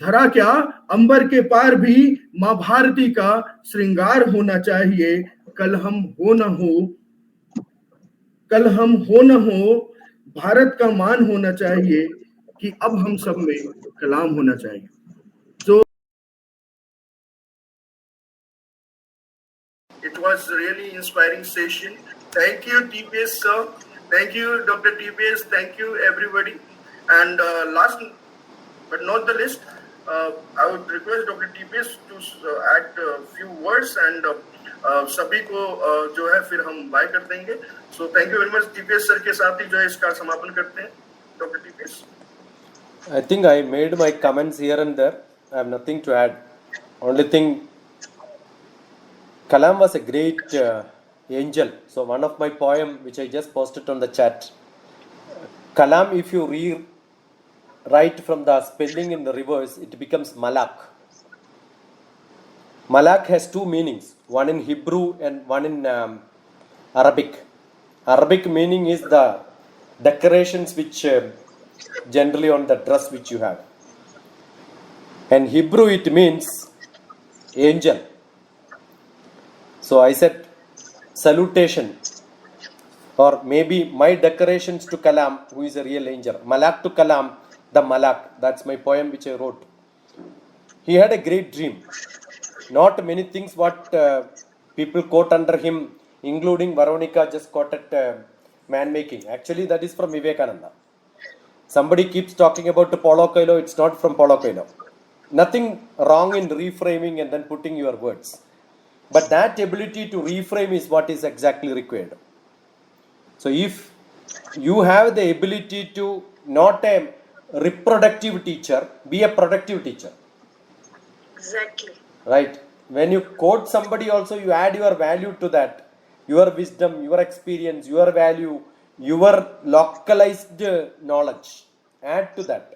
धरा क्या अंबर के पार भी माँ भारती का श्रृंगार होना चाहिए. कल हम हो न हो, भारत का मान होना चाहिए कि अब हम सब में कलाम होना चाहिए. So it was really inspiring session. Thank you, TPS sir. Thank you, Dr. TPS. Thank you, everybody. And last but not the least, I would request Dr. TPS to add a few words, and सभी को जो है फिर हम bye कर देंगे. So thank you very much, TPS sir के साथ ही जो है इसका समापन करते हैं. Dr. TPS. I think I made my comments here and there. I have nothing to add. Only thing, Kalam was a great angel. So one of my poem which I just posted on the chat, Kalam, if you rewrite from the spelling in the reverse, it becomes Malak. Malak has two meanings, one in Hebrew and one in Arabic. Arabic meaning is the decorations which generally on the dress which you have. And Hebrew it means angel. So I said salutation, or maybe my decorations to Kalam, who is a real angel. Malak to Kalam, the Malak. That's my poem which I wrote. He had a great dream. Not many things what people quote under him, including Veronica just quoted man making. Actually, that is from Vivekananda. Somebody keeps talking about Paulo Coelho, it's not from Paulo Coelho. Nothing wrong in reframing and then putting your words. But that ability to reframe is what is exactly required. So if you have the ability to not a reproductive teacher, be a productive teacher. Exactly. Right. When you quote somebody also, you add your value to that. Your wisdom, your experience, your value, your localized knowledge. Add to that.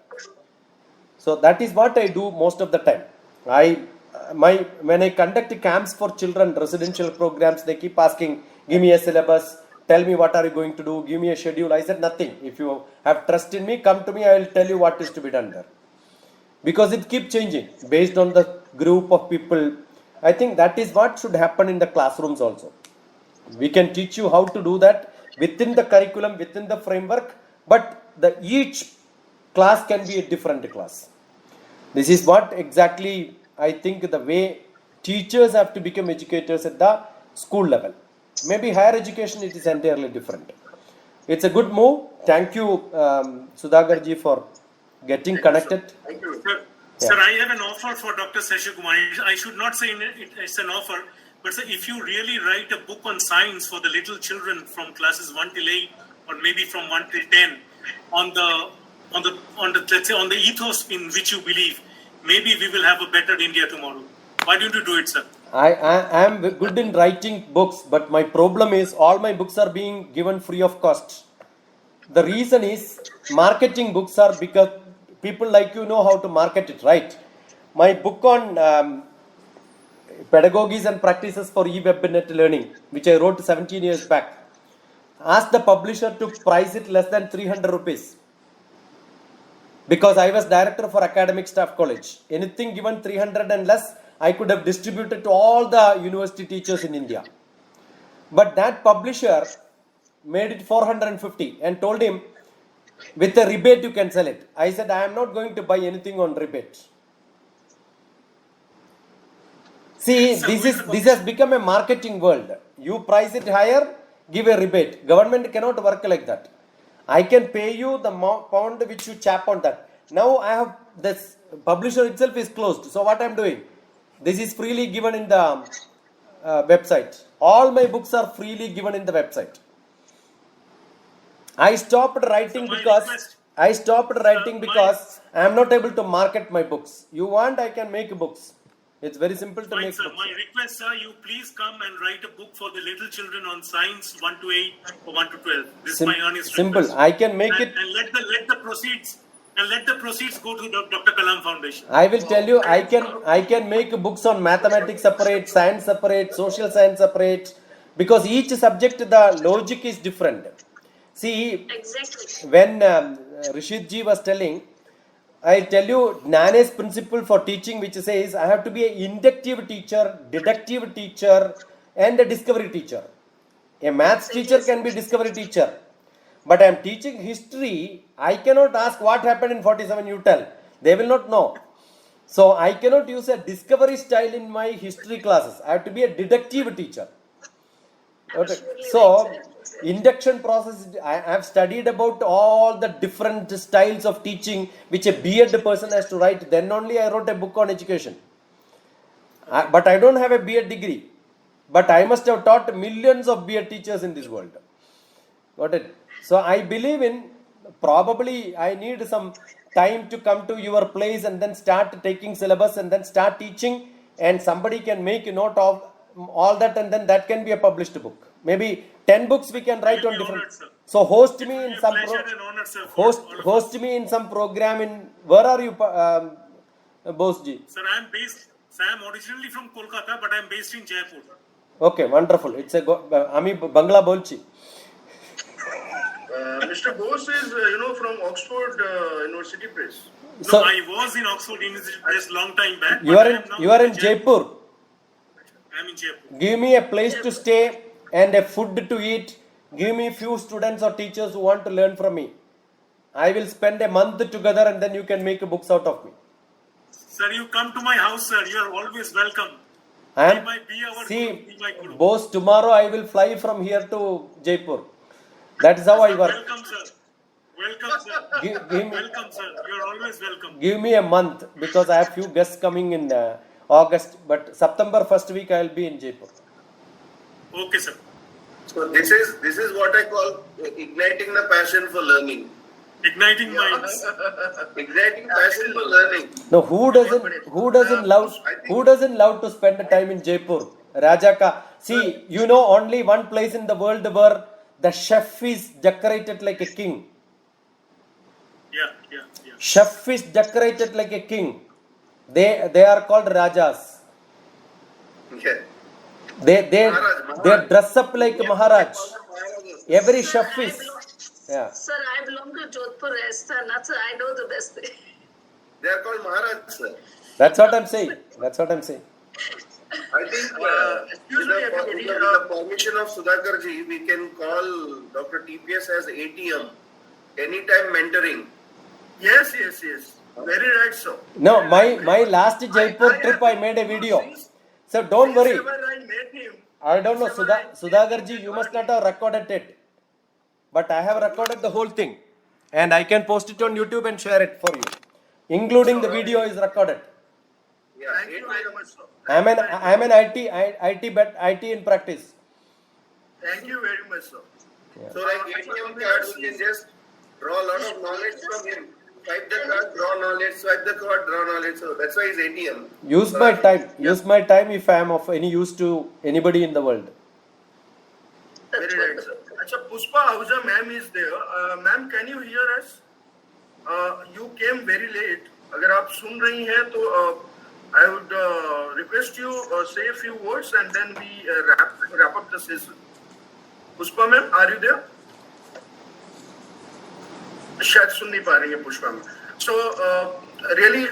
So that is what I do most of the time. When I conduct camps for children, residential programs, they keep asking, give me a syllabus, tell me what are you going to do, give me a schedule. I said nothing. If you have trust in me, come to me, I will tell you what is to be done there. Because it keeps changing based on the group of people. I think that is what should happen in the classrooms also. We can teach you how to do that within the curriculum, within the framework, but each class can be a different class. This is what exactly I think the way teachers have to become educators at the school level. Maybe higher education, it is entirely different. It's a good move. Thank you, Sudhagarji, for getting connected. Thank you. Sir, I have an offer for Dr. Seshakumar. I should not say it's an offer, but sir, if you really write a book on science for the little children from classes 1 till 8, or maybe from 1 till 10, on the ethos in which you believe, maybe we will have a better India tomorrow. Why don't you do it, sir? I am good in writing books, but my problem is all my books are being given free of cost. The reason is marketing books are because people like you know how to market it, right? My book on pedagogies and practices for e-webnet learning, which I wrote 17 years back, asked the publisher to price it less than 300 rupees. Because I was director for academic staff college. Anything given 300 and less, I could have distributed to all the university teachers in India. But that publisher made it 450 and told him, with a rebate you can sell it. I said, I am not going to buy anything on rebate. See, this has become a marketing world. You price it higher, give a rebate. Government cannot work like that. I can pay you the pound which you chap on that. Now I have this publisher itself is closed. So what I am doing? This is freely given in the website. All my books are freely given in the website. I stopped writing because I am not able to market my books. You want, I can make books. It's very simple to make books. My request, sir, you please come and write a book for the little children on science 1 to 8 or 1 to 12. This is my earnest request. I can make it. And let the proceeds go to the Dr. Kalam Foundation. I will tell you, I can make books on mathematics separate, science separate, social science separate, because each subject the logic is different. See, when Rishit ji was telling, I tell you Nane's principle for teaching, which says I have to be an inductive teacher, deductive teacher, and a discovery teacher. A maths teacher can be discovery teacher, but I am teaching history. I cannot ask what happened in 47. You tell, they will not know. So I cannot use a discovery style in my history classes. I have to be a deductive teacher. Okay. So induction process, I have studied about all the different styles of teaching which a B.Ed person has to write. Then only I wrote a book on education. But I don't have a B.Ed degree. But I must have taught millions of B.Ed teachers in this world. Got it? So I believe in, probably I need some time to come to your place and then start taking syllabus and then start teaching, and somebody can make a note of all that, and then that can be a published book. Maybe 10 books we can write on different. So host me in some host me in some program in. Where are you, Bosji? Sir, I am originally from Kolkata, but I am based in Jaipur. Okay, wonderful. It's a Ami Bangla Bolchi. Mr. Bose is, from Oxford University Press. So, I was in Oxford University Press long time back. You are in Jaipur. I am in Jaipur. Give me a place to stay and a food to eat. Give me few students or teachers who want to learn from me. I will spend a month together, and then you can make books out of me. Sir, you come to my house, sir. You are always welcome. Boss, tomorrow I will fly from here to Jaipur. That is how I work. Welcome, sir. Welcome, sir. Welcome, sir. You are always welcome. Give me a month, because I have few guests coming in August. But September first week I will be in Jaipur. Okay, sir. So this is what I call igniting the passion for learning. Igniting minds. Igniting passion for learning. No, who doesn't love to spend time in Jaipur? Rajaka. See, only one place in the world where the chef is decorated like a king. Yeah. Chef is decorated like a king. They are called Rajas. Yeah. They dress up like Maharaj. Every chef is. Yeah. Sir, I belong to Jodhpur Rajasthan. Sir, I know the best way. They are called Maharaj, sir. That's what I'm saying. I think with the permission of Sudhakarji, we can call Dr. TPS as ATM, anytime mentoring. Yes. Very right, sir. No, my last Jaipur trip, I made a video. So don't worry. I don't know, Sudhakarji, you must not have recorded it. But I have recorded the whole thing. And I can post it on YouTube and share it for you. Including the video is recorded. Yeah, thank you very much, sir. I'm an IT in practice. Thank you very much, sir. Yeah. So like ATM cards, we can just draw a lot of knowledge from him. Swipe the card, draw knowledge, swipe the card, draw knowledge. So that's why he's ATM. Use my time if I am of any use to anybody in the world. Very right, sir. Achha, Puspa Ahuja ma'am is there. Ma'am, can you hear us? You came very late. अगर आप सुन रही हैं तो I would request you say a few words and then we wrap up the session. Pushpa ma'am, are you there? शायद सुन नहीं पा रही है पुष्पा मैम। सो रियली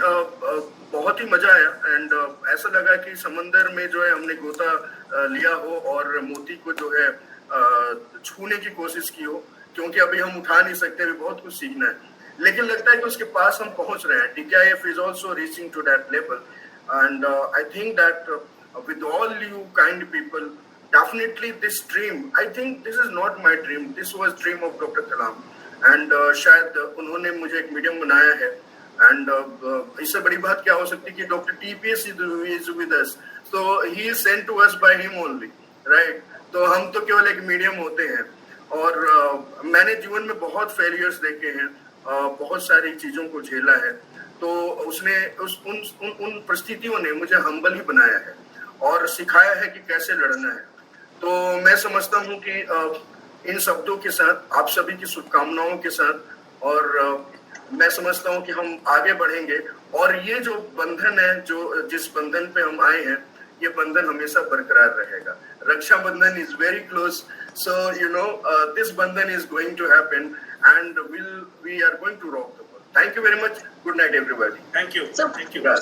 बहुत ही मजा आया एंड ऐसा लगा कि समंदर में जो है हमने गोता लिया हो और मोती को जो है छूने की कोशिश की हो, क्योंकि अभी हम उठा नहीं सकते, अभी बहुत कुछ सीखना है, लेकिन लगता है कि उसके पास हम पहुंच रहे हैं। DKIF is also reaching to that level, and I think that with all you kind people, definitely this dream, I think this is not my dream, this was dream of Dr. Kalam, and शायद उन्होंने मुझे एक medium बनाया है, and इससे बड़ी बात क्या हो सकती है कि Dr. TPS is with us, so he is sent to us by him only, right? तो हम तो केवल एक मीडियम होते हैं। और मैंने जीवन में बहुत फेलियर्स देखे हैं, बहुत सारी चीजों को झेला है, तो उसने उन परिस्थितियों ने मुझे हम्बल ही बनाया है और सिखाया है कि कैसे लड़ना है। तो मैं समझता हूँ कि इन शब्दों के साथ, आप सभी की शुभकामनाओं के साथ, और मैं समझता हूँ कि हम आगे बढ़ेंगे और ये जो बंधन है, जो जिस बंधन पे हम आए हैं, ये बंधन हमेशा बरकरार रहेगा। रक्षा बंधन is very close, so you know this bandhan is going to happen and we are going to rock the world. Thank you very much. Good night everybody. Thank you. Thank you guys.